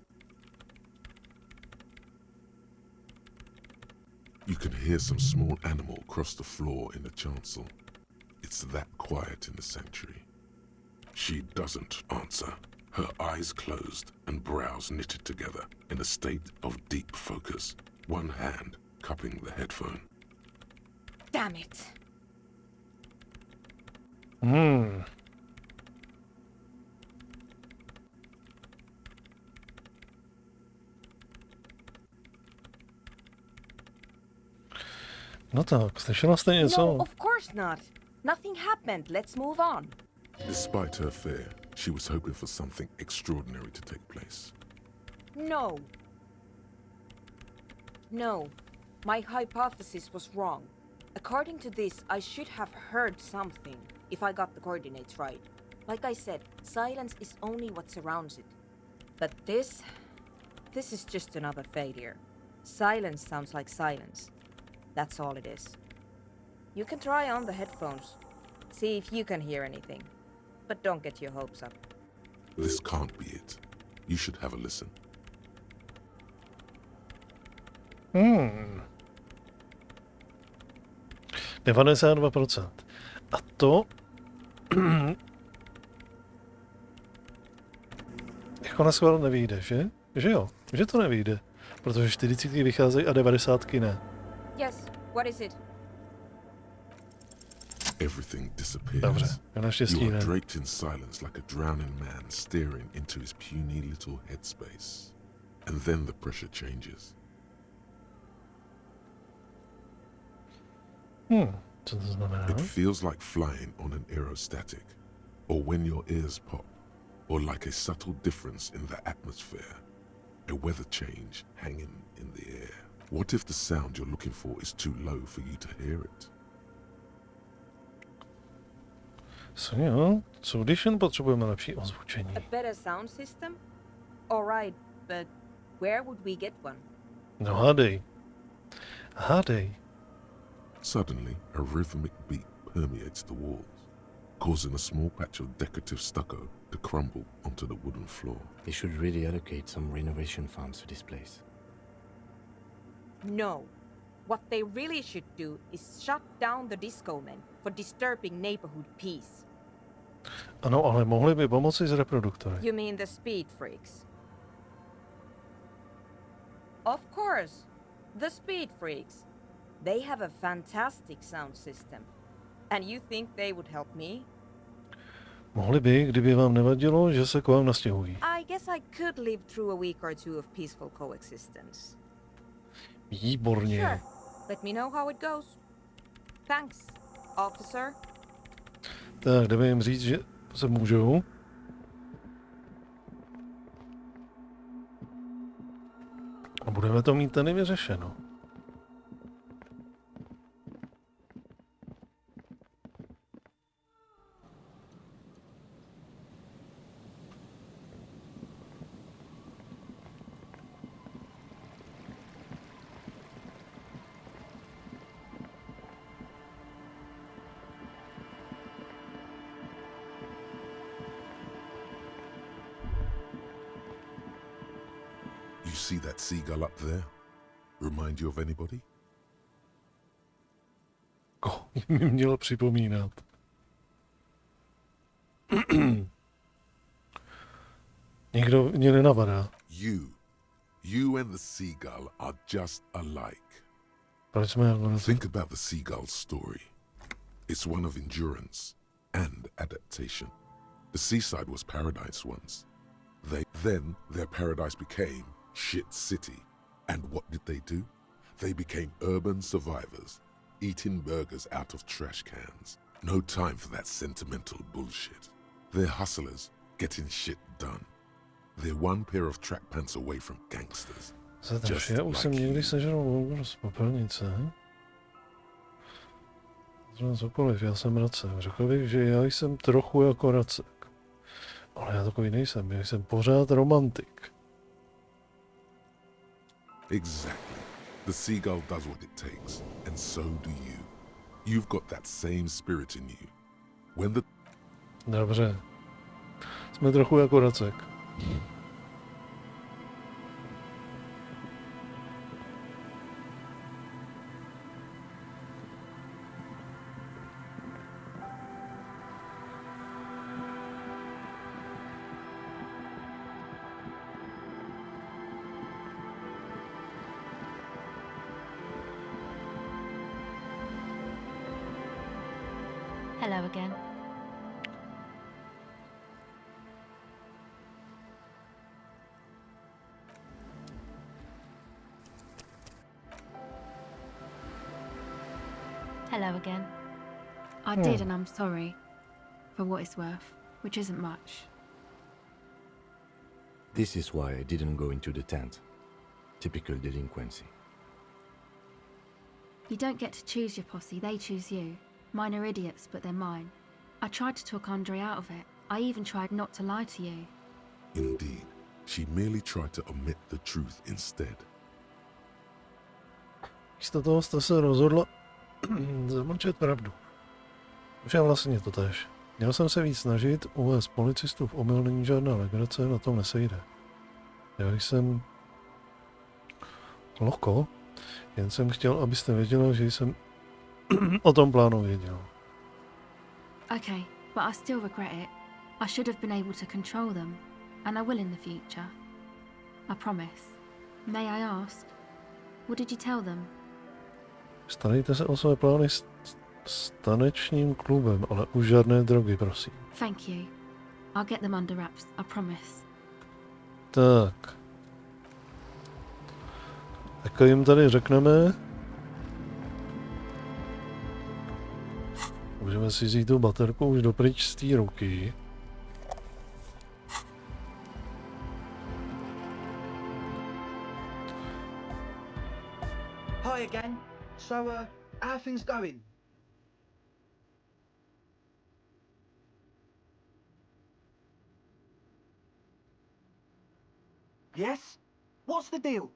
You can hear some small animal cross the floor in the chancel. It's that quiet in the sanctuary. She doesn't answer, her eyes closed and brows knitted together in a state of deep focus, one hand cupping the headphone. Damn it! No tak, slyšela jste něco? No, of course not. Nothing happened. Let's move on. Despite her fear, she was hoping for something extraordinary to take place. No. No. My hypothesis was wrong. According to this, I should have heard something if I got the coordinates right. Like I said, silence is only what surrounds it. But this is just another failure. Silence sounds like silence. That's all it is. You can try on the headphones. See if you can hear anything. But don't get your hopes up. This can't be it. You should have a listen. 92%. A to... jako na schvál nevyjde, že? Že jo? Že to nevyjde. Protože 40 vycházejí a 90 ne. Yes, what is it? Everything disappears. Dobře, naštěstí You ne. are draped in silence like a drowning man staring into his puny little headspace. And then the pressure changes. Co to znamená? It feels like flying on an aerostatic, or when your ears pop, or like a subtle difference in the atmosphere, a weather change hanging in the air. What if the sound you're looking for is too low for you to hear it? Co jo? Co když jen potřebujeme lepší ozvučení? A better sound system? Alright, but where would we get one? No hádej. Hádej. Suddenly, a rhythmic beat permeates the walls, causing a small patch of decorative stucco to crumble onto the wooden floor. They should really allocate some renovation funds to this place. No. What they really should do is shut down the disco men for disturbing neighborhood peace. Ano, ale mohli by pomoci s reproduktory. You mean the speed freaks? Of course, the speed freaks. They have a fantastic sound system. And you think they would help me? Mohli by, kdyby vám nevadilo, že se k vám nastěhují. I guess I could live through a week or two of peaceful coexistence. Výborně. Sure, Let me know how it goes. Thanks, officer. Tak, jdeme jim říct, že se můžou. A budeme to mít tady vyřešeno. You see that seagull up there? Remind you of anybody? Koho mi mělo připomínat? Nikdo mě nenapadá. You and the seagull are just alike. Proč jsme Think about the seagull's story. It's one of endurance and adaptation. The seaside was paradise once. Then their paradise became shit city. And what did they do? They became urban survivors, eating burgers out of trash cans. No time for that sentimental bullshit. They're hustlers, getting shit done. They're one pair of track pants away from gangsters. Zadrž, já už jsem někdy sežral volbu z popelnice. Zrovna cokoliv, já jsem Racek. Řekl bych, že já jsem trochu jako Racek. Ale já takový nejsem, já jsem pořád romantik. Exactly. The seagull does what it takes, and so do you. You've got that same spirit in you. When the... Dobře. Jsme trochu jako Racek. Hello again. Hello again. I did, and I'm sorry. For what it's worth, which isn't much. This is why I didn't go into the tent. Typical delinquency. You don't get to choose your posse, they choose you. Mine are idiots, but they're mine. I tried to talk Andre out of it. I even tried not to lie to you. Indeed, she merely tried to omit the truth instead. Místo toho jste se rozhodla zamlčet pravdu. Už je vlastně to též. Měl jsem se víc snažit, uvést policistů v omyl není žádná legrace, na tom nesejde. Já jsem loko, jen jsem chtěl, abyste věděla, že jsem o tom plánu věděl. Okay, but I still regret it. I should have been able to control them, and I will in the future. I promise. May I ask, what did you tell them? Starejte se o své plány s tanečním klubem, ale už žádné drogy, prosím. Thank you. I'll get them under wraps, I promise. Tak. Tak jim tady řekneme. Můžeme si vzít tu baterku už dopryč z té ruky. Hi again. So, how are things going? Yes? What's the deal?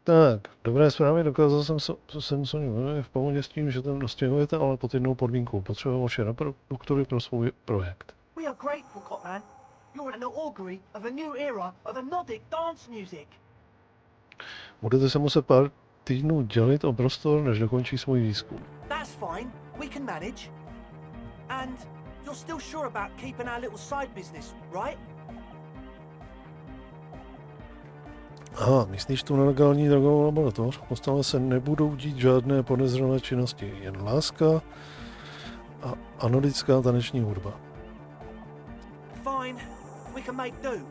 Tak, dobré zprávy, dokázal jsem Soniu v pohodě s tím, že tam dostihujete, ale pod jednou podmínkou. Potřebuji vaše reproduktory pro svůj projekt. We are grateful, Copman. You're an augury of a new era of anodic dance music. Budete se muset pár týdnů dělit o prostor, než dokončí svůj výzkum. That's fine. We can manage. And you're still sure about keeping our little side business, right? Aha, myslíš tu nelegální drogovou laboratoř? Postále se nebudou dít žádné podezřelé činnosti, jen láska a anodická taneční hudba. Fine. We can make do.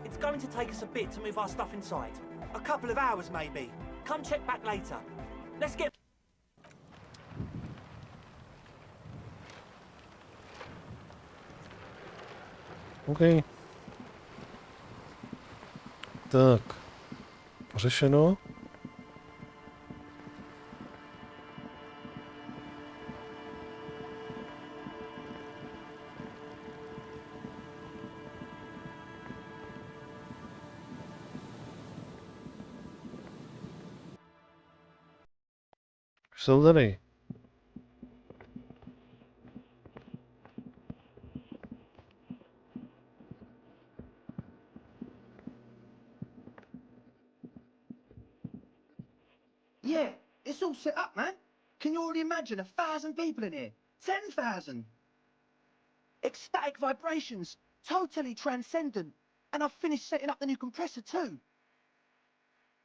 It's going to take us a bit to move our stuff inside. A couple of hours, maybe. Come check back later. Let's get... OK. Tak. Pořešeno. Jsou tady. Yeah, it's all set up, man. Can you already imagine 1,000 people in here? 10,000. Ecstatic vibrations, totally transcendent. And I've finished setting up the new compressor too.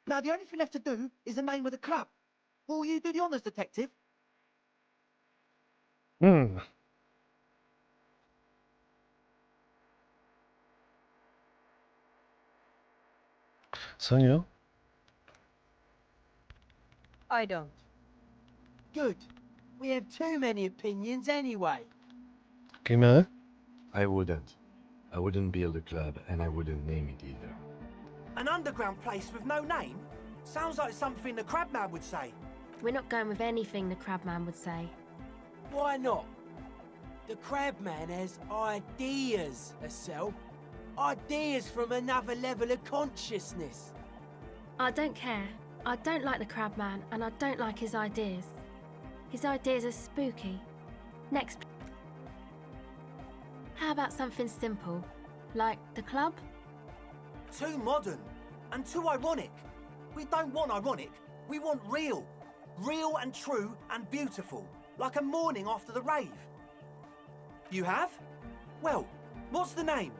Now the only thing left to do is the name of the club. Will you do the honours, detective? Sonia? I don't. Good. We have too many opinions anyway. Kime? I wouldn't build a club, and I wouldn't name it either. An underground place with no name? Sounds like something the Crabman would say. We're not going with anything the Crabman would say. Why not? The Crabman has ideas, Estelle. Ideas from another level of consciousness. I don't care. I don't like the Crabman, and I don't like his ideas. His ideas are spooky. Next. How about something simple? Like the club? Too modern and too ironic. We don't want ironic. We want real. Real and true and beautiful. Like a morning after the rave. You have? Well, what's the name?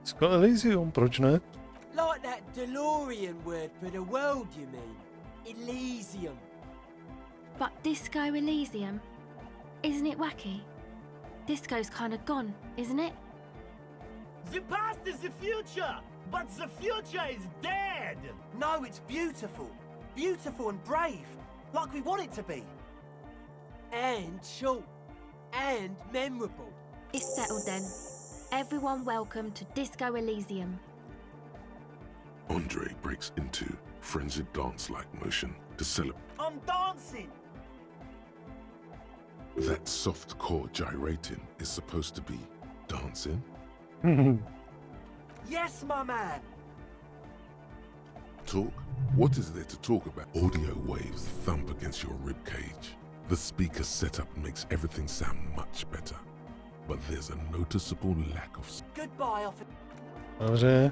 Disco Elysium, proč ne? Like that DeLorean word for the world, you mean? Elysium. But Disco Elysium? Isn't it wacky? Disco's kind of gone, isn't it? The past is the future, but the future is dead. No, it's beautiful. Beautiful and brave. Like we want it to be. And short. And memorable. It's settled then. Everyone welcome to Disco Elysium. Andre breaks into frenzied dance-like motion to celebrate. I'm dancing! That soft core gyrating is supposed to be dancing? Yes, my man! Talk? What is there to talk about? Audio waves thump against your ribcage. The speaker setup makes everything sound much better. But there's a noticeable lack of... Goodbye, officer. Dobře.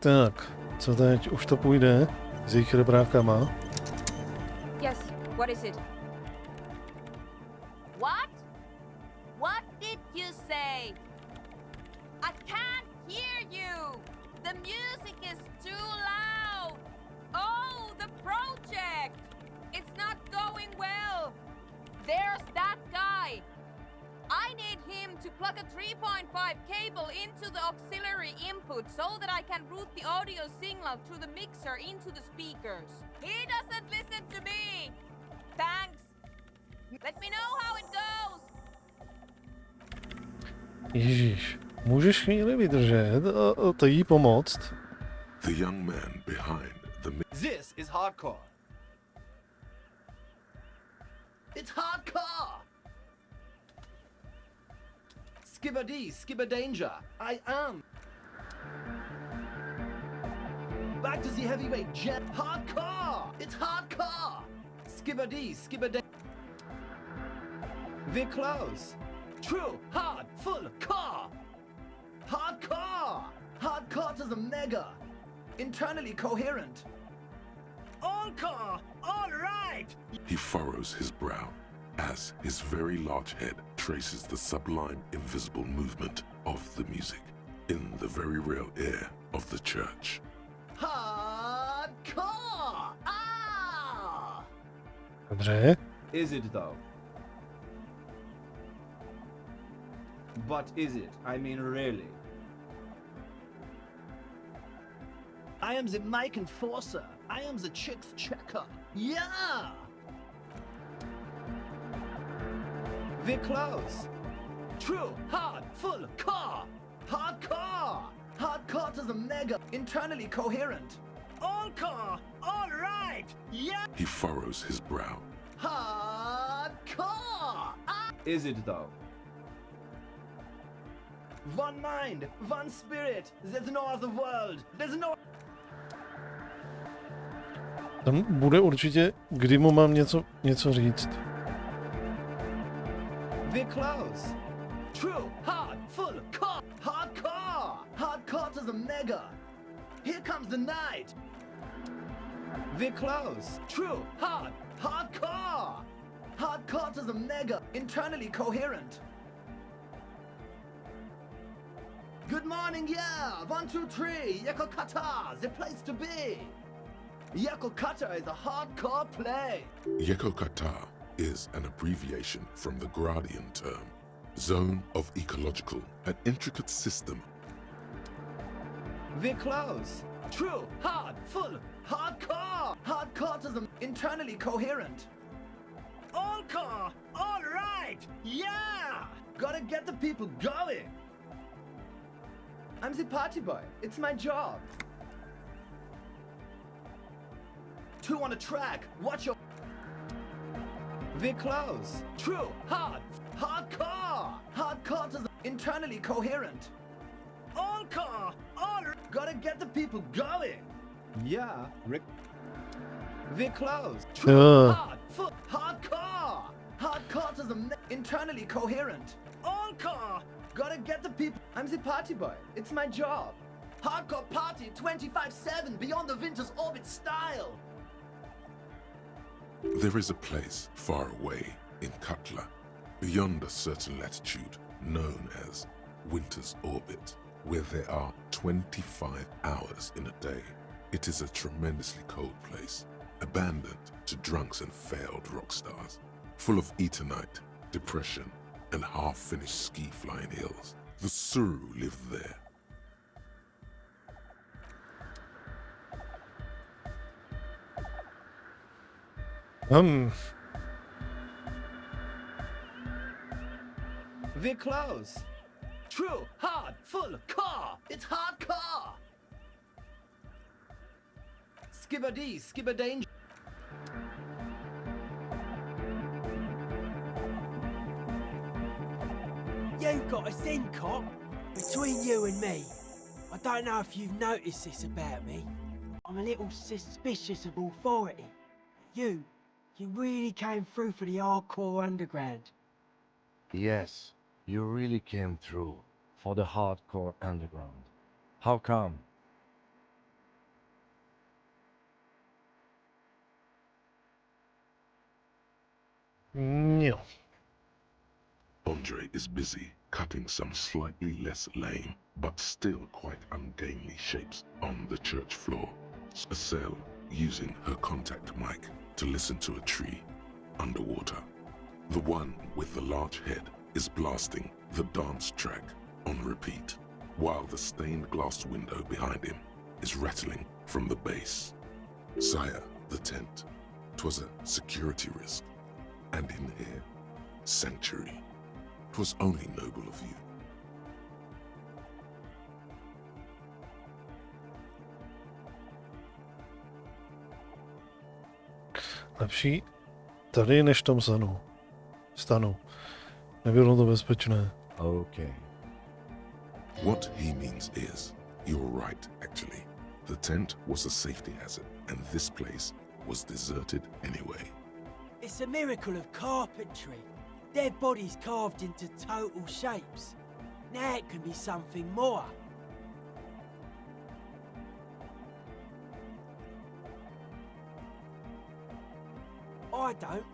Tak, co teď? Už to půjde s jejich rebrákama. Yes, what is it? What? What did you say? I can't hear you! The music is too loud! Oh, the project! It's not going well! There's that guy! I need him to plug a 3.5 cable into the auxiliary input so that I can route the audio signal through the mixer into the speakers. He doesn't listen to me! Thanks! Let me know how it goes! Ježíš, můžeš chvíli vydržet a jí pomoct? The young man behind the... This is hardcore. It's hardcore! Skibber-dee, skibber-danger. I am. Back to the heavyweight jet. Hardcore! It's hardcore! Skibber-dee, skibber-danger. We're close. True, hard, full, car. Hardcore! Hardcore to the mega. Internally coherent. All car, all right! He furrows his brow as his very large head traces the sublime invisible movement of the music in the very real air of the church. Hardcore! Ah! Dobře. Is it though? But is it? I mean, really? I am the mic enforcer. I am the chicks checker. Yeah! We're close. True, hard, full, car. Hardcore! Hardcore to the mega. Internally coherent. All car! All right! Yeah! He furrows his brow. Hardcore! Is it though? One mind, one spirit. There's no other world. There's no... Tam bude určitě, kdy mu mám něco říct. We're close. True, hard, full, car. Hardcore! Hardcore to the mega. Here comes the night. We're close. True, hard, hardcore. Hardcore to the mega. Internally coherent. Good morning, yeah. 1, 2, 3. Yakokata, the place to be. Yakokata is a hardcore play. Yakokata is an abbreviation from the Gradian term, zone of ecological, an intricate system. We're close. True, hard, full, hardcore. Hardcore to the internally coherent. All core, all right, yeah. Gotta get the people going. I'm the party boy. It's my job. 2 on a track. Watch your... We're close. True. Hard. Hardcore. Hardcore to the... Internally coherent. All core. All... Gotta get the people going. Yeah. Rick. We're close. True. Hard. Full. Hardcore. Hardcore to the... Internally coherent. All core. Gotta get the people... I'm the party boy. It's my job. Hardcore party 25/7 beyond the winter's orbit style. There is a place far away in Katla, beyond a certain latitude, known as Winter's Orbit, where there are 25 hours in a day. It is a tremendously cold place, abandoned to drunks and failed rock stars, full of eternite, depression, and half-finished ski-flying hills. The Suru live there. We're close. True, hard, full, car. It's hardcore. Skibba-dee, skibba-danger. You got a sin, cop. Between you and me, I don't know if you've noticed this about me. I'm a little suspicious of authority. You really came through for the hardcore underground. Yes, you really came through for the hardcore underground. How come? No. Andre is busy cutting some slightly less lame, but still quite ungainly shapes on the church floor. Estelle using her contact mic to listen to a tree underwater. The one with the large head is blasting the dance track on repeat, while the stained glass window behind him is rattling from the bass. Sire, the tent. 'Twas a security risk, and in here, sanctuary. 'Twas only noble of you. Lepší tady než v tom stanu. Nebylo to bezpečné. Okay. What he means is, you're right, actually. The tent was a safety hazard, and this place was deserted anyway. It's a miracle of carpentry. Dead bodies carved into total shapes. Now it can be something more. I don't.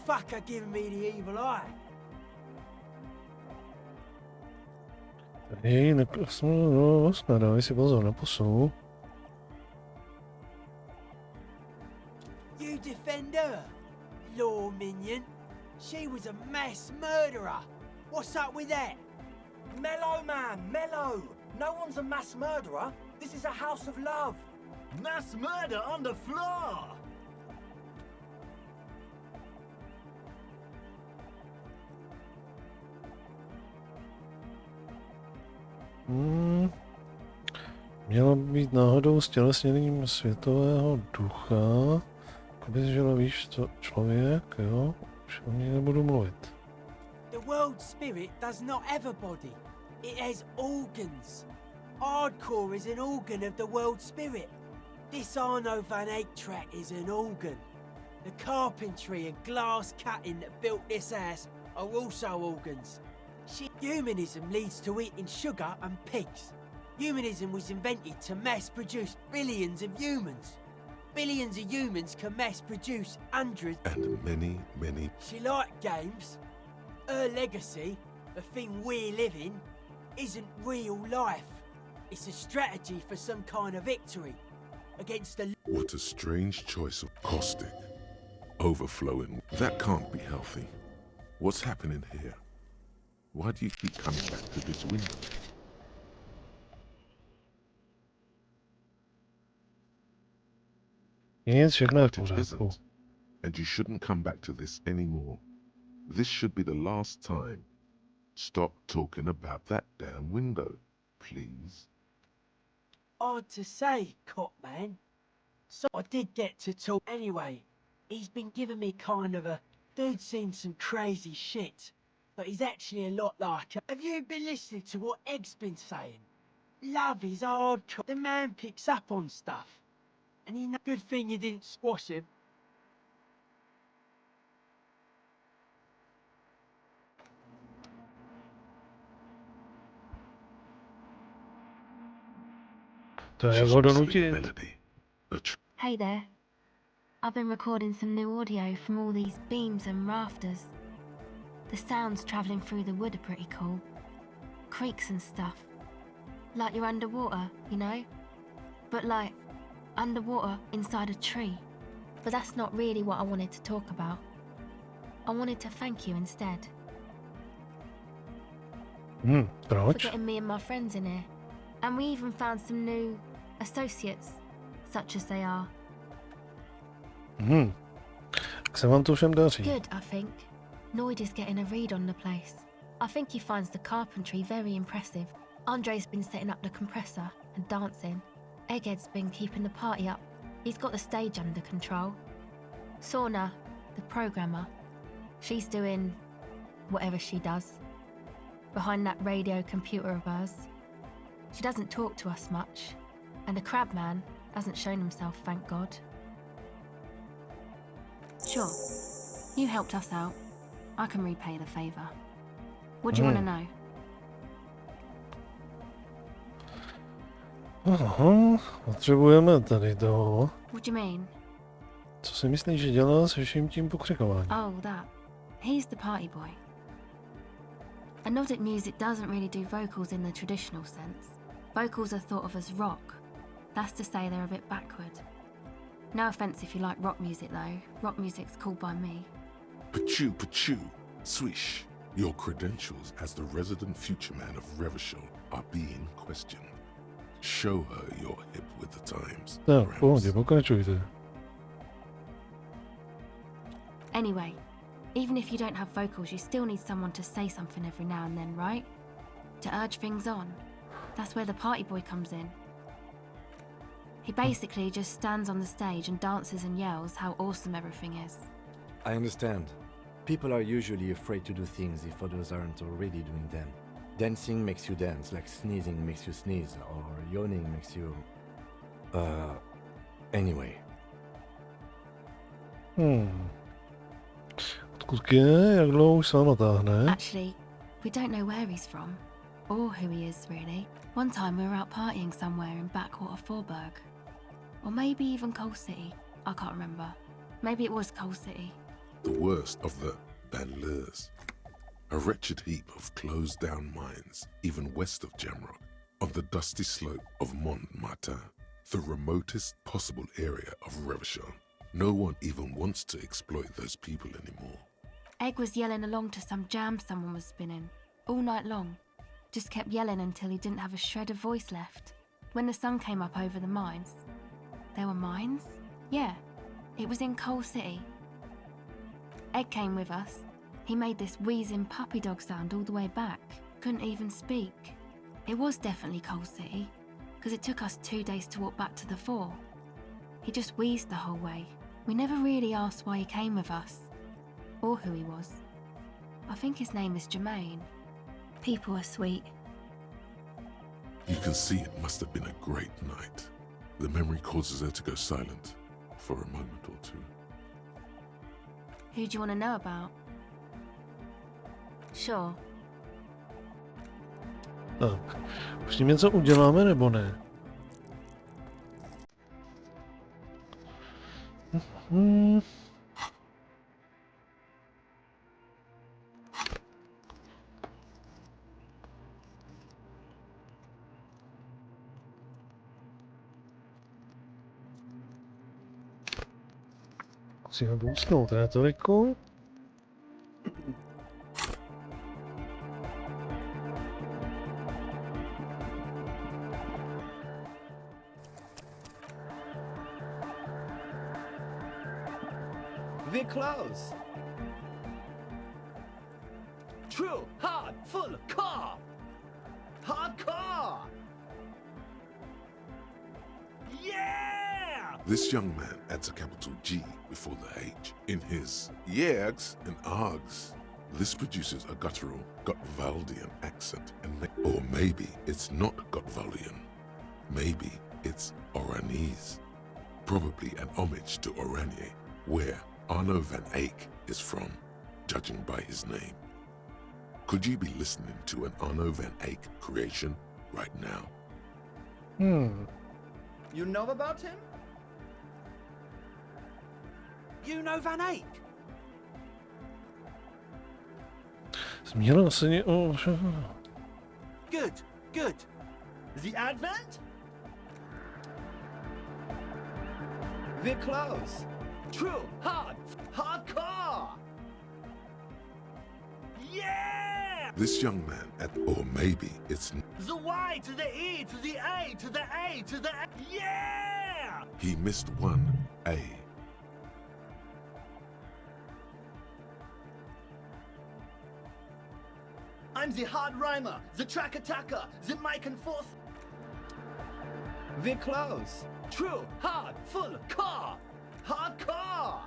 Fuck her giving me the evil eye. Tady dávej si pozor na pusu. You defend her, law minion. She was a mass murderer. What's up with that? Mellow, man, mellow. No one's a mass murderer. This is a house of love. Mass murder on the floor! Mělo být náhodou stělesněním světového ducha. Kdyby žil, víš, co člověk, jo? Už o něj nebudu mluvit. The world spirit does not have a body. It has organs. Hardcore is an organ of the world spirit. This Arno van Eyck track is an organ. The carpentry and glass cutting that built this house are also organs. Humanism leads to eating sugar and pigs. Humanism was invented to mass produce billions of humans. Billions of humans can mass produce hundreds. And many, many. She liked games. Her legacy, the thing we're living, isn't real life. It's a strategy for some kind of victory against the... What a strange choice of caustic. Overflowing. That can't be healthy. What's happening here? Why do you keep coming back to this window? Nic, všechno je v It pořádku. isn't. And you shouldn't come back to this anymore. This should be the last time. Stop talking about that damn window, please. Hard to say, cop man. So I did get to talk anyway. He's been giving me kind of a dude's seen some crazy shit, but he's actually a lot like. Have you been listening to what Egg's been saying? Love is hardcore. The man picks up on stuff, and he. Good thing you didn't squash him. To je ho donutit. Hey there. I've been recording some new audio from all these beams and rafters. The sounds travelling through the wood are pretty cool. Creaks and stuff. Like you're underwater, you know? But like, underwater inside a tree. But that's not really what I wanted to talk about. I wanted to thank you instead. For getting me and my friends in here. And we even found some new associates, such as they are. Jak se vám to všem daří? Good, I think. Noid is getting a read on the place. I think he finds the carpentry very impressive. Andre's been setting up the compressor and dancing. Egghead's been keeping the party up. He's got the stage under control. Sauna, the programmer, she's doing whatever she does. Behind that radio computer of hers. She doesn't talk to us much. And the crab man hasn't shown himself, thank God. Sure, you helped us out. I can repay the favour. What do you want to know? Aha, potřebujeme tady to. What do you mean? Co si myslíš, že dělá se vším tím pokřikováním? Oh, that. He's the party boy. Anodic music doesn't really do vocals in the traditional sense. Vocals are thought of as rock. That's to say they're a bit backward. No offence if you like rock music though. Rock music's cool by me. Pachoo, swish. Your credentials as the resident future man of Revachol are being questioned. Show her you're hip with the times. Tak, pohodě, pokračujte. Anyway, even if you don't have vocals, you still need someone to say something every now and then, right? To urge things on. That's where the party boy comes in. He basically just stands on the stage and dances and yells how awesome everything is. I understand. People are usually afraid to do things if others aren't already doing them. Dancing makes you dance, like sneezing makes you sneeze, or yawning makes you... Anyway. Odkud je? Jak dlouho už se vám táhne? Actually, we don't know where he's from, or who he is, really. One time we were out partying somewhere in backwater Forburg. Or maybe even Coal City. I can't remember. Maybe it was Coal City. The worst of the banlieues. A wretched heap of closed-down mines, even west of Jamrock, on the dusty slope of Montmartin, the remotest possible area of Revachol. No one even wants to exploit those people anymore. Egg was yelling along to some jam someone was spinning, all night long. just kept yelling until he didn't have a shred of voice left. When the sun came up over the mines. There were mines? Yeah, it was in Coal City. Ed came with us. He made this wheezing puppy dog sound all the way back. Couldn't even speak. It was definitely Coal City, because it took us 2 days to walk back to the fort. He just wheezed the whole way. We never really asked why he came with us, or who he was. I think his name is Jermaine. People are sweet. You can see it must have been a great night. The memory causes her to go silent for a moment or two. Who do you want to know about? Sure. Tak, už s tím něco uděláme, nebo ne? Musíme boostnout rétoriku. We're close. True, hard, full, car. Hardcore. Yeah! This young man adds a capital G before the H in his yegs and args. This produces a guttural Gotwaldian accent, or maybe it's not Gotwaldian. Maybe it's Oranese. Probably an homage to Oranje, where Arno van Eyck is from, judging by his name. Could you be listening to an Arno van Eyck creation right now? You know about him? You know Van Eyck? Zmínil se o... Good, good. The Advent? We're close. True, hard, hardcore. Yeah! This young man or maybe it's... The Y to the E to the A to the A to the A. Yeah! He missed one A. I'm the hard rhymer, the track attacker, the mic and forth. We're close. True, hard, full, car. Hardcore!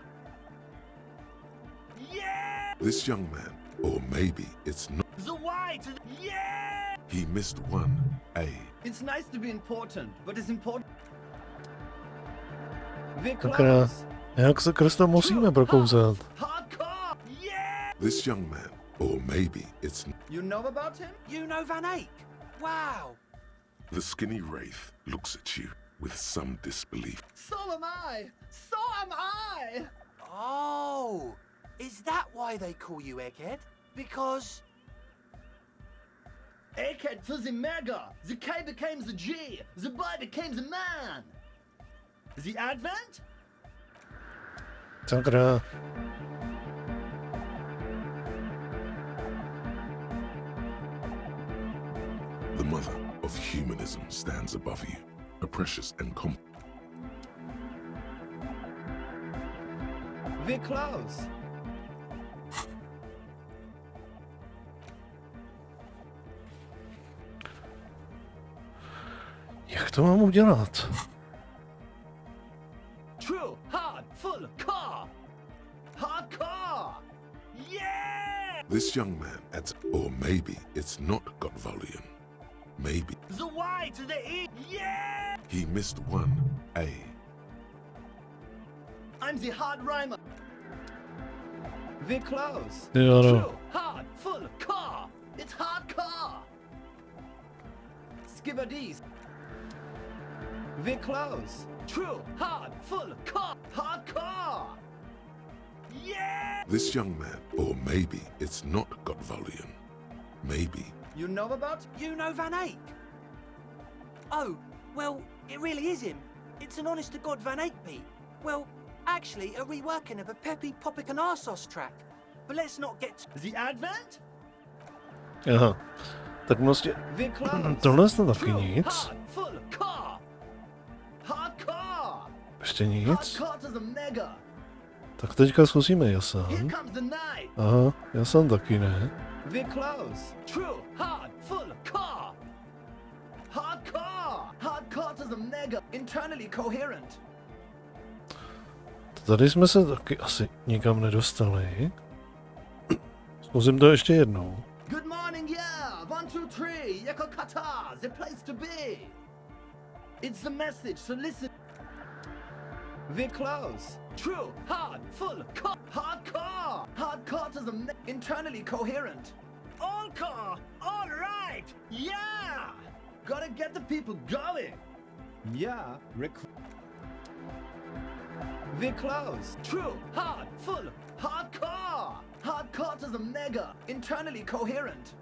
Yeah! This young man, or maybe it's not... The Y to the... Yeah! He missed one A. It's nice to be important, but it's important... We're Sakra, close. jak se Krista musíme prokouzat? Hardcore! Yeah! This young man, or maybe it's... You know about him? You know Van Eyck? Wow! The skinny wraith looks at you with some disbelief. So am I! So am I! Oh! Is that why they call you Egghead? Because... Egghead to the mega! The K became the G! The boy became the man! The Advent? Sakra. The mother of humanism stands above you, a precious and We're close. Jak to mám udělat? True, hard, full, car. Hardcore. Yeah! This young man adds, or maybe it's not Gotwaldian. Maybe. The Y to the E. Yeah! He missed one A. I'm the hard rhymer. We're close. Jo, no. True, hard, full, car. It's hardcore. Skibberdees. We're close. True, hard, full, car. Hardcore. Yeah! This young man, or maybe it's not Gotwaldian. Maybe. You know about? You know Van Eyck? Oh, well, it really is him. It's an honest-to-God Van Eyck beat. Well, actually, a reworking of a Peppy, Popic and Arsos track. But let's not get... The Advent? Aha. Tak prostě tohle je taky nic. Ještě nic. Tak teďka zkusíme Jasan. Aha, Jasan taky ne. Tady jsme se taky asi nikam nedostali. Zkusím to ještě jednou. Good morning, yeah. 1, 2, 3. Jako Qatar, the place to be. It's the message, so listen. We're close. True, hard, full, hardcore. Hardcore to the internally coherent. All core, all right, yeah. Gotta get the people going. Yeah, we're close. True, hard, full, hardcore. Hardcore to the mega, internally coherent.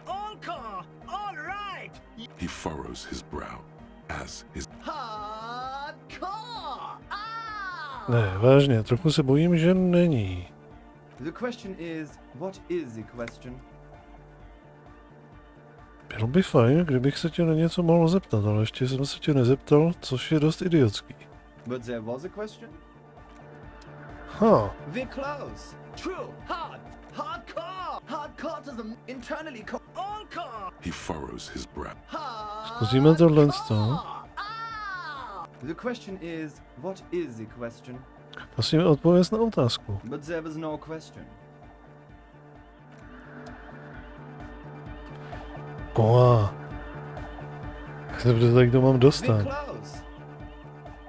All core, all right. He furrows his brow as his... Hardcore! Ah! Ne, vážně, trochu se bojím, že není. The question is, what is the question? Bylo by fajn, kdybych se tě na něco mohl zeptat, ale ještě jsem se tě nezeptal, což je dost idiotský. But there was a question? Huh. We're close. True. Hardcore. Hardcore to the internally all core. He furrows his brow. Zkusíme tohle z toho. The question is, what is the question? Prosím, odpověz na otázku. But there was no question. Koa. Jak se tady to mám dostat?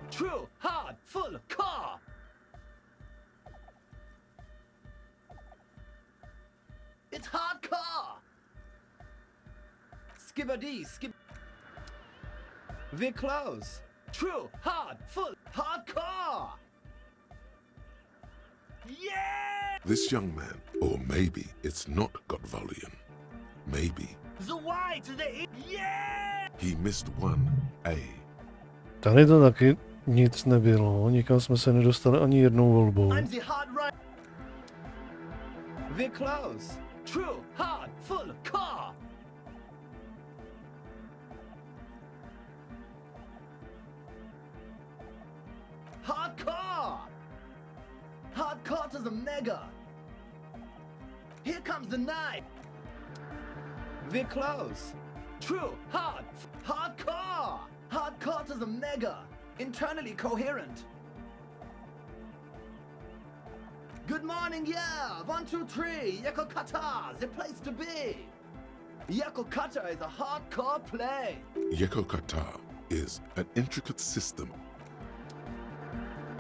True. Hard. Full. Core. It's hardcore! Skibbity, skip. We're close. True, hard, full, hardcore! Yeah! This young man, or maybe it's not Gotvalian. Maybe. The Y to the E. Yeah! He missed one A. Tady to taky nic nebylo, nikam jsme se nedostali ani jednou volbou. I'm the hard right. We're close. True, hard, full, core. Hardcore. Hardcore to the mega. Here comes the knife. We're close. True, hard, hardcore. Hardcore to the mega. Internally coherent. Good morning, yeah. 1, 2, 3. Yako Qatar, the place to be. Yako Qatar is a hardcore play. Yeko Qatar is an intricate system.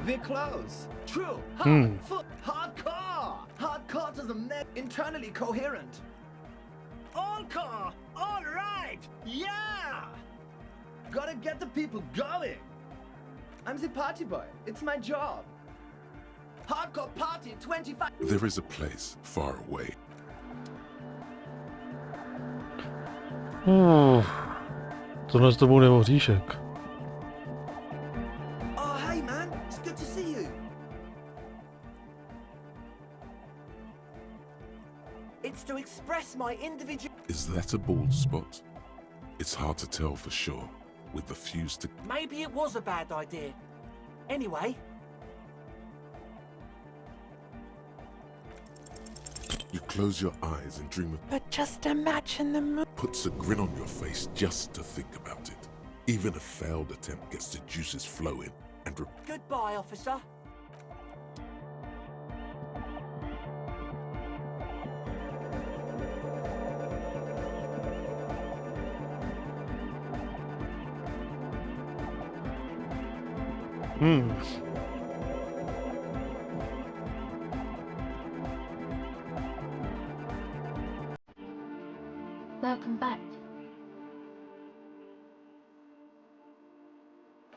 We're close. True. Hard, hardcore. Hardcore to the internally coherent. All core. All right. Yeah. Gotta get the people going. I'm the party boy. It's my job. Hardcore party 25. There is a place far away. Tohle to bude oříšek. Oh, hey man, it's good to see you. It's to express my individual. Is that a bald spot? It's hard to tell for sure, with the fuse to... Maybe it was a bad idea. Anyway. You close your eyes and dream of... But just imagine the moon. Puts a grin on your face just to think about it. Even a failed attempt gets the juices flowing and... Goodbye, officer. Welcome back.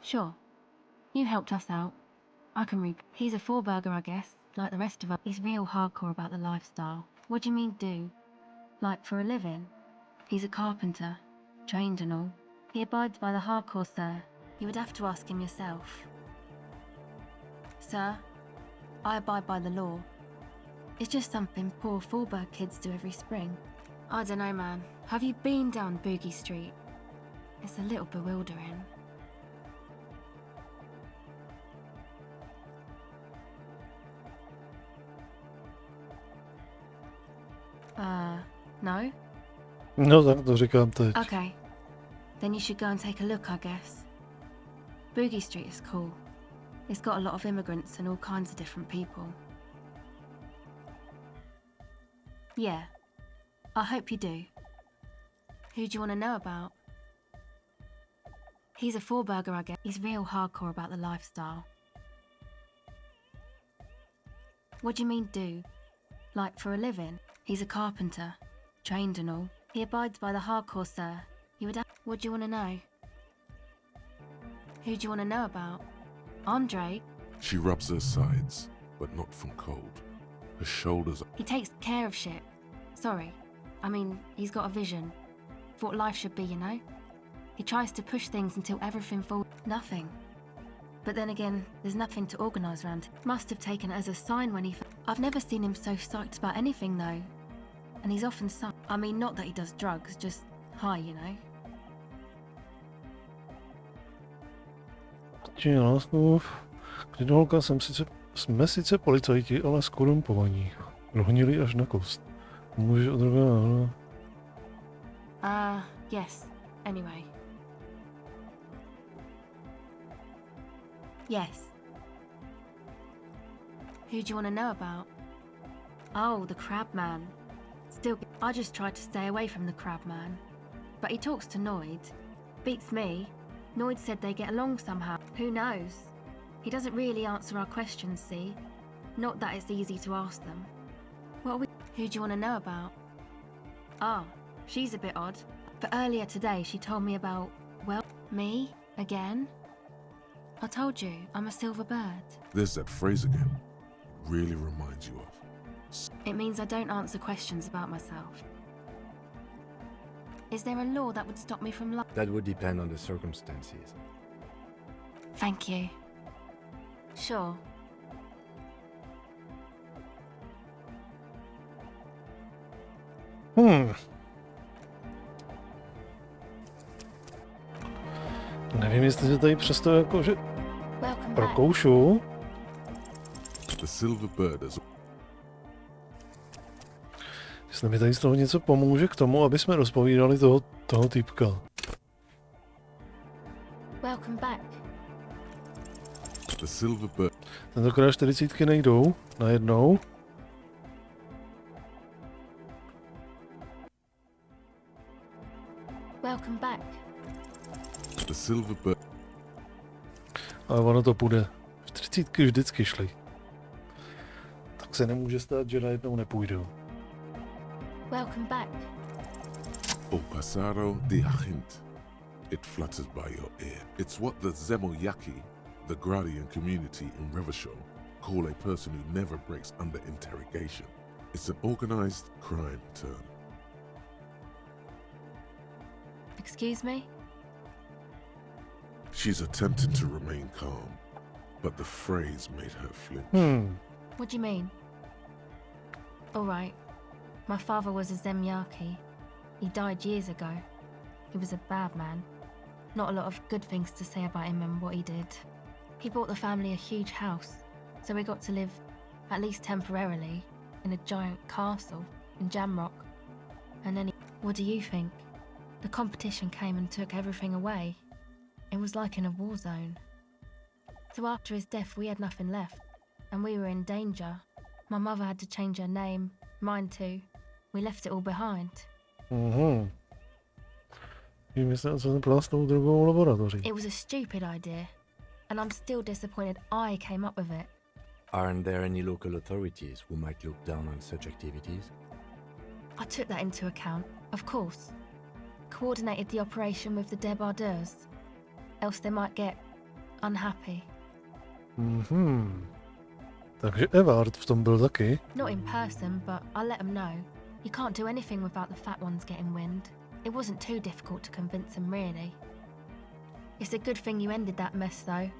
Sure. You helped us out. I can read. He's a four-burger, I guess, like the rest of us. He's real hardcore about the lifestyle. What do you mean, do? Like, for a living? He's a carpenter, trained and all. He abides by the hardcore, sir. You would have to ask him yourself. Sir, I abide by the law. It's just something poor Fallberg kids do every spring. I don't know, man. Have you been down Boogie Street? It's a little bewildering. No? No tak to říkám teď. Okay. Then you should go and take a look, I guess. Boogie Street is cool. It's got a lot of immigrants and all kinds of different people. Yeah. I hope you do. Who do you want to know about? He's a four-burger, I guess. He's real hardcore about the lifestyle. What do you mean, do? Like, for a living? He's a carpenter. Trained and all. He abides by the hardcore, sir. You would What do you want to know? Who do you want to know about? Andre? She rubs her sides, but not from cold. Her shoulders... He takes care of shit. Sorry. I mean, he's got a vision. For what life should be, you know? He tries to push things until everything falls... Nothing. But then again, there's nothing to organise around. Must have taken it as a sign when he... I've never seen him so psyched about anything, though. And he's often psyched. I mean, not that he does drugs, just high, you know? Křičholka, jsme sice policajti, ale skorumpovaní. Rohnili až na kost. Můžeš odrobit... Yes. Anyway. Yes. Who do you want to know about? Oh, the crab man. Still, I just tried to stay away from the crab man. But he talks to Noid. Beats me. Noid said they get along somehow. Who knows? He doesn't really answer our questions, see? Not that it's easy to ask them. What are we... Who do you want to know about? She's a bit odd. But earlier today she told me about, well, me? Again? I told you, I'm a silver bird. There's that phrase again. It really reminds you of... It means I don't answer questions about myself. Is there a law that would stop me from That would depend on the circumstances. Thank you. Sure. Nevím, jestli se tady přesto jakože prokoušu. The silver bird is... Jestli mi tady z toho něco pomůže k tomu, aby jsme rozpovídali toho týpka. Welcome back. The silver bird... Tentokrát 40 nejdou najednou. Welcome back. The silver bird... Ale ono to půjde. 40 vždycky šly. Tak se nemůže stát, že najednou nepůjdou. Welcome back. O pasaro de agent. It flutters by your ear. It's what the Zemoyaki, the Gradian community in Revachol, call a person who never breaks under interrogation. It's an organized crime term. Excuse me? She's attempting to remain calm, but the phrase made her flinch. What do you mean? All right. My father was a Zemyaki. He died years ago. He was a bad man. Not a lot of good things to say about him and what he did. He bought the family a huge house, so we got to live, at least temporarily, in a giant castle in Jamrock. And then what do you think? The competition came and took everything away. It was like in a war zone. So after his death we had nothing left, and we were in danger. My mother had to change her name, mine too. We left it all behind. It was a stupid idea, and I'm still disappointed I came up with it. Aren't there any local authorities who might look down on such activities? I took that into account, of course. Coordinated the operation with the débardeurs, else they might get unhappy. Takže Evard v tom byl taky. Not in person, but I let them know. You can't do anything without the fat ones getting wind. It wasn't too difficult to convince them, really. It's a good thing you ended that mess, though.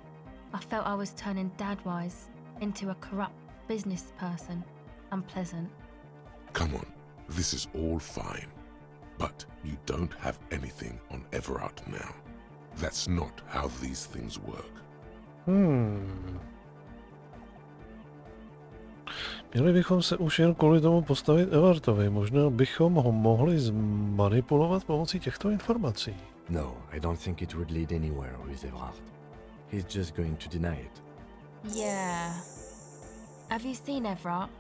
I felt I was turning Dadwise into a corrupt business person. Unpleasant. Come on, this is all fine. But you don't have anything on Everard now. That's not how these things work. Měli bychom se už jen kvůli tomu postavit Everardovi. Možná bychom ho mohli zmanipulovat pomocí těchto informací. No, I don't think it would lead anywhere with Everard. He's just going to deny it. Yeah. Have you seen Everard?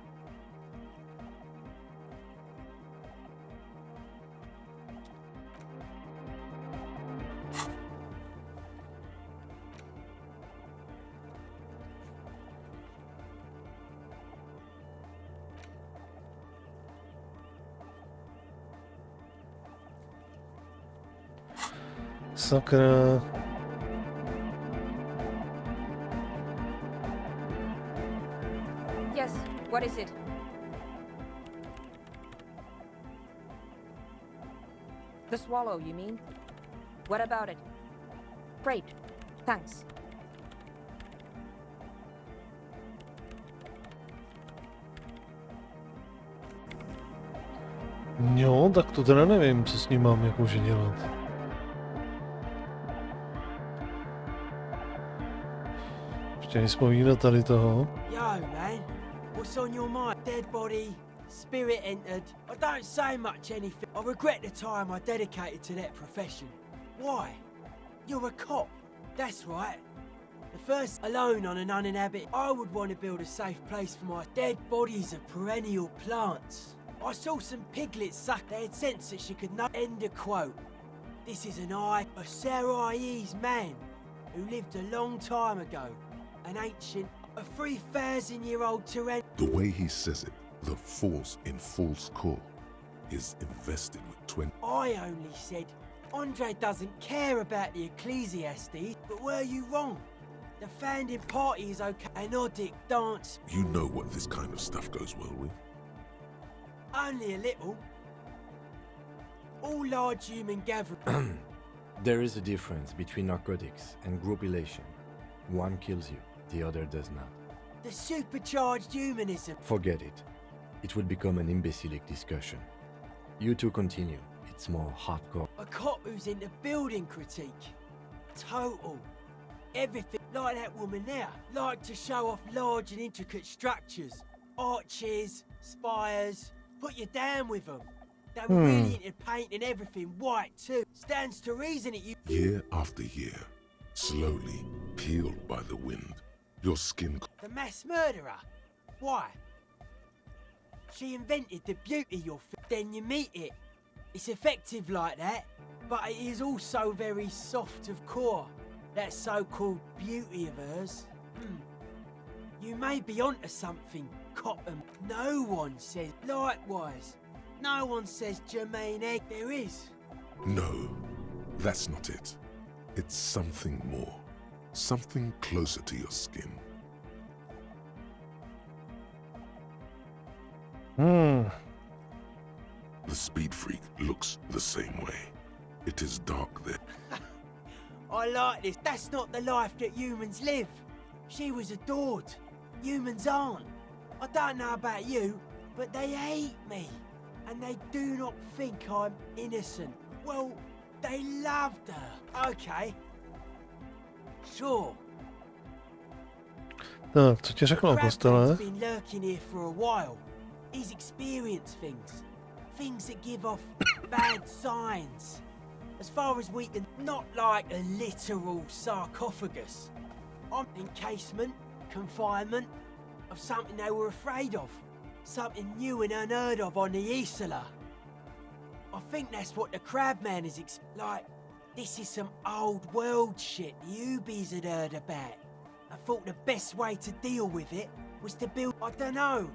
Sakra. Yes, what is it? The swallow, you mean? What about it? Great, thanks. Jo, tak to teda nevím, co s ním mám jakože dělat. Ještě nevzpomínat tady toho. Yo, man. What's on your mind? Dead body, spirit entered. I don't say much anything. I regret the time I dedicated to that profession. Why? You're a cop. That's right. The first alone on an uninhabited. I would want to build a safe place for my dead bodies of perennial plants. I saw some piglets suck. They had sense that she could not. End of quote. This is an eye, a Sarais man who lived a long time ago. An ancient, a 3,000-year-old tyrann. The way he says it, the force in false call, is invested with 20. I only said Andre doesn't care about the Ecclesiastes, but were you wrong? The founding party is okay. An Odic dance. You know what this kind of stuff goes well with. Only a little. All large human gatherings. There is a difference between narcotics and group elation. One kills you, the other does not. The supercharged humanism. Forget it. It would become an imbecilic discussion. You two continue. It's more hardcore. A cop who's into building critique. Total. Everything like that woman there. Like to show off large and intricate structures. Arches, spires. Put you down with them. They were really into painting everything white too. Stands to reason it you... Year after year, slowly peeled by the wind, your skin... The mass murderer? Why? She invented the beauty you'll then you meet it. It's effective like that, but it is also very soft of core. That so-called beauty of hers. You may be onto something, Cotton. No one says likewise. No one says Jermaine Egg. There is. No, that's not it. It's something more. Something closer to your skin. The speed freak looks the same way. It is dark there. I like this. That's not the life that humans live. She was adored. Humans aren't. I don't know about you, but they hate me. And they do not think I'm innocent. Well, they loved her. Okay. Sure. Tak, co ti řekl o kostele? He's been lurking here for a while. He's experienced things. Things that give off bad signs. As far as we can, not like a literal sarcophagus. On encasement, confinement, of something they were afraid of. Something new and unheard of on the Isla. I think that's what the Crabman is like. This is some old world shit the Ubies had heard about. I thought the best way to deal with it was to build, I don't know.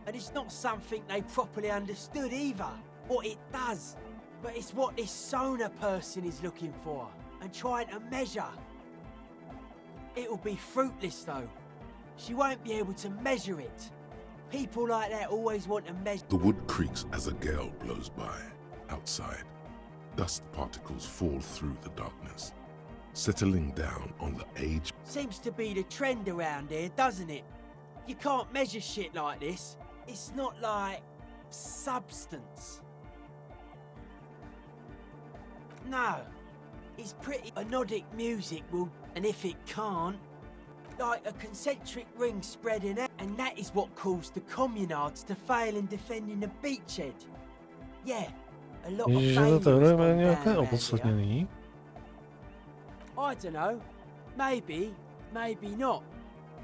And it's not something they properly understood either, what it does. But it's what this Sona person is looking for and trying to measure. It'll be fruitless though. She won't be able to measure it. People like that always want to measure. The wood creaks as a gale blows by. Outside, dust particles fall through the darkness, settling down on the age. Seems to be the trend around here, doesn't it? You can't measure shit like this. It's not like substance. No. It's pretty anodic music will, and if it can't, like a concentric ring spreading out, and that is what caused the communards to fail in defending the beachhead. Yeah, a lot of Ježiš, failures to je gone nějaké down around here. opodstatnění. I don't know. Maybe, maybe not.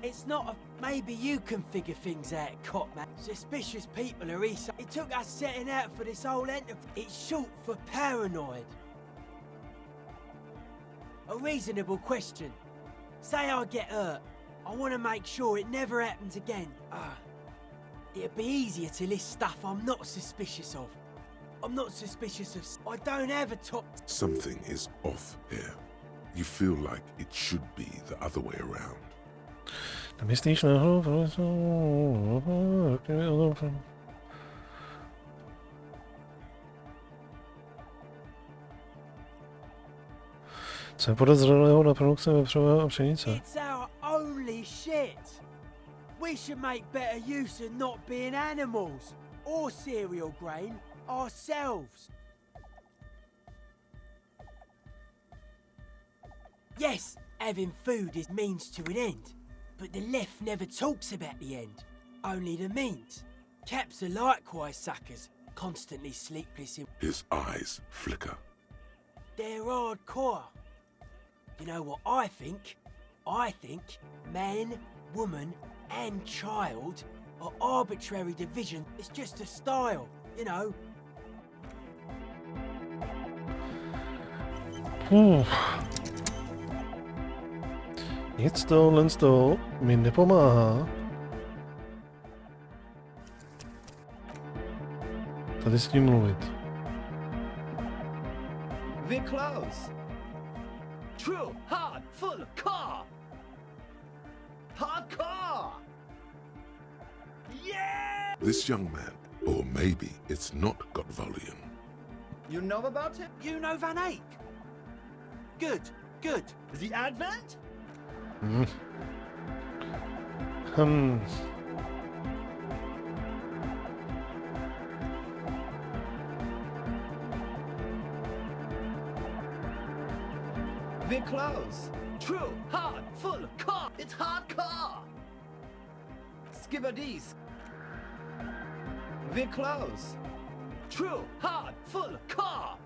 It's not a... Maybe you can figure things out, cop man. Suspicious people are east. It took us setting out for this whole enterprise. It's short for paranoid. A reasonable question. Say I get hurt. I want to make sure it never happens again. It'd be easier to list stuff I'm not suspicious of. I'm not suspicious of... I don't have a top... Something is off here. You feel like it should be the other way around. Nemyslíš náhodou? Co je podezřelého na produkci vepřového a pšenice? It's our only shit. We should make better use of not being animals or cereal grain ourselves. Yes, having food is means to an end, but the left never talks about the end, only the means. Caps are likewise suckers, constantly sleepless in... His eyes flicker. They're hardcore. You know what I think? I think man, woman, and child are arbitrary division. It's just a style, you know. Nic tohle z toho mi nepomáhá. Tady s tím mluvit. We're close. True, hard, full, car. Hardcore. Yeah! This young man, or maybe it's not got volume. You know about him? You know Van Eyck? Good, good. The Advent? We're close. True, hard, full, car. It's hardcore. Skibberdees. We're close. True, hard, full, car.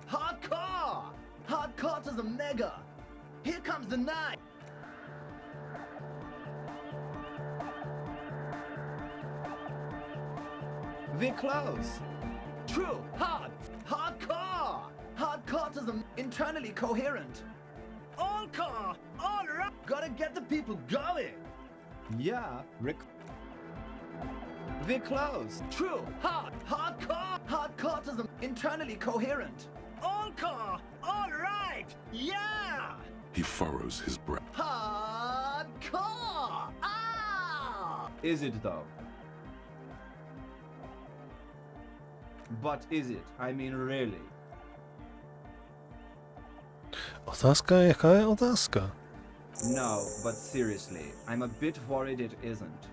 Hardcore. Hardcore to the mega. Here comes the night. We're close. True, hard, hardcore. Hardcore to the internally coherent. All car, all right. Gotta get the people going. Yeah, Rick. We're close. True, hard, hardcore. Hardcore to the internally coherent. All car, all right. Yeah. He furrows his brow. Hardcore. Ah. Is it though? But is it? I mean, really? Otázka je, jaká je otázka? No, but seriously, I'm a bit worried it isn't.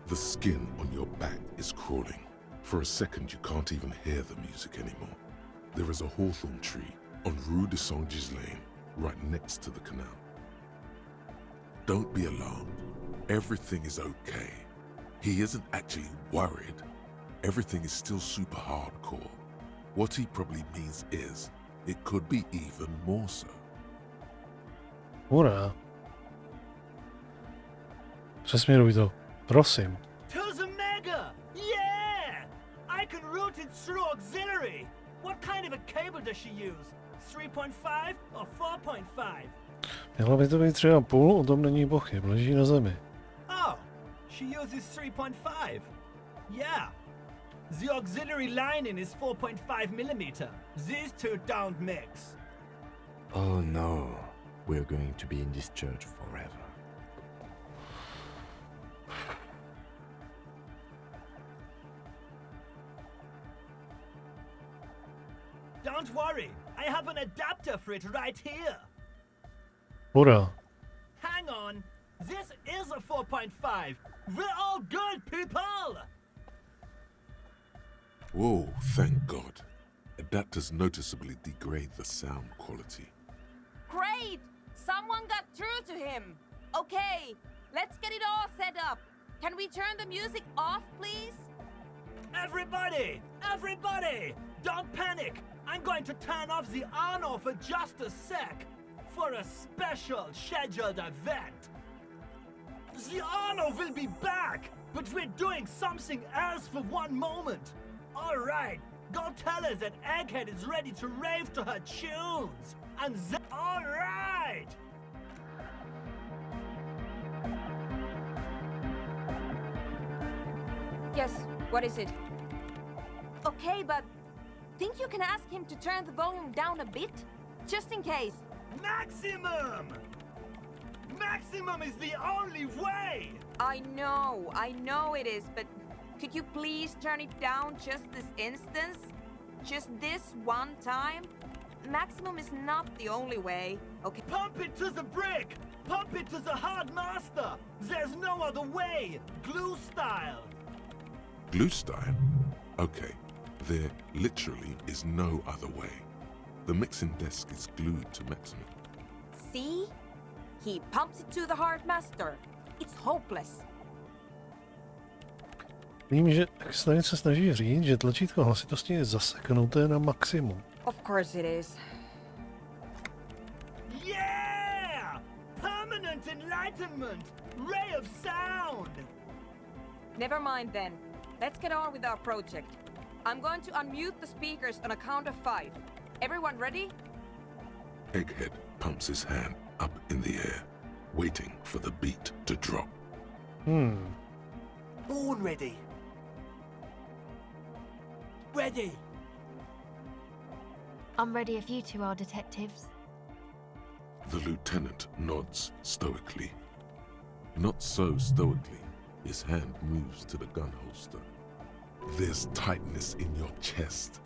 The skin on your back is crawling. For a second, you can't even hear the music anymore. There is a hawthorn tree on Rue de Saint-Gislain, right next to the canal. Don't be alarmed. Everything is okay. He isn't actually worried. Everything is still super hardcore. What he probably means is, it could be even more so. Hurá. Přesměruj to, prosím. To the mega! Yeah! I can route it through auxiliary. What kind of a cable does she use? 3.5 or 4.5? Mělo by to být 3,5, o tom není pochyb, leží na zemi. Oh, she uses 3.5. Yeah. The auxiliary lining is 4.5 millimeter. These two don't mix. Oh no, we're going to be in this church forever. Don't worry, I have an adapter for it right here. Hurá. Hang on, this is a 4.5. We're all good, people! Whoa, thank God. adapters noticeably degrade the sound quality. Great! Someone got through to him! Okay, let's get it all set up. Can we turn the music off, please? Everybody! Everybody! Don't panic! I'm going to turn off the on-off for just a sec for a special scheduled event. The on-off will be back, but we're doing something else for one moment. All right, go tell her that Egghead is ready to rave to her tunes. And all right! Yes, what is it? Okay, but think you can ask him to turn the volume down a bit? Just in case. Maximum! Maximum is the only way! I know it is, but could you please turn it down just this instance? Just this one time? Maximum is not the only way, okay? Pump it to the brick! Pump it to the hard master! There's no other way! Glue style! Glue style? Okay, there literally is no other way. The mixing desk is glued to maximum. See? He pumps it to the hard master. It's hopeless. Vím, že X-Line se snaží říct, že tlačítko hlasitosti je zaseknuté na maximum. Of course it is. Yeah! Permanent enlightenment! Ray of sound! Never mind then. Let's get on with our project. I'm going to unmute the speakers on a count of 5. Everyone ready? Egghead pumps his hand up in the air, waiting for the beat to drop. Born ready. Ready. I'm ready if you two are detectives. The lieutenant nods stoically. Not so stoically, his hand moves to the gun holster. There's tightness in your chest.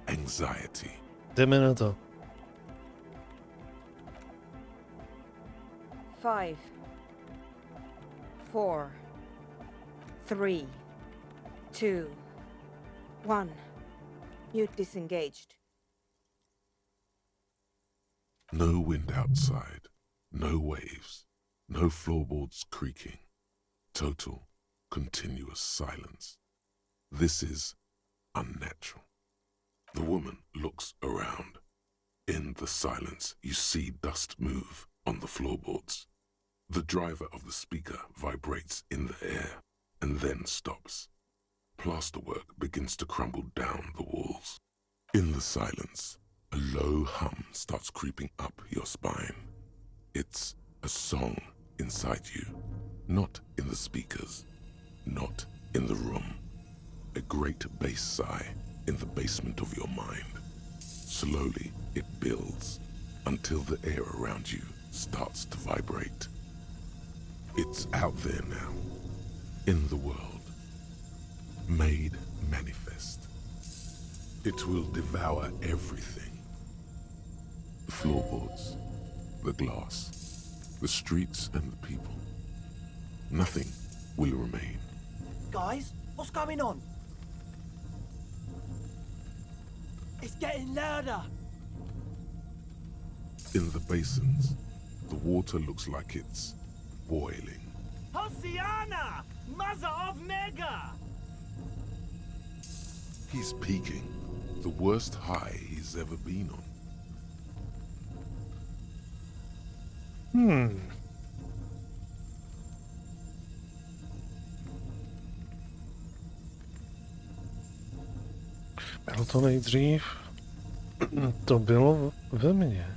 Anxiety. Jdeme na to. 5, 4, 3, 2, 1. Mute disengaged. No wind outside, no waves, no floorboards creaking. Total, continuous silence. This is unnatural. The woman looks around. In the silence, you see dust move on the floorboards. The driver of the speaker vibrates in the air and then stops. Plasterwork begins to crumble down the walls. In the silence, a low hum starts creeping up your spine. It's a song inside you, not in the speakers, not in the room. A great bass sigh in the basement of your mind. Slowly, it builds until the air around you starts to vibrate. It's out there now, in the world, made manifest. It will devour everything. The floorboards, the glass, the streets and the people. Nothing will remain. Guys, what's going on? It's getting louder. In the basins, the water looks like it's boiling. Hosiana! Mother of Mega! He's peaking, the worst high he's ever been on. Bylo to nejdřív. To bylo ve mně.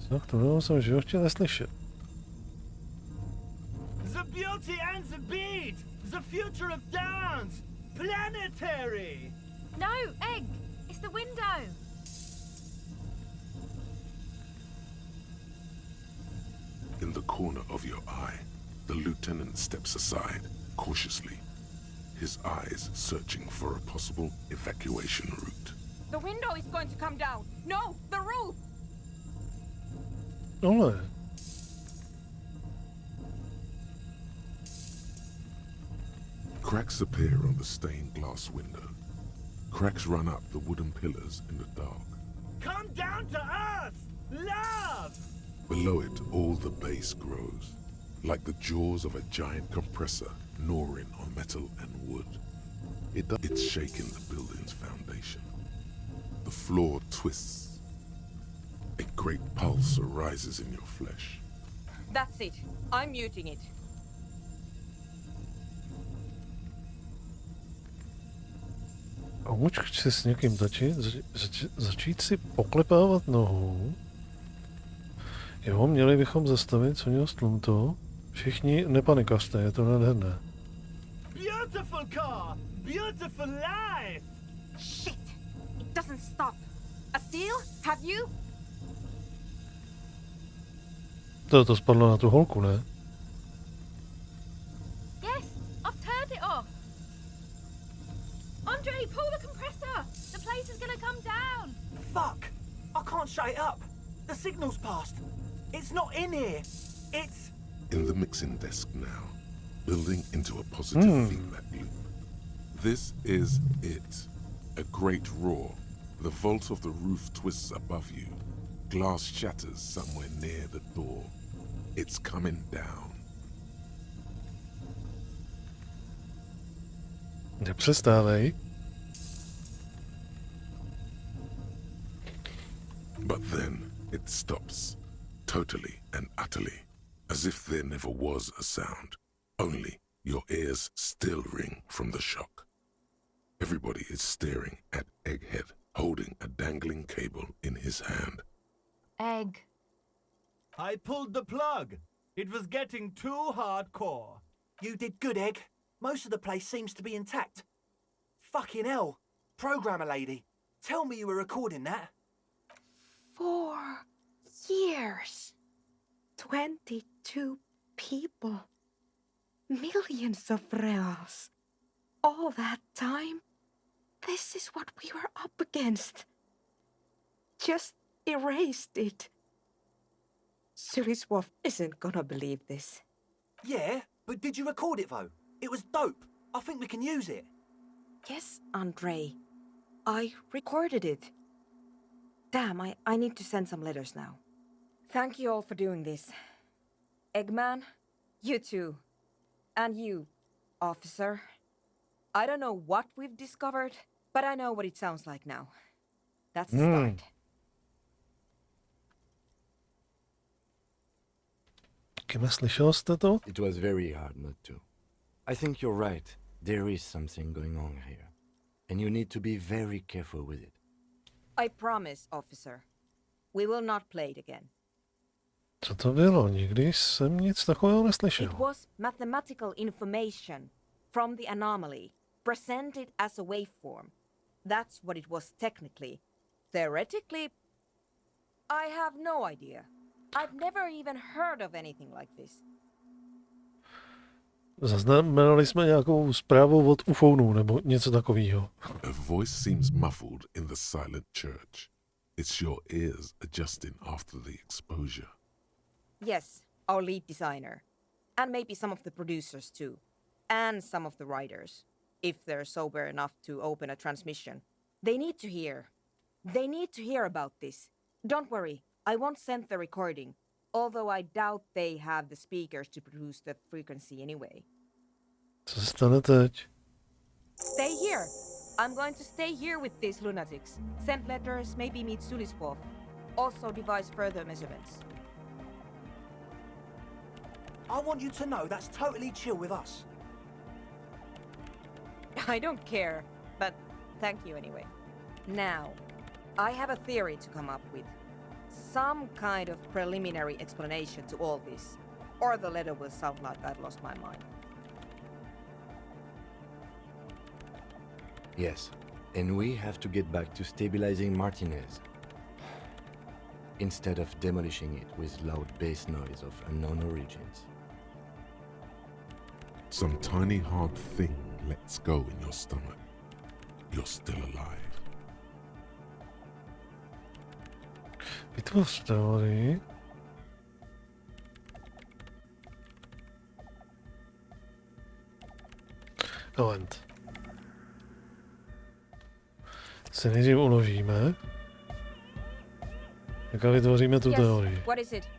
Tak to jsem v životě neslyšel. The beauty and the beat! The future of dance! Planetary! No, Egg! It's the window! In the corner of your eye, the lieutenant steps aside, cautiously, his eyes searching for a possible evacuation route. The window is going to come down. No, the roof! Ale. Cracks appear on the stained glass window. Cracks run up the wooden pillars in the dark. Come down to earth! Love! Below it, all the base grows, like the jaws of a giant compressor gnawing on metal and wood. It's shaking the building's foundation. The floor twists. A great pulse arises in your flesh. That's it. I'm muting it. A můžeš si s někým začít si poklepávat nohou. Jo, měli bychom zastavit, co měl stlumto. Všichni nepanikařte, je to nádherné. Beautiful car! Beautiful life! Shit! It doesn't stop. A seal? Have you? To spadlo na tu holku, ne? Yes, I've turned it off. Andre, pull the compressor. The place is gonna come down. Fuck! I can't shut it up. The signal's passed. It's not in here. It's... In the mixing desk now, building into a positive feedback loop. This is it. A great roar. The vault of the roof twists above you. Glass shatters somewhere near the door. It's coming down. Nepřestávej. But then it stops, totally and utterly, as if there never was a sound. Only your ears still ring from the shock. Everybody is staring at Egghead, holding a dangling cable in his hand. Egg. I pulled the plug. It was getting too hardcore. You did good, Egg. Most of the place seems to be intact. Fucking hell. Programmer lady, tell me you were recording that. 4 years. 22 people. Millions of reals. All that time? This is what we were up against. Just erased it. Suliswolf isn't gonna believe this. Yeah, but did you record it though? It was dope. I think we can use it. Yes, Andre. I recorded it. Damn, I need to send some letters now. Thank you all for doing this. Eggman, you too. And you, officer. I don't know what we've discovered, but I know what it sounds like now. That's the start. Slyšel jste to? It was very hard not to. I think you're right. There is something going on here. And you need to be very careful with it. I promise, officer. We will not play it again. Co to bylo? Nikdy jsem nic takového neslyšel. It was mathematical information from the anomaly, presented as a waveform. That's what it was technically. Theoretically, I have no idea. I've never even heard of anything like this. Zaznamenali jsme nějakou zprávu od ufounů nebo něco takového. A voice seems muffled in the silent church. It's your ears adjusting after the exposure. Yes, our lead designer. And maybe some of the producers too. And some of the writers. If they're sober enough to open a transmission. They need to hear. They need to hear about this. Don't worry, I won't send the recording. Although I doubt they have the speakers to produce the frequency anyway. Co se stane teď? Stay here. I'm going to stay here with these lunatics. Send letters, maybe meet Suliswolf. Also devise further measurements. I want you to know that's totally chill with us. I don't care, but thank you anyway. Now, I have a theory to come up with. Some kind of preliminary explanation to all this. Or the letter will sound like I've lost my mind. Yes, and we have to get back to stabilizing Martinez. Instead of demolishing it with loud bass noise of unknown origins. Some tiny hard thing lets go in your stomach. You're still alive. Vytvoř teorii. Moment. Si nejdřív uložíme. Tak a vytvoříme tu teorii. What is it?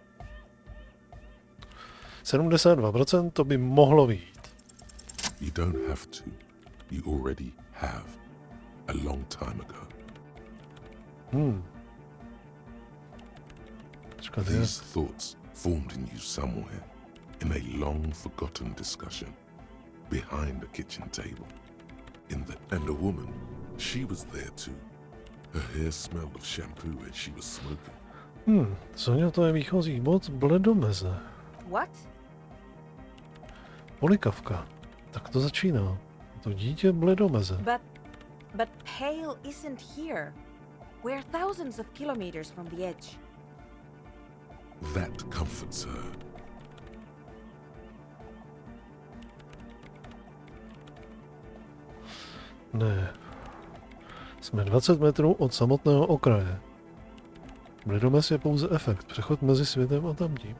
72% to by mohlo být. You don't have to. You already have. A long time ago. These thoughts formed in you somewhere, in a long forgotten discussion, behind a kitchen table. And a woman, she was there too. Her hair smelled of shampoo and she was smoking. Sonja, to je výchozí bod bledomeze. What? Polikavka. Tak to začíná. To dítě bledomeze. But Pale isn't here. We're thousands of kilometers from the edge. That comforts her. Ne. Jsme 20 metrů od samotného okraje. Bledomez je pouze efekt, přechod mezi světem a tamtím.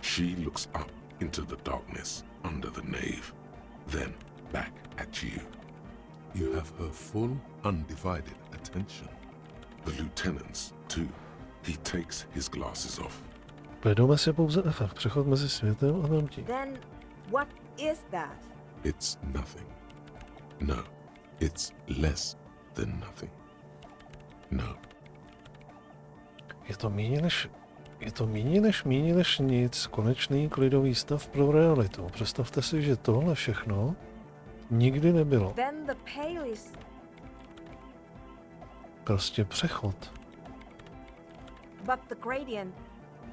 She looks up into the darkness under the nave, then back at you. You have her full, undivided attention. The lieutenant's, too. He takes his glasses off. Bledomez je pouze efekt, přechod mezi světem a tamtím. Then what is that? It's nothing. No, it's less than nothing. No. Je to méně než nic, konečný klidový stav pro realitu. Představte si, že tohle všechno nikdy nebylo. Then the Pale is... Prostě přechod. But the gradient,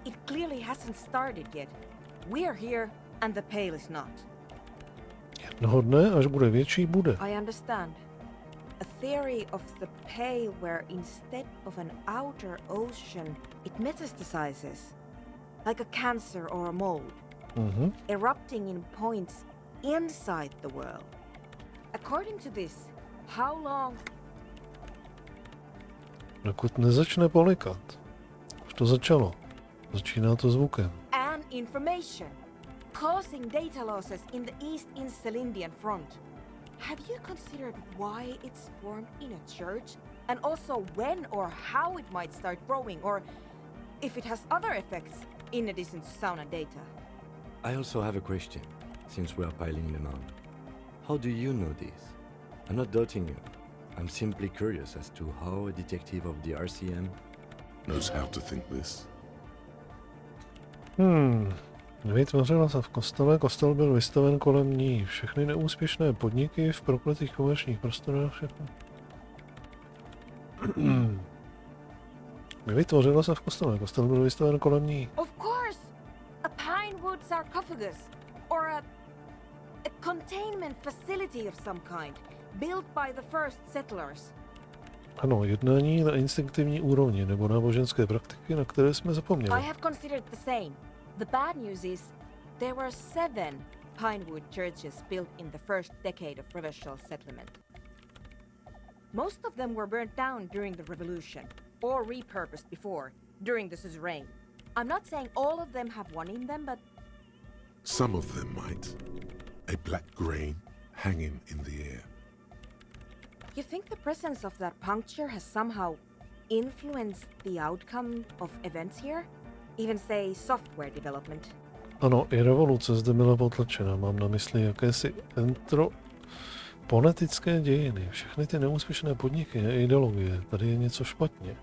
it clearly hasn't started yet. We're here and the Pale is not. Jednoho dne, až bude větší, bude. I understand. A theory of the Pale where instead of an outer ocean, it metastasizes. Like a cancer or a mold. Erupting in points inside the world. According to this, how long... Dokud nezačne polikat. Už to začalo. Začíná to zvukem. And information. Causing data losses in the East Insulindian front. Have you considered why it's formed in a church? And also when or how it might start growing, or if it has other effects in addition to sound and data? I also have a question, since we are piling them on. How do you know this? I'm not doubting you. I'm simply curious as to how a detective of the RCM knows how to think this. Vytvořila se v kostele, kostel byl vystaven kolem ní. Všechny neúspěšné podniky v prokletých komerčních prostorách, všechno. Vytvořila se v kostele, kostel byl vystaven kolem ní. Of course! A pinewood sarcophagus, or a containment facility of some kind, built by the first settlers. Ano, jednání na instinktivní úrovni nebo náboženské praktiky, na které jsme zapomněli. I have considered the same. The bad news is there were 7 pinewood churches built in the first decade of Revachol settlement. Most of them were burnt down during the revolution, or repurposed before, during the suzerain. I'm not saying all of them have one in them, but... Some of them might. A black grain hanging in the air. You think the presence of that puncture has somehow influenced the outcome of events here? Even say software development? Ano, i revoluce zde byla potlačena. Mám na mysli jakési ponetické dějiny. Všechny ty neúspěšné podniky a ideologie. Tady je něco špatně.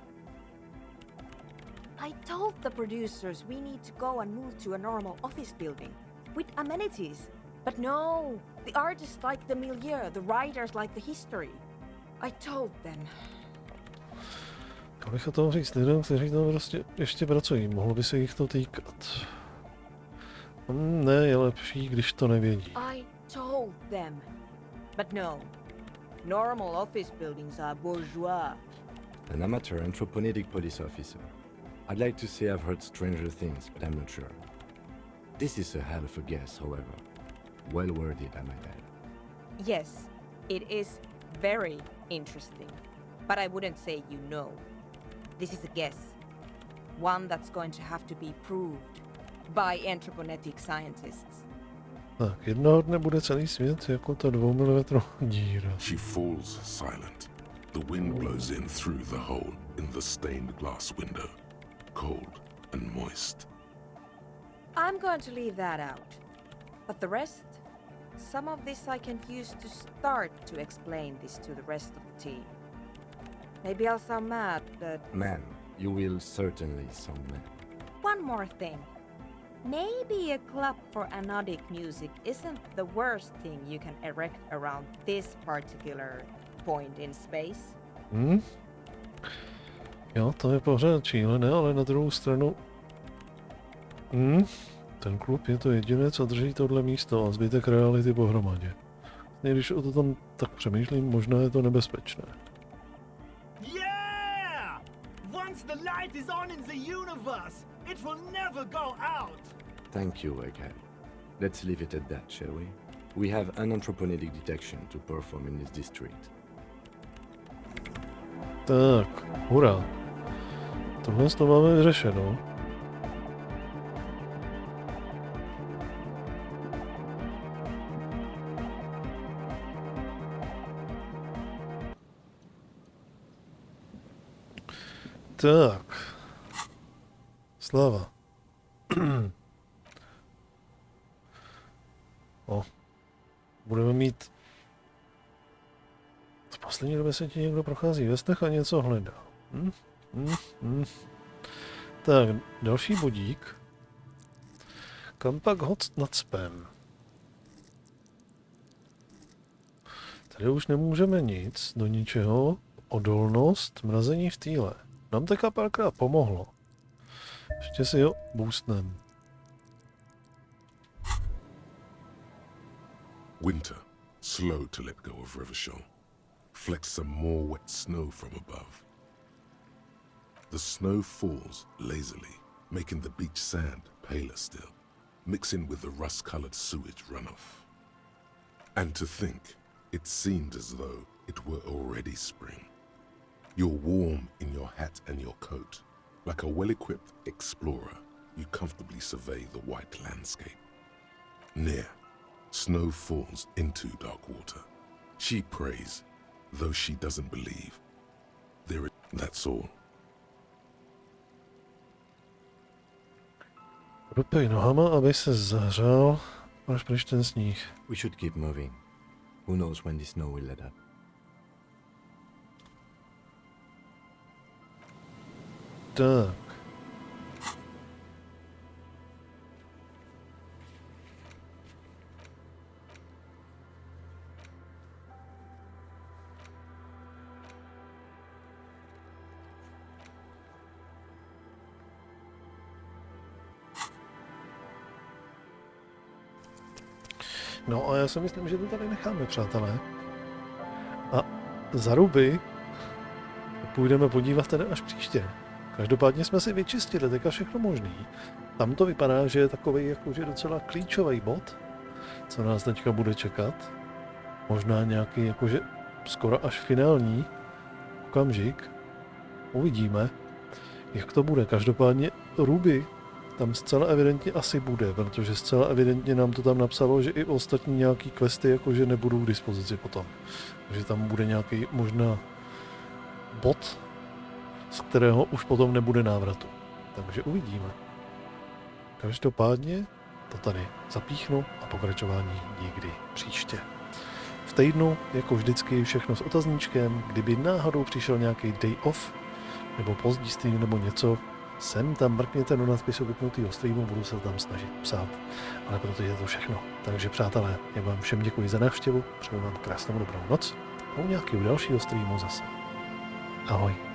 I told the producers we need to go and move to a normal office building with amenities. But no, the artists like the milieu, the writers like the history. I told them. Abych o tom říct lidem, kteří tam prostě ještě pracují, mohlo by se jich to týkat. Ne, je lepší, když to nevědí. I told them. But no. Normal office buildings are bourgeois. An amateur anthropomorphic police officer. I'd like to say I've heard stranger things, but I'm not sure. This is a hell of a guess, however. Well worded, I might add. Yes, it is very interesting. But I wouldn't say you know. This is a guess. One that's going to have to be proved by anthroponetic scientists. Tak, jednoho dne bude celý svět jako ta 2 mm díra. She falls silent, The wind blows in through the hole in the stained glass window, cold and moist. I'm going to leave that out. But the rest? Some of this I can use to start to explain this to the rest of the team. Maybe I'll sound mad, but... Man, you will certainly sound mad. One more thing. Maybe a club for anodic music isn't the worst thing you can erect around this particular point in space. Jo, to je pořád šílené, ale na druhou stranu... Ten klub je to jediné, co drží tohle místo a zbytek reality pohromadě. Když o to tam tak přemýšlím, možná je to nebezpečné. Yeah! Once the light is on in the universe, it will never go out. Thank you, Eke. Let's leave it at that, shall we? We have an anthropogenic detection to perform in this district. Tak, hurá. Tohle to máme vyřešeno. Tak. Slava. Budeme mít... V poslední době se ti někdo prochází ve snech a něco hledá. Tak, další bodík. Kam pak hod nad spem? Tady už nemůžeme nic do ničeho. Odolnost, mrazení v týle. Nám teďka párkrát pomohlo. Ještě si ho boostnem. Winter, slow to let go of Revachol, flecks some more wet snow from above. The snow falls lazily, making the beach sand paler still, mixing with the rust-colored sewage runoff. And to think, it seemed as though it were already spring. You're warm in your hat and your coat. Like a well-equipped explorer, you comfortably survey the white landscape. Near, snow falls into dark water. She prays, though she doesn't believe. That's all. Propej nohama, aby se zahřál, až pryč ten sníh. We should keep moving. Who knows when the snow will let up. Tak. No a já si myslím, že to tady necháme, přátelé. A za ruby půjdeme podívat tady až příště. Každopádně jsme si vyčistili teďka všechno možný. Tam to vypadá, že je takový jakože docela klíčový bod, co nás teďka bude čekat. Možná nějaký jakože skoro až finální okamžik. Uvidíme, jak to bude. Každopádně ruby tam zcela evidentně asi bude, protože zcela evidentně nám to tam napsalo, že i ostatní nějaký questy jakože nebudou k dispozici potom. Takže tam bude nějaký možná bod, z kterého už potom nebude návratu. Takže uvidíme. Každopádně to tady zapíchnu a pokračování někdy příště. V týdnu, jako vždycky, všechno s otazníčkem. Kdyby náhodou přišel nějaký day off, nebo pozdní stream, nebo něco, sem tam mrkněte do nadpisu vypnutýho streamu, budu se tam snažit psát. Ale proto je to všechno. Takže přátelé, já vám všem děkuji za návštěvu, přeju vám krásnou dobrou noc a u nějakého dalšího streamu zase. Ahoj.